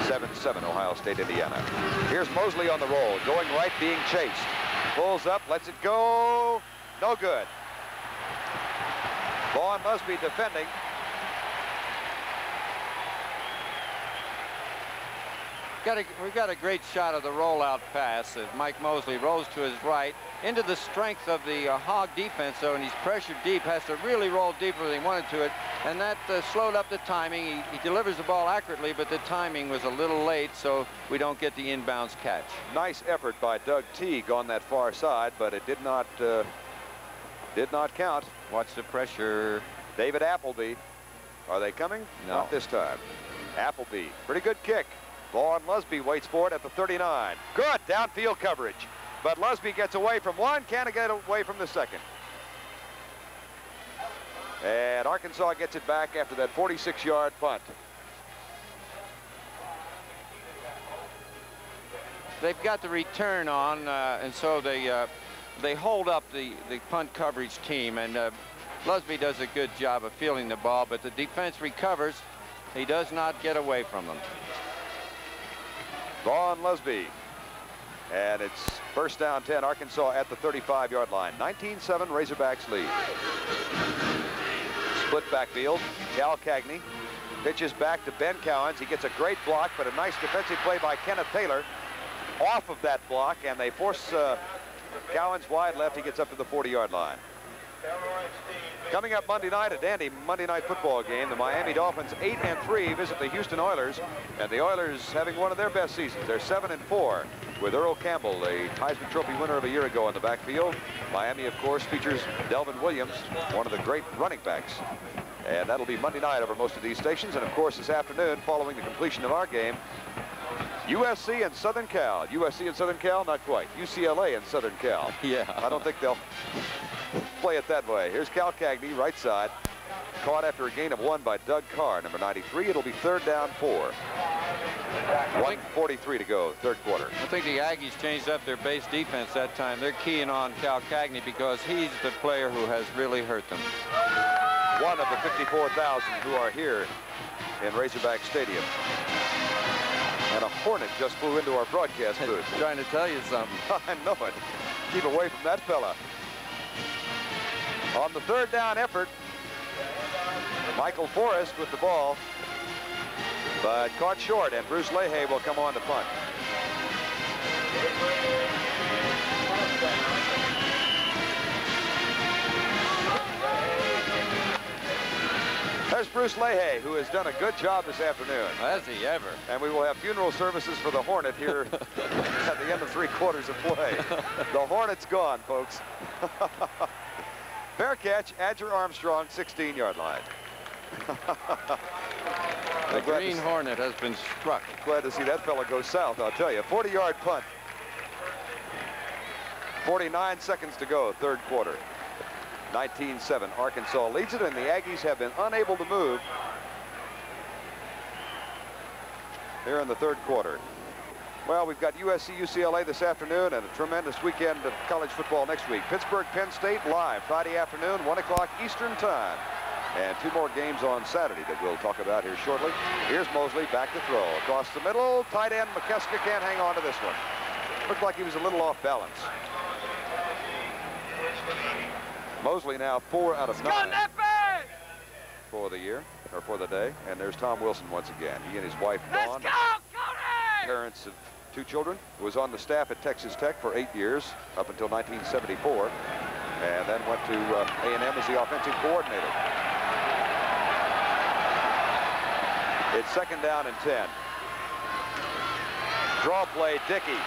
S1: 7-7 Ohio State, Indiana. Here's Mosley on the roll, going right, being chased. Pulls up, lets it go. No good. Vaughn Lusby defending.
S2: We've got a great shot of the rollout pass as Mike Mosley rolls to his right into the strength of the Hog defense, though, and he's pressured deep, has to really roll deeper than he wanted to it, and that slowed up the timing. He delivers the ball accurately, but the timing was a little late, so we don't get the inbounds catch.
S1: Nice effort by Doug Teague on that far side, but it did not count.
S2: Watch the pressure.
S1: David Appleby. Are they coming?
S2: No.
S1: Not this time. Appleby, pretty good kick. Vaughn Lusby waits for it at the 39. Good downfield coverage. But Lusby gets away from one, can't get away from the second. And Arkansas gets it back after that 46-yard punt.
S2: They've got the return on, and so they hold up the punt coverage team, and Lusby does a good job of fielding the ball, but the defense recovers. He does not get away from them.
S1: Vaughn Lusby. And it's first down 10, Arkansas at the 35-yard line. 19-7 Razorbacks lead. Split backfield. Cal Cagney pitches back to Ben Cowens. He gets a great block, but a nice defensive play by Kenneth Taylor off of that block, and they force Cowens wide left. He gets up to the 40-yard line. Coming up Monday night, a dandy Monday night football game. The Miami Dolphins 8-3 visit the Houston Oilers, and the Oilers having one of their best seasons. They're 7-4 with Earl Campbell, a Heisman Trophy winner of a year ago in the backfield. Miami, of course, features Delvin Williams, one of the great running backs. And that'll be Monday night over most of these stations. And of course, this afternoon, following the completion of our game, USC and Southern Cal. USC and Southern Cal, not quite. UCLA and Southern Cal.
S2: Yeah.
S1: I don't think they'll play it that way. Here's Cal Cagney, right side. Caught after a gain of 1 by Doug Carr, number 93. It'll be third down 4. 1:43 to go, third quarter.
S2: I think the Aggies changed up their base defense that time. They're keying on Cal Cagney because he's the player who has really hurt them.
S1: One of the 54,000 who are here in Razorback Stadium. And a hornet just flew into our broadcast booth.
S2: Trying to tell you something.
S1: I know it. Keep away from that fella. On the third down effort, Michael Forrest with the ball, but caught short, and Bruce Leahy will come on to punt. There's Bruce Leahy, who has done a good job this afternoon.
S2: Has he ever?
S1: And we will have funeral services for the Hornet here at the end of 3 quarters of play. The Hornet's gone, folks. Fair catch, Adger Armstrong, 16-yard line.
S2: The Green Hornet has been struck.
S1: Glad to see that fella go south, I'll tell you. 40-yard punt. 49 seconds to go, third quarter. 19-7, Arkansas leads it, and the Aggies have been unable to move here in the third quarter. Well, we've got USC, UCLA this afternoon, and a tremendous weekend of college football next week. Pittsburgh, Penn State live Friday afternoon, 1 o'clock Eastern time. And 2 more games on Saturday that we'll talk about here shortly. Here's Mosley back to throw. Across the middle, tight end McKeska can't hang on to this one. Looked like he was a little off balance. Mosley now 4 out of 9 for the year, or for the day. And there's Tom Wilson once again. He and his wife, Dawn, parents of 2 children, was on the staff at Texas Tech for 8 years, up until 1974, and then went to A&M as the offensive coordinator. It's second down and 10. Draw play, Dickey.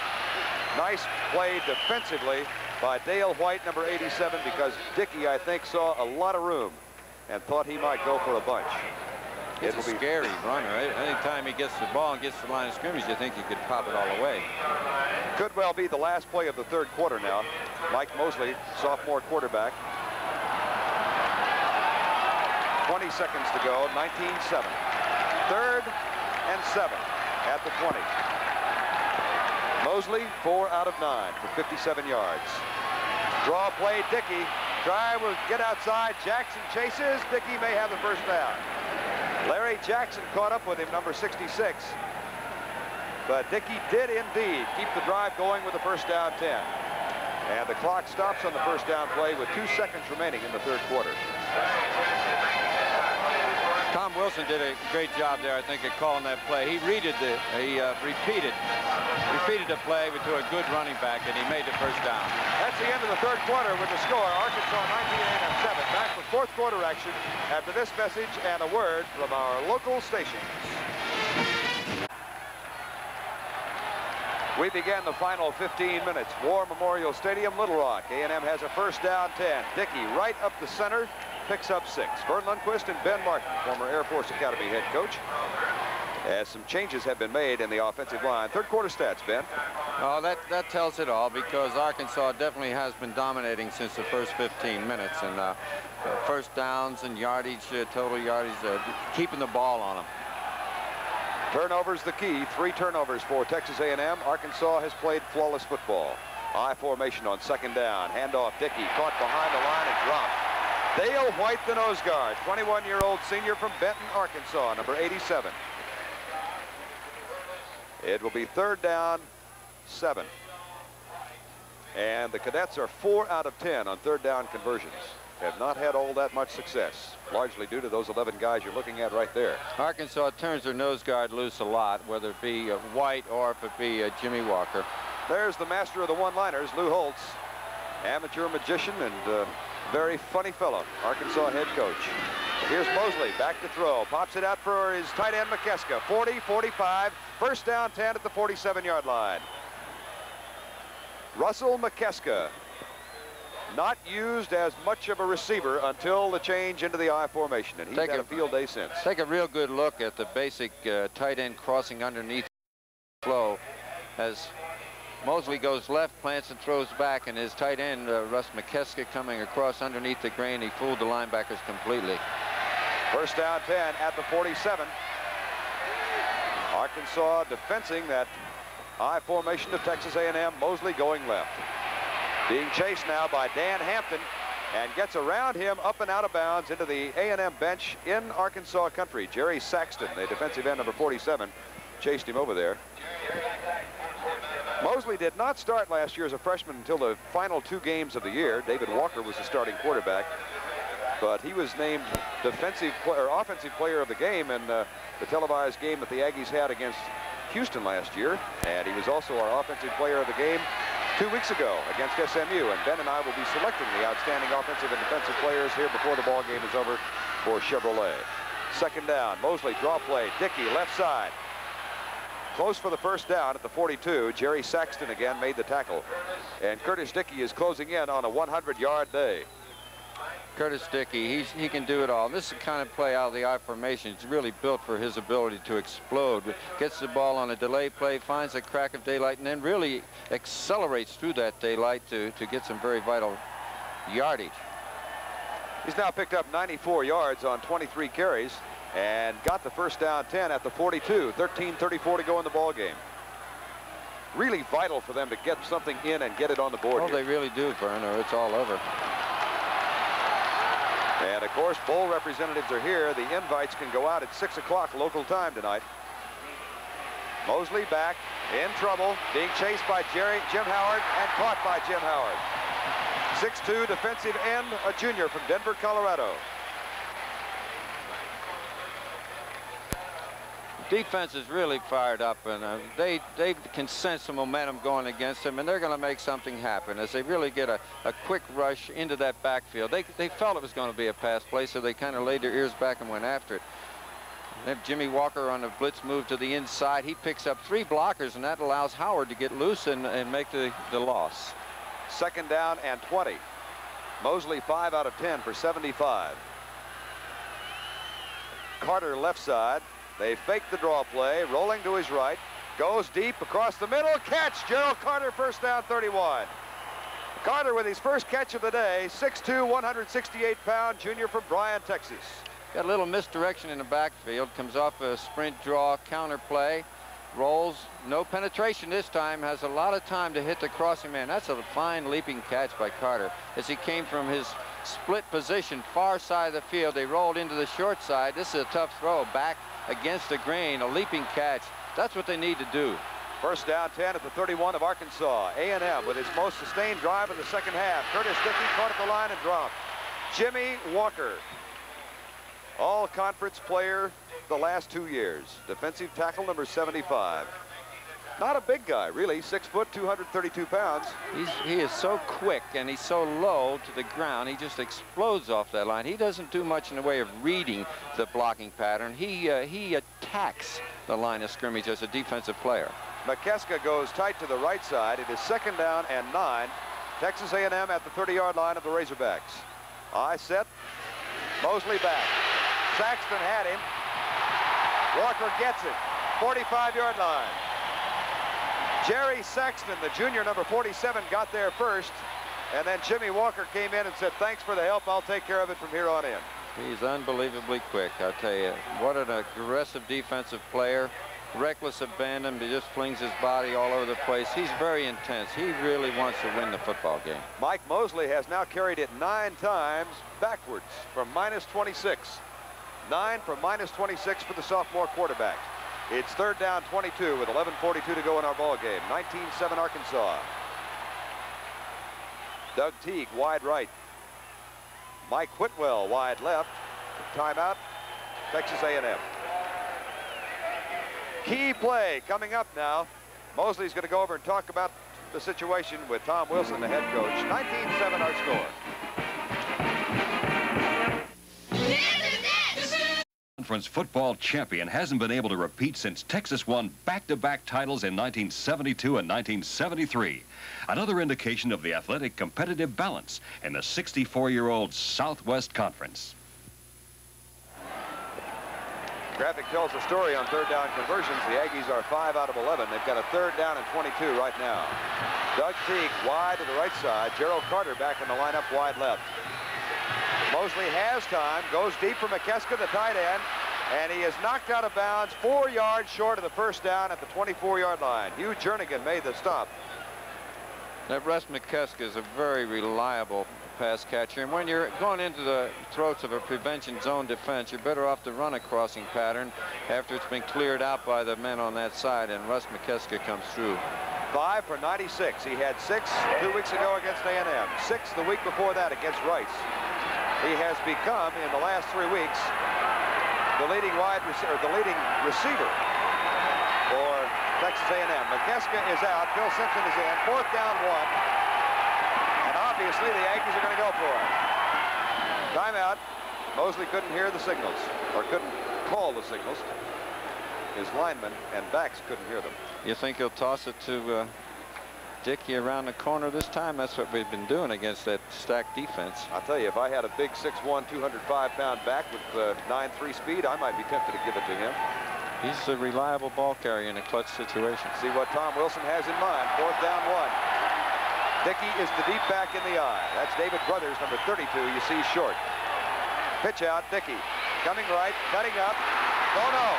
S1: Nice play defensively by Dale White, number 87, because Dickey, I think, saw a lot of room and thought he might go for a bunch.
S2: It's a scary runner. Anytime he gets the ball and gets to the line of scrimmage, you think he could pop it all away.
S1: Could well be the last play of the third quarter now. Mike Mosley, sophomore quarterback. 20 seconds to go, 19-7. Third and 7 at the 20. Mosley, 4 out of 9 for 57 yards. Draw play, Dickey. Try will get outside. Jackson chases. Dickey may have the first down. Larry Jackson caught up with him, number 66. But Dickey did indeed keep the drive going with a first down 10. And the clock stops on the first down play with 2 seconds remaining in the third quarter.
S2: Tom Wilson did a great job there, I think, at calling that play. He repeated the play to a good running back, and he made the first down.
S1: That's the end of the third quarter with the score. Arkansas 19-7. Back with fourth quarter action after this message and a word from our local stations. We began the final 15 minutes. War Memorial Stadium, Little Rock. A&M has a first down 10. Dickey right up the center, picks up 6. Verne Lundquist and Ben Martin, former Air Force Academy head coach. As some changes have been made in the offensive line. Third quarter stats, Ben.
S2: Oh, that tells it all, because Arkansas definitely has been dominating since the first 15 minutes. And first downs and yardage, total yardage, keeping the ball on them.
S1: Turnovers the key. 3 turnovers for Texas A&M. Arkansas has played flawless football. I formation on second down. Handoff Dickey, caught behind the line and dropped. Dale White, the nose guard, 21-year-old senior from Benton, Arkansas, number 87. It will be third down 7. And the Cadets are 4 out of 10 on third down conversions. Have not had all that much success, largely due to those 11 guys you're looking at right there.
S2: Arkansas turns their nose guard loose a lot, whether it be White or if it be Jimmy Walker.
S1: There's the master of the one-liners, Lou Holtz, amateur magician and very funny fellow, Arkansas head coach. Here's Mosley, back to throw, pops it out for his tight end McKeska. 40, 45, first down 10 at the 47-yard line. Russell McKeska, not used as much of a receiver until the change into the I formation, and he's had a field day since.
S2: Take a real good look at the basic tight end crossing underneath flow as Mosley goes left, plants and throws back, and his tight end, Russ McKeska, coming across underneath the grain. He fooled the linebackers completely.
S1: First down 10 at the 47. Arkansas defensing that I formation of Texas A&M. Mosley going left. Being chased now by Dan Hampton, and gets around him up and out of bounds into the A&M bench in Arkansas country. Jerry Saxton, the defensive end, number 47, chased him over there. Mosley did not start last year as a freshman until the final 2 games of the year. David Walker was the starting quarterback, but he was named offensive player of the game in the televised game that the Aggies had against Houston last year, and he was also our offensive player of the game 2 weeks ago against SMU, and Ben and I will be selecting the outstanding offensive and defensive players here before the ball game is over for Chevrolet. Second down, Mosley draw play, Dickey left side. Close for the first down at the 42. Jerry Saxton again made the tackle, and Curtis Dickey is closing in on a 100-yard day.
S2: Curtis Dickey, he can do it all. This is the kind of play out of the I formation. It's really built for his ability to explode. Gets the ball on a delay play, finds a crack of daylight, and then really accelerates through that daylight to get some very vital yardage.
S1: He's now picked up 94 yards on 23 carries and got the first down 10 at the 42. 13:34 to go in the ball game. Really vital for them to get something in and get it on the board.
S2: Oh, they really do, Verne, or it's all over.
S1: And, of course, bowl representatives are here. The invites can go out at 6 o'clock local time tonight. Mosley back, in trouble, being chased by Jim Howard, and caught by Jim Howard. 6'2" defensive end, a junior from Denver, Colorado.
S2: Defense is really fired up, and they can sense the momentum going against them, and they're going to make something happen as they really get a quick rush into that backfield. They felt it was going to be a pass play, so they kind of laid their ears back and went after it. They have Jimmy Walker on the blitz move to the inside. He picks up 3 blockers, and that allows Howard to get loose and make the loss.
S1: Second down and 20. Mosley 5 out of 10 for 75. Carter left side. They fake the draw play, rolling to his right, goes deep across the middle, catch, Gerald Carter, first down 31. Carter with his first catch of the day, 6'2", 168-pound junior from Bryan, Texas.
S2: Got a little misdirection in the backfield, comes off a sprint draw, counter play, rolls, no penetration this time, has a lot of time to hit the crossing man. That's a fine leaping catch by Carter as he came from his split position, far side of the field. They rolled into the short side. This is a tough throw, back against the grain, a leaping catch. That's what they need to do.
S1: First down 10 at the 31 of Arkansas. A&M with its most sustained drive of the second half. Curtis Dickey caught at the line and dropped. Jimmy Walker, all-conference player the last 2 years. Defensive tackle number 75. Not a big guy, really. 6 foot, 232 pounds.
S2: He is so quick and he's so low to the ground. He just explodes off that line. He doesn't do much in the way of reading the blocking pattern. He attacks the line of scrimmage as a defensive player.
S1: McKeska goes tight to the right side. It is second down and 9. Texas A&M at the 30-yard line of the Razorbacks. I set. Mosley back. Saxton had him. Walker gets it. 45-yard line. Jerry Saxton, the junior, number 47, got there first. And then Jimmy Walker came in and said, thanks for the help. I'll take care of it from here on in.
S2: He's unbelievably quick, I'll tell you. What an aggressive defensive player. Reckless abandon, he just flings his body all over the place. He's very intense. He really wants to win the football game.
S1: Mike Mosley has now carried it 9 times backwards from -26. 9 from -26 for the sophomore quarterback. It's third down 22 with 11:42 to go in our ball game. 19-7 Arkansas. Doug Teague wide right. Mike Whitwell wide left. Timeout, Texas A&M. Key play coming up now. Mosley's going to go over and talk about the situation with Tom Wilson, the head coach. 19-7 our score.
S18: Conference football champion hasn't been able to repeat since Texas won back-to-back titles in 1972 and 1973. Another indication of the athletic competitive balance in the 64-year-old Southwest Conference.
S1: Graphic tells the story on third down conversions. The Aggies are 5 out of 11. They've got a third down and 22 right now. Doug Teague wide to the right side. Gerald Carter back in the lineup wide left. Mosley has time, goes deep for McKeska, the tight end, and he is knocked out of bounds 4 yards short of the first down at the 24-yard line. Hugh Jernigan made the stop.
S2: That Russ McKeska is a very reliable pass catcher, and when you're going into the throats of a prevention zone defense, you're better off to run a crossing pattern after it's been cleared out by the men on that side, and Russ McKeska comes through.
S1: 5 for 96. He had 6 2 weeks ago against A&M, 6 the week before that against Rice. He has become, in the last 3 weeks, the leading receiver for Texas A&M. McKeska is out. Phil Simpson is in. Fourth down 1. And obviously, the Aggies are going to go for it. Timeout. Mosley couldn't hear the signals, or couldn't call the signals. His linemen and backs couldn't hear them.
S2: You think he'll toss it to Dickey around the corner this time? That's what we've been doing against that stacked defense.
S1: I'll tell you, if I had a big 6'1", 205-pound back with 9.3 speed, I might be tempted to give it to him.
S2: He's a reliable ball carrier in a clutch situation.
S1: See what Tom Wilson has in mind. Fourth down 1. Dickey is the deep back in the eye. That's David Brothers, number 32. You see short. Pitch out, Dickey. Coming right, cutting up. Oh no.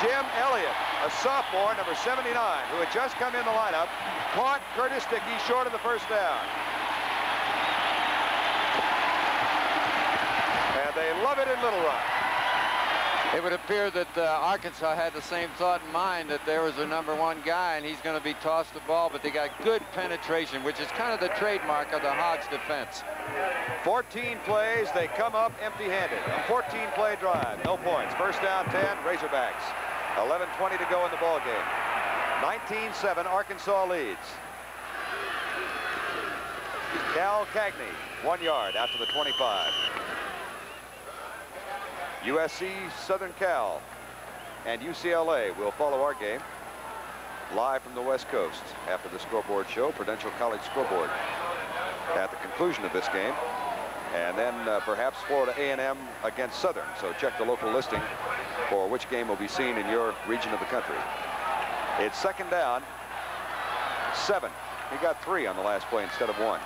S1: Jim Elliott, a sophomore, number 79, who had just come in the lineup, caught Curtis Dickey short of the first down. And they love it in Little Rock.
S2: It would appear that Arkansas had the same thought in mind, that there was a #1 guy and he's going to be tossed the ball, but they got good penetration, which is kind of the trademark of the Hogs defense.
S1: 14 plays, they come up empty-handed. A 14-play drive, no points. First down 10, Razorbacks. 11:20 to go in the ball game. 19-7, Arkansas leads. Cal Cagney, 1 yard out to the 25. USC, Southern Cal, and UCLA will follow our game live from the West Coast after the scoreboard show, Prudential College Scoreboard, at the conclusion of this game. And then perhaps Florida A&M against Southern. So check the local listing for which game will be seen in your region of the country. It's second down, 7. He got 3 on the last play instead of 1.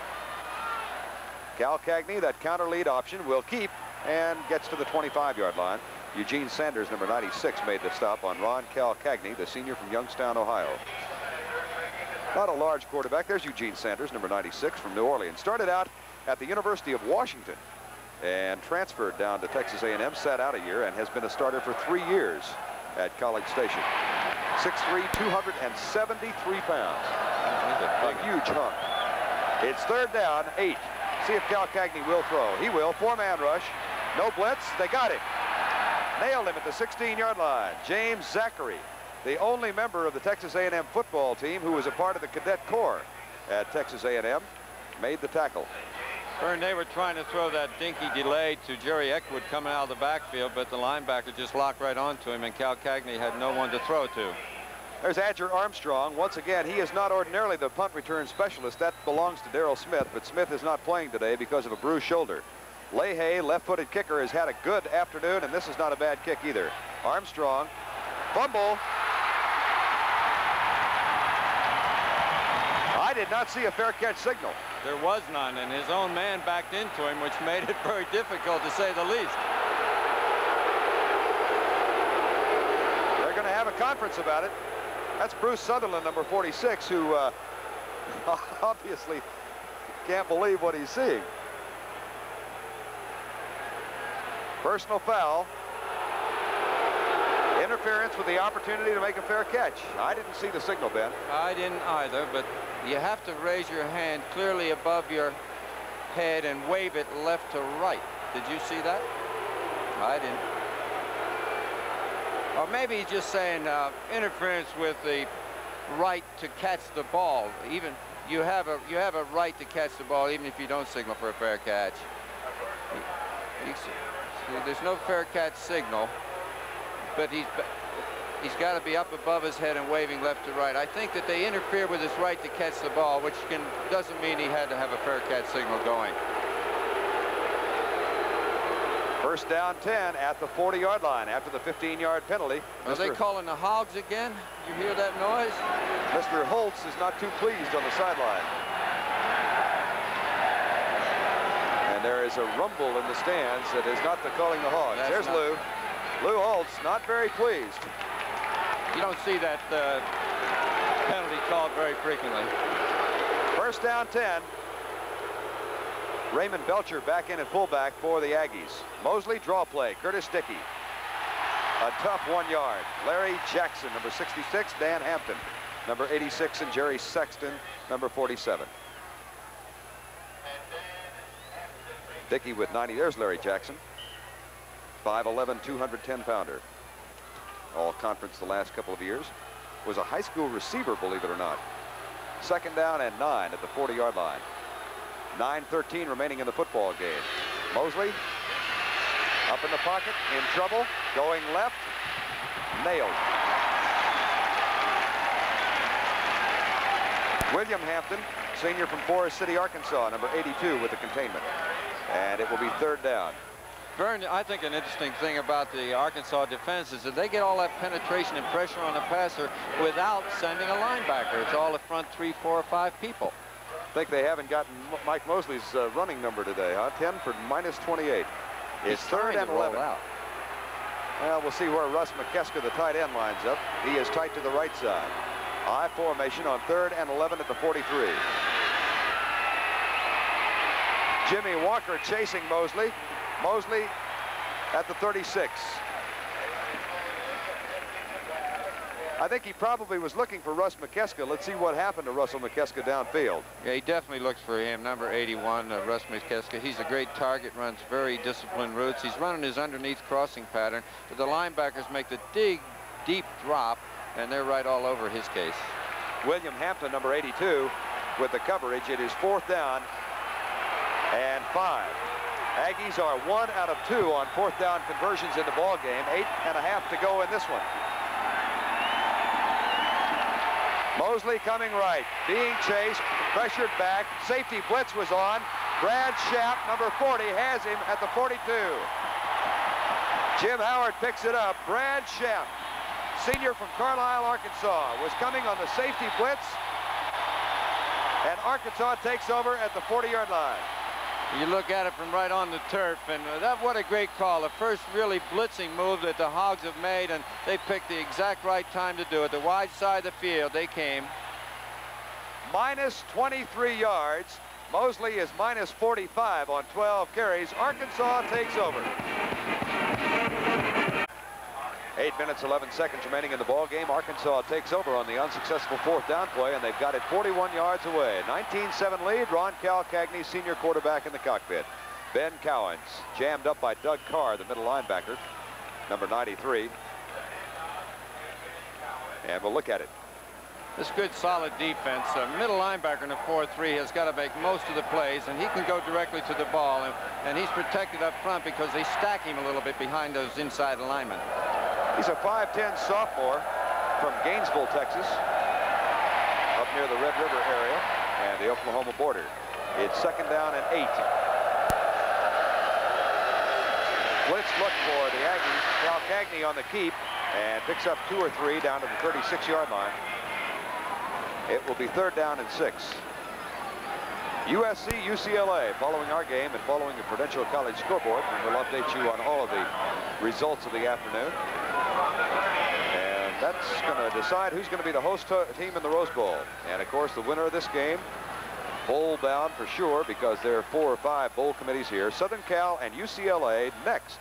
S1: Cal Cagney, that counter lead option, will keep and gets to the 25-yard line. Eugene Sanders, number 96, made the stop on Ron Cal Cagney, the senior from Youngstown, Ohio. Not a large quarterback. There's Eugene Sanders, number 96, from New Orleans. Started out at the University of Washington and transferred down to Texas A&M, sat out a year, and has been a starter for 3 years at College Station. 6'3", 273 pounds. A huge hunk. It's third down, 8. See if Cal Cagney will throw. He will. 4-man rush. No blitz. They got him. Nailed him at the 16-yard line. James Zachary, the only member of the Texas A&M football team who was a part of the cadet corps at Texas A&M, made the tackle.
S2: Verne, they were trying to throw that dinky delay to Jerry Eckwood coming out of the backfield, but the linebacker just locked right onto him, and Cal Cagney had no one to throw to.
S1: There's Adger Armstrong. Once again, he is not ordinarily the punt return specialist. That belongs to Darrell Smith, but Smith is not playing today because of a bruised shoulder. Leahy, left-footed kicker, has had a good afternoon, and this is not a bad kick either. Armstrong, fumble. I did not see a fair catch signal.
S2: There was none, and his own man backed into him, which made it very difficult to say the least.
S1: They're going to have a conference about it. That's Bruce Sutherland, number 46, who obviously can't believe what he's seeing. Personal foul. Interference with the opportunity to make a fair catch. I didn't see the signal, Ben.
S2: I didn't either, but you have to raise your hand clearly above your head and wave it left to right. Did you see that? I didn't. Or maybe he's just saying interference with the right to catch the ball. Even you have a right to catch the ball even if you don't signal for a fair catch. There's no fair catch signal, but he's got to be up above his head and waving left to right. I think that they interfere with his right to catch the ball, which doesn't mean he had to have a fair catch signal going.
S1: First down 10 at the 40-yard line after the 15-yard penalty.
S2: Are they calling the Hogs again? You hear that noise?
S1: Mr. Holtz is not too pleased on the sideline. And there is a rumble in the stands that is not the calling the Hogs. There's Lou. Lou Holtz, not very pleased.
S2: You don't see that penalty called very frequently.
S1: First down 10. Raymond Belcher back in at fullback for the Aggies. Mosley, draw play. Curtis Dickey. A tough 1 yard. Larry Jackson, number 66. Dan Hampton, number 86. And Jerry Sexton, number 47. Dickey with 90. There's Larry Jackson. 5'11", 210-pounder. All conference the last couple of years. Was a high school receiver, believe it or not. Second down and 9 at the 40-yard line. 9:13 remaining in the football game. Mosley up in the pocket, in trouble, going left, nailed. William Hampton, senior from Forest City, Arkansas, number 82 with the containment. And it will be third down.
S2: Verne, I think an interesting thing about the Arkansas defense is that they get all that penetration and pressure on the passer without sending a linebacker. It's all the front 3, 4, or 5 people.
S1: I think they haven't gotten Mike Mosley's running number today, huh? 10 for -28. It's third and 11. Well, we'll see where Russ McKeska, the tight end, lines up. He is tight to the right side. I formation on third and 11 at the 43. Jimmy Walker chasing Mosley. Mosley at the 36. I think he probably was looking for Russ McKeska. Let's see what happened to Russell McKeska downfield.
S2: Yeah, he definitely looks for him, number 81, Russ McKeska. He's a great target, runs very disciplined routes. He's running his underneath crossing pattern, but the linebackers make the deep drop, and they're right all over his case.
S1: William Hampton, number 82, with the coverage. It is fourth down and 5. Aggies are 1 out of 2 on fourth down conversions in the ball game. 8.5 to go in this one. Mosley coming right, being chased, pressured back. Safety blitz was on. Brad Schaap, number 40, has him at the 42. Jim Howard picks it up. Brad Schaap, senior from Carlisle, Arkansas, was coming on the safety blitz, and Arkansas takes over at the 40-yard line.
S2: You look at it from right on the turf, and what a great call. The first really blitzing move that the Hogs have made, and they picked the exact right time to do it. The wide side of the field, they came.
S1: -23 yards. Mosley is -45 on 12 carries. Arkansas takes over. 8 minutes, 11 seconds remaining in the ball game. Arkansas takes over on the unsuccessful 4th down play, and they've got it 41 yards away. 19-7 lead. Ron Cagney, senior quarterback in the cockpit. Ben Cowens jammed up by Doug Carr, the middle linebacker, number 93. And we'll look at it.
S2: This good, solid defense. Middle linebacker in the 4-3 has got to make most of the plays, and he can go directly to the ball, and he's protected up front because they stack him a little bit behind those inside linemen.
S1: He's a 5'10 sophomore from Gainesville, Texas, up near the Red River area and the Oklahoma border. It's 2nd down and 8. Blitz look for the Aggies. Cal Cagney on the keep and picks up 2 or 3 down to the 36-yard line. It will be 3rd down and 6. USC, UCLA, following our game and following the Prudential College scoreboard. And we'll update you on all of the results of the afternoon. And that's going to decide who's going to be the host team in the Rose Bowl. And, of course, the winner of this game, bowl bound for sure, because there are 4 or 5 bowl committees here. Southern Cal and UCLA next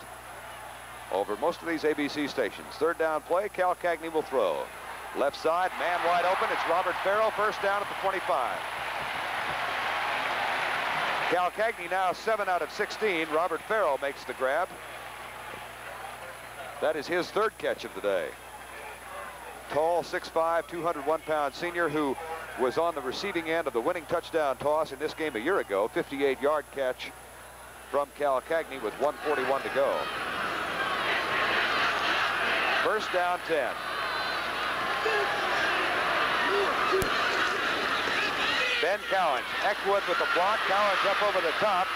S1: over most of these ABC stations. 3rd down play, Cal Cagney will throw. Left side, man wide open. It's Robert Farrell, 1st down at the 25. Cal Cagney now 7 out of 16. Robert Farrell makes the grab. That is his 3rd catch of the day. Tall, 6'5", 201-pound senior who was on the receiving end of the winning touchdown toss in this game a year ago. 58-yard catch from Cal Cagney with 1:41 to go. 1st down, 10. Ben Cowens, Eckwood with the block. Cowens up over the top.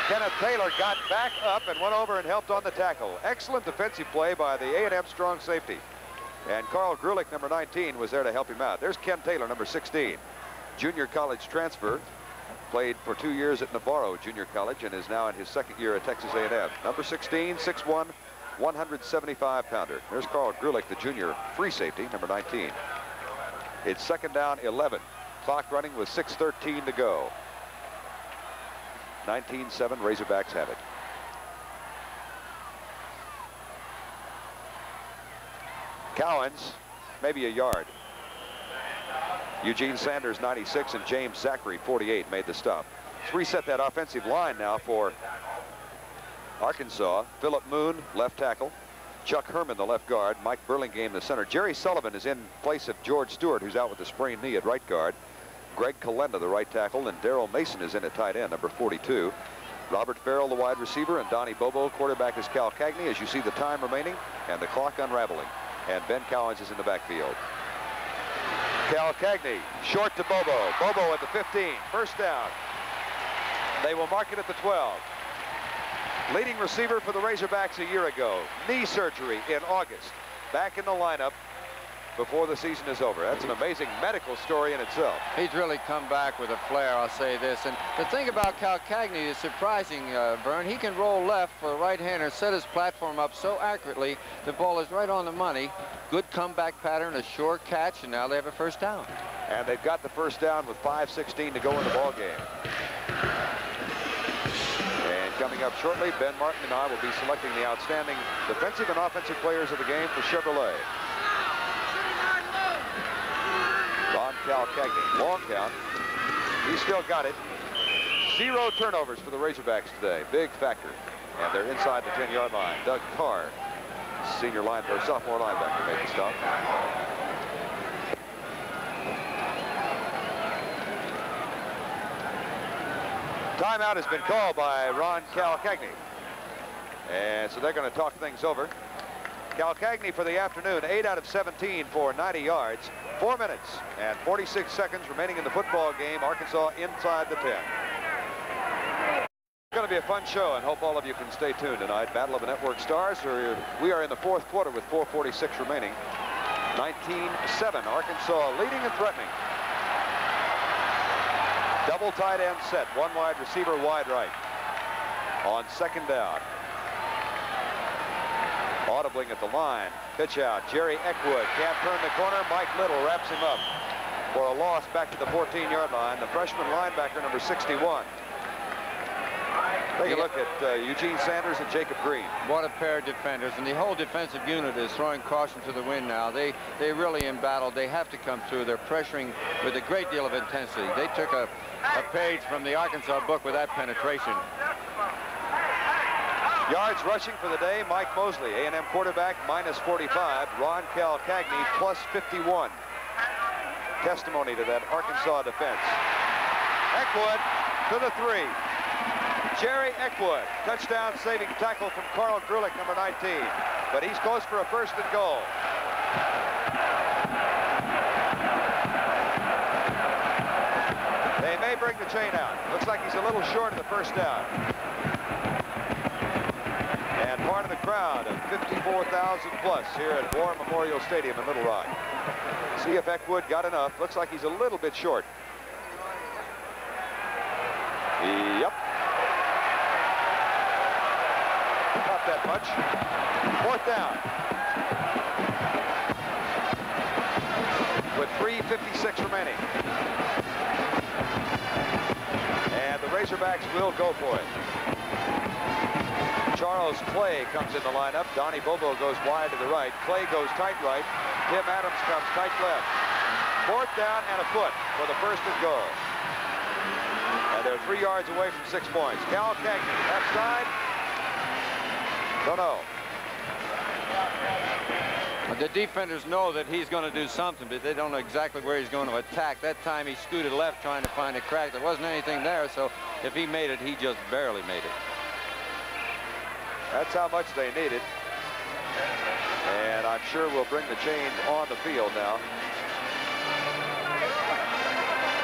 S1: Kenneth Taylor got back up and went over and helped on the tackle. Excellent defensive play by the A&M strong safety. And Carl Grulich, number 19, was there to help him out. There's Ken Taylor, number 16. Junior college transfer. Played for 2 years at Navarro Junior College and is now in his 2nd year at Texas A&M. Number 16, 6'1", 175-pounder. There's Carl Grulich, the junior free safety, number 19. It's 2nd down, 11. Clock running with 6:13 to go. 19-7, Razorbacks have it. Cowens, maybe a yard. Eugene Sanders, 96, and James Zachary, 48, made the stop. Let's reset that offensive line now for Arkansas. Philip Moon, left tackle. Chuck Herman, the left guard. Mike Burlingame, the center. Jerry Sullivan is in place of George Stewart, who's out with a sprained knee at right guard. Greg Kalenda, the right tackle, and Daryl Mason is in at tight end, number 42. Robert Farrell, the wide receiver, and Donnie Bobo. Quarterback is Cal Cagney, as you see the time remaining and the clock unraveling. And Ben Cowens is in the backfield. Cal Cagney, short to Bobo. Bobo at the 15, 1st down. They will mark it at the 12. Leading receiver for the Razorbacks a year ago. Knee surgery in August. Back in the lineup before the season is over. That's an amazing medical story in itself.
S2: He's really come back with a flair, I'll say this. And the thing about Cal Cagney is surprising, Verne. He can roll left for a right-hander, set his platform up so accurately, the ball is right on the money. Good comeback pattern, a sure catch, and now they have a 1st down.
S1: And they've got the 1st down with 5:16 to go in the ball game. And coming up shortly, Ben Martin and I will be selecting the outstanding defensive and offensive players of the game for Chevrolet. Ron Cal Cagney, long count. He's still got it. 0 turnovers for the Razorbacks today. Big factor. And they're inside the 10-yard line. Doug Carr, sophomore linebacker, made the stop. Timeout has been called by Ron Cal Cagney. And so they're going to talk things over. Cal Cagney for the afternoon, 8 out of 17 for 90 yards. 4 minutes and 46 seconds remaining in the football game. Arkansas inside the 10. It's going to be a fun show, and hope all of you can stay tuned tonight. Battle of the Network Stars. We are in the 4th quarter with 4:46 remaining. 19-7, Arkansas leading and threatening. Double tight end set, 1 wide receiver, wide right. On 2nd down. Audibling at the line. Pitch out. Jerry Eckwood can't turn the corner. Mike Little wraps him up for a loss back to the 14-yard line. The freshman linebacker, number 61. Take a look at Eugene Sanders and Jacob Green.
S2: What a pair of defenders, and the whole defensive unit is throwing caution to the wind now. They're really in battle. They have to come through. They're pressuring with a great deal of intensity. They took a page from the Arkansas book with that penetration.
S1: Yards rushing for the day, Mike Mosley, A&M quarterback, minus 45. Ron Calcagney, plus 51. Testimony to that Arkansas defense. Eckwood to the 3. Jerry Eckwood, touchdown saving tackle from Carl Grulich, number 19. But he's close for a first and goal. They may bring the chain out. Looks like he's a little short of the first down. And part of the crowd of 54,000 plus here at War Memorial Stadium in Little Rock. See if Eckwood got enough. Looks like he's a little bit short. Yep. Not that much. Fourth down. With 3:56 remaining. And the Razorbacks will go for it. Charles Clay comes in the lineup. Donnie Bobo goes wide to the right. Clay goes tight right. Tim Adams comes tight left. Fourth down and a foot for the first and goal. And they're 3 yards away from 6 points. Cal Cagney, left side. Don't know.
S2: The defenders know that he's going to do something, but they don't know exactly where he's going to attack. That time he scooted left trying to find a crack. There wasn't anything there, so if he made it, he just barely made it.
S1: That's how much they need it. And I'm sure we'll bring the chains on the field now.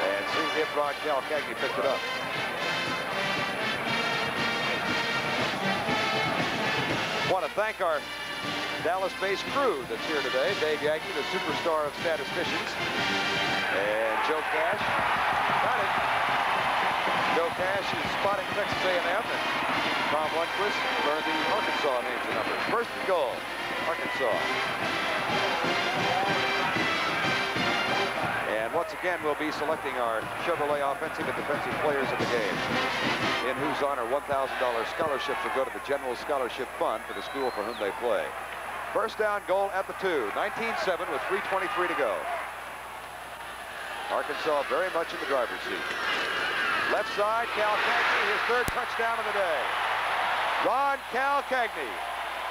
S1: And see if Ron Calcagney picked it up. Want to thank our Dallas-based crew that's here today. Dave Yankee, the superstar of statisticians. And Joe Cash. Got it. Joe Cash is spotting Texas A&M. And Tom Lundquist learned the Arkansas names and numbers. First and goal, Arkansas. And once again, we'll be selecting our Chevrolet offensive and defensive players of the game, in whose honor $1,000 scholarships will go to the General Scholarship Fund for the school for whom they play. First down goal at the 2, 19-7 with 3:23 to go. Arkansas very much in the driver's seat. Left side, Calcagney, his 3rd touchdown of the day. Ron Calcagney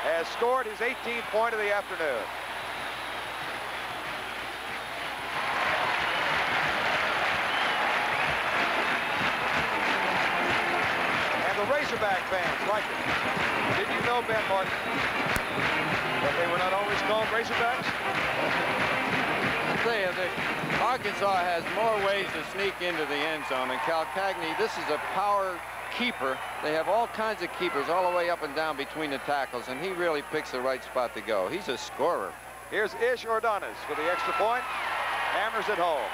S1: has scored his 18th point of the afternoon. And the Razorback fans like it. Did you know, Ben Martin, that they were not always called Razorbacks?
S2: Arkansas has more ways to sneak into the end zone, and Calcagney, this is a power keeper. They have all kinds of keepers all the way up and down between the tackles, and he really picks the right spot to go. He's a scorer.
S1: Here's Ish Ordonez for the extra point. Hammers it home.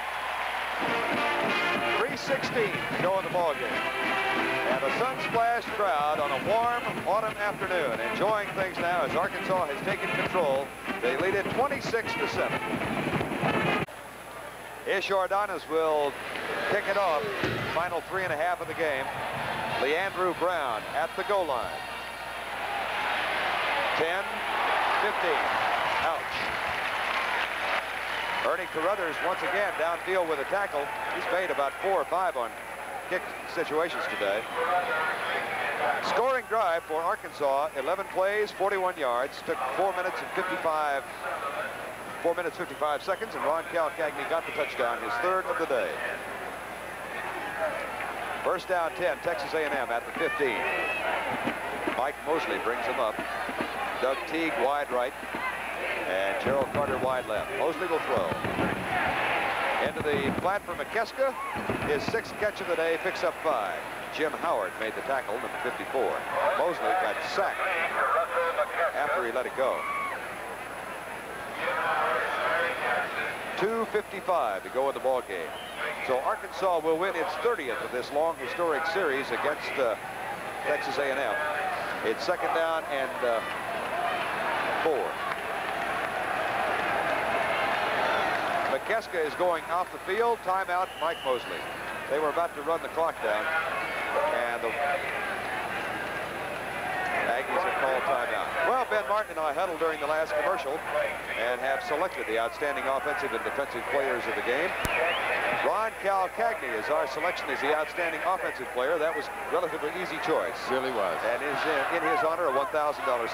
S1: 3:16 to go in the ball game. And a sun-splashed crowd on a warm autumn afternoon, enjoying things now as Arkansas has taken control. They lead it 26-7. Ish Ordonez will kick it off. Final 3.5 of the game. Leandrew Brown at the goal line. 10, 15. Ouch. Ernie Carruthers once again downfield with a tackle. He's made about 4 or 5 on kick situations today. Scoring drive for Arkansas, 11 plays, 41 yards. Took 4 minutes 55 seconds, and Ron Calcagney got the touchdown, his 3rd of the day. First down 10, Texas A&M at the 15. Mike Mosley brings him up. Doug Teague wide right, and Gerald Carter wide left. Mosley will throw. Into the flat for McKeska. His 6th catch of the day, picks up 5. Jim Howard made the tackle, number 54. Mosley got sacked after he let it go. 2:55 to go in the ball game. So Arkansas will win its 30th of this long historic series against Texas A&M. It's 2nd down and 4. McKeska is going off the field. Timeout, Mike Mosley. They were about to run the clock down, and the Aggies have called timeout. Well, Ben Martin and I huddled during the last commercial and have selected the outstanding offensive and defensive players of the game. Ron Cagney is our selection as the outstanding offensive player. That was a relatively easy choice.
S2: Really was.
S1: And is in his honor a $1,000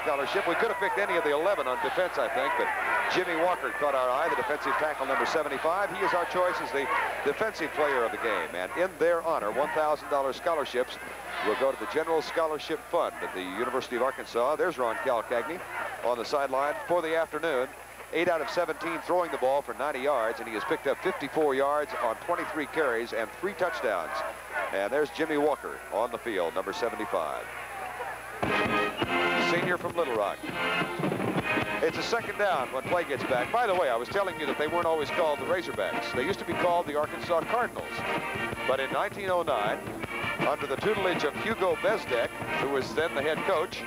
S1: scholarship. We could have picked any of the 11 on defense, I think, but Jimmy Walker caught our eye, the defensive tackle number 75. He is our choice as the defensive player of the game. And in their honor, $1,000 scholarships will go to the General Scholarship Fund at the University of Arkansas. There's Ron Cagney on the sideline for the afternoon. 8 out of 17 throwing the ball for 90 yards, and he has picked up 54 yards on 23 carries and 3 touchdowns. And there's Jimmy Walker on the field, number 75. Senior from Little Rock. It's a second down when play gets back. By the way, I was telling you that they weren't always called the Razorbacks. They used to be called the Arkansas Cardinals. But in 1909, under the tutelage of Hugo Bezdek, who was then the head coach,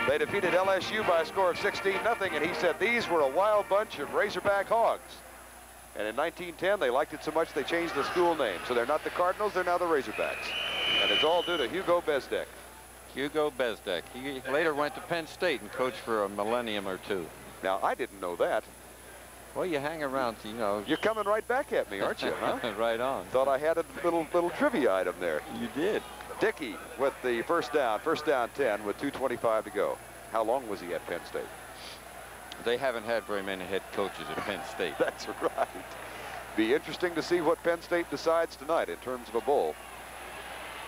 S1: they defeated LSU by a score of 16-0, and he said these were a wild bunch of Razorback hogs. And in 1910, they liked it so much they changed the school name. So they're not the Cardinals, they're now the Razorbacks. And it's all due to Hugo Bezdek.
S2: Hugo Bezdek. He later went to Penn State and coached for a millennium or two.
S1: Now, I didn't know that.
S2: Well, you hang around, you know.
S1: You're coming right back at me, aren't you, huh?
S2: Right on.
S1: Thought I had a little trivia item there.
S2: You did.
S1: Dickey with the first down 10 with 2:25 to go. How long was he at Penn State?
S2: They haven't had very many head coaches at Penn State.
S1: That's right. Be interesting to see what Penn State decides tonight in terms of a bowl.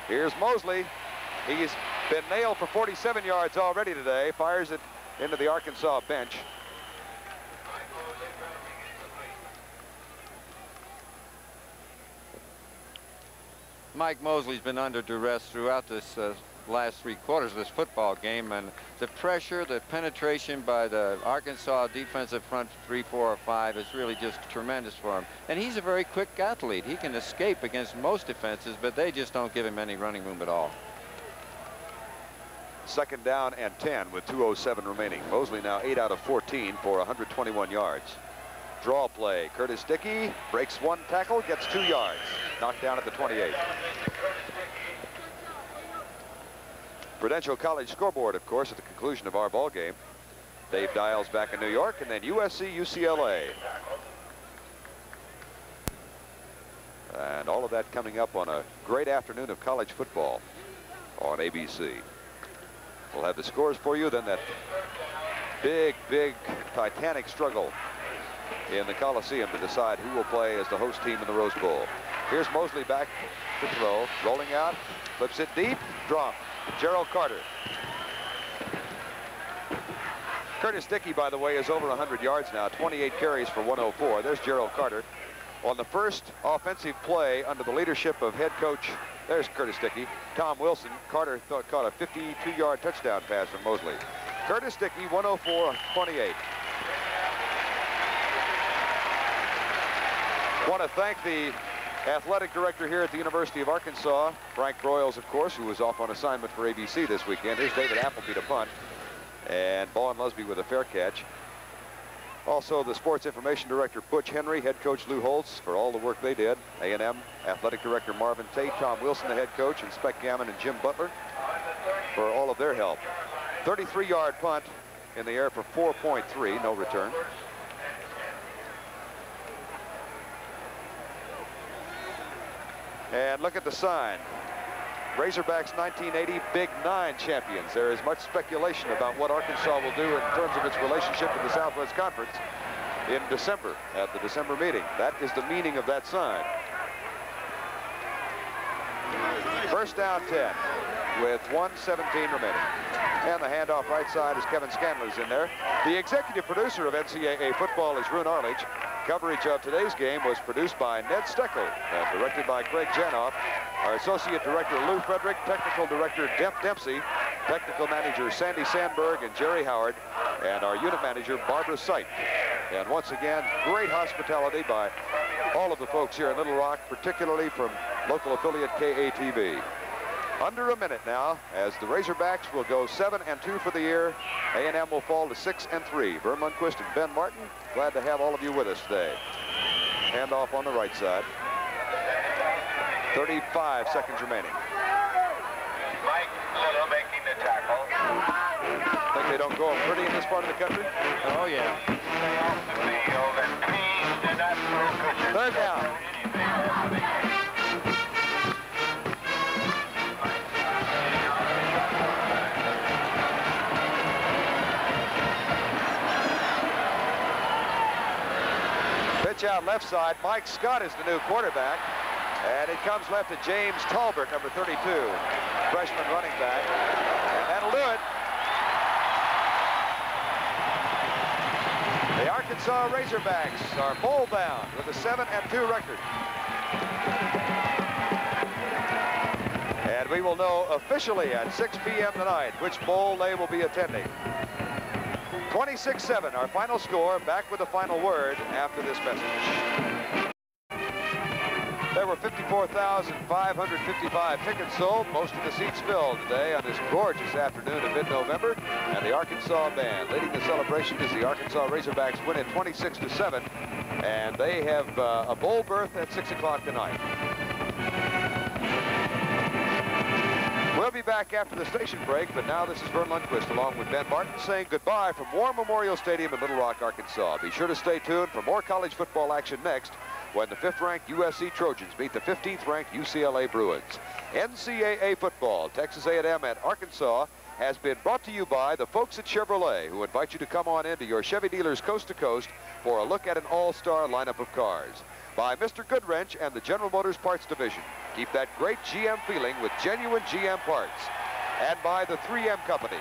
S1: Here's Mosley. He's been nailed for 47 yards already today. Fires it into the Arkansas bench.
S2: Mike Mosley's been under duress throughout this last 3 quarters of this football game, and the pressure, the penetration by the Arkansas defensive front 3, 4, or 5 is really just tremendous for him. And he's a very quick athlete. He can escape against most defenses, but they just don't give him any running room at all.
S1: Second down and 10 with 2:07 remaining. Mosley now 8 out of 14 for 121 yards. Draw play. Curtis Dickey breaks 1 tackle, gets 2 yards. Knocked down at the 28. Prudential College scoreboard, of course, at the conclusion of our ball game. Dave Dials back in New York, and then USC, UCLA. And all of that coming up on a great afternoon of college football on ABC. We'll have the scores for you, then that big titanic struggle in the Coliseum to decide who will play as the host team in the Rose Bowl. Here's Mosley back to throw, rolling out, flips it deep, drop. Gerald Carter. Curtis Dickey, by the way, is over 100 yards now, 28 carries for 104. There's Gerald Carter. On the first offensive play under the leadership of head coach, there's Curtis Dickey, Tom Wilson. Carter caught a 52-yard touchdown pass from Mosley. Curtis Dickey, 104-28. Want to thank the athletic director here at the University of Arkansas, Frank Broyles, of course, who was off on assignment for ABC this weekend. Here's David Appleby to punt, and Bowen Lusby with a fair catch. Also, the sports information director, Butch Henry, head coach Lou Holtz, for all the work they did. A&M athletic director Marvin Tate, Tom Wilson, the head coach, and Spec Gammon and Jim Butler for all of their help. 33-yard punt in the air for 4.3, no return. And look at the sign. Razorbacks 1980 Big 9 champions. There is much speculation about what Arkansas will do in terms of its relationship with the Southwest Conference in December, at the December meeting. That is the meaning of that sign. First down 10 with 1:17 remaining. And the handoff right side as Kevin Scanlon's in there. The executive producer of NCAA football is Rune Arledge. Coverage of today's game was produced by Ned Steckel and directed by Craig Janoff. Our associate director, Lou Frederick, technical director, Demp Dempsey, technical manager, Sandy Sandberg and Jerry Howard, and our unit manager, Barbara Sight. And once again, great hospitality by all of the folks here in Little Rock, particularly from local affiliate KATV. Under a minute now, as the Razorbacks will go 7-2 for the year. A&M will fall to 6-3. Verne Lundquist and Ben Martin, glad to have all of you with us today. Handoff on the right side. 35 seconds remaining.
S4: Mike Little making the tackle.
S1: Think they don't go pretty in this part of the country?
S2: Oh, yeah.
S1: Third down. Pitch out left side. Mike Scott is the new quarterback. And it comes left to James Talbert, number 32, freshman running back. And that'll do it. The Arkansas Razorbacks are bowl bound with a 7-2 record. And we will know officially at 6 p.m. tonight which bowl they will be attending. 26-7, our final score. Back with the final word after this message. There were 54,555 tickets sold, most of the seats filled today on this gorgeous afternoon in mid-November. And the Arkansas band leading the celebration is the Arkansas Razorbacks win it 26-7. And they have a bowl berth at 6 o'clock tonight. We'll be back after the station break, but now this is Verne Lundquist along with Ben Martin saying goodbye from War Memorial Stadium in Little Rock, Arkansas. Be sure to stay tuned for more college football action next when the 5th-ranked USC Trojans meet the 15th-ranked UCLA Bruins. NCAA football, Texas A&M and Arkansas, has been brought to you by the folks at Chevrolet, who invite you to come on into your Chevy dealers coast to coast for a look at an all-star lineup of cars. By Mr. Goodwrench and the General Motors Parts Division. Keep that great GM feeling with genuine GM parts. And by the 3M Company.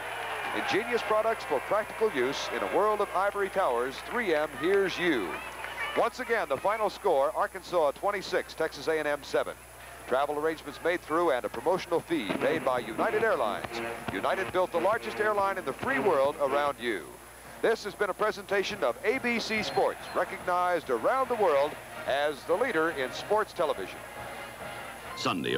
S1: Ingenious products for practical use in a world of ivory towers. 3M hears you. Once again, the final score, Arkansas 26, Texas A&M 7. Travel arrangements made through and a promotional fee paid by United Airlines. United built the largest airline in the free world around you. This has been a presentation of ABC Sports, recognized around the world as the leader in sports television.
S3: Sunday,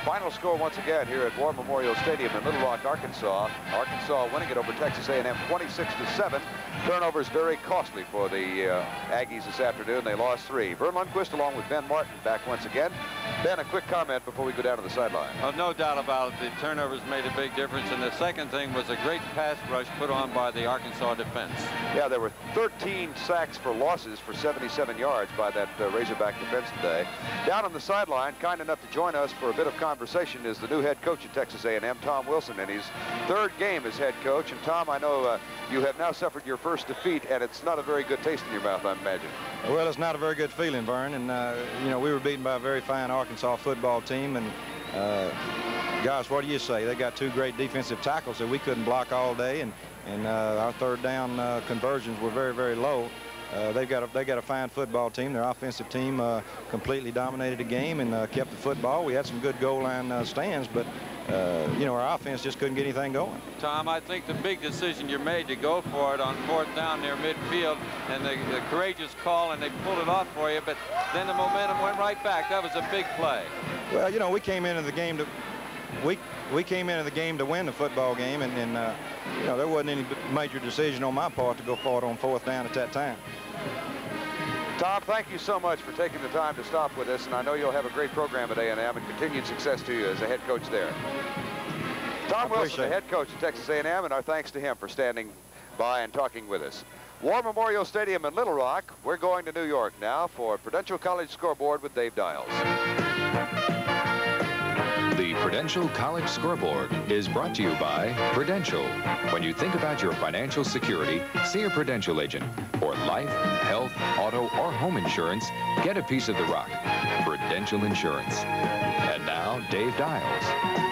S1: Final score once again here at War Memorial Stadium in Little Rock, Arkansas. Arkansas winning it over Texas A&M 26-7. Turnovers very costly for the Aggies this afternoon. They lost 3. Verne Lundquist along with Ben Martin back once again. Ben, a quick comment before we go down to the sideline.
S2: Oh, no doubt about it. The turnovers made a big difference. And the second thing was a great pass rush put on by the Arkansas defense.
S1: Yeah, there were 13 sacks for losses for 77 yards by that Razorback defense today. Down on the sideline, kind enough to join us for a bit of conversation is the new head coach at Texas A&M, Tom Wilson, in his 3rd game as head coach. And Tom, I know you have now suffered your first defeat, and it's not a very good taste in your mouth, I imagine.
S19: Well, it's not a very good feeling, Vern. And, you know, we were beaten by a very fine Arkansas football team. And, gosh, what do you say? They got 2 great defensive tackles that we couldn't block all day. And our 3rd down conversions were very, very low. They got a fine football team. Their offensive team completely dominated the game and kept the football. We had some good goal line stands, but you know, our offense just couldn't get anything going.
S2: Tom, I think the big decision you made to go for it on 4th down near midfield, and the courageous call, and they pulled it off for you, but then the momentum went right back. That was a big play.
S19: Well, you know, we came into the game to we came into the game to win the football game, and you know, there wasn't any major decision on my part to go for it on 4th down at that time.
S1: Tom, thank you so much for taking the time to stop with us, and I know you'll have a great program at A&M and continued success to you as a head coach there. Tom Wilson, the head coach at Texas A&M, and our thanks to him for standing by and talking with us. War Memorial Stadium in Little Rock. We're going to New York now for Prudential College Scoreboard with Dave Dials.
S20: The Prudential College Scoreboard is brought to you by Prudential. When you think about your financial security, see a Prudential agent. For life, health, auto, or home insurance, get a piece of the rock. Prudential Insurance. And now, Dave Dials.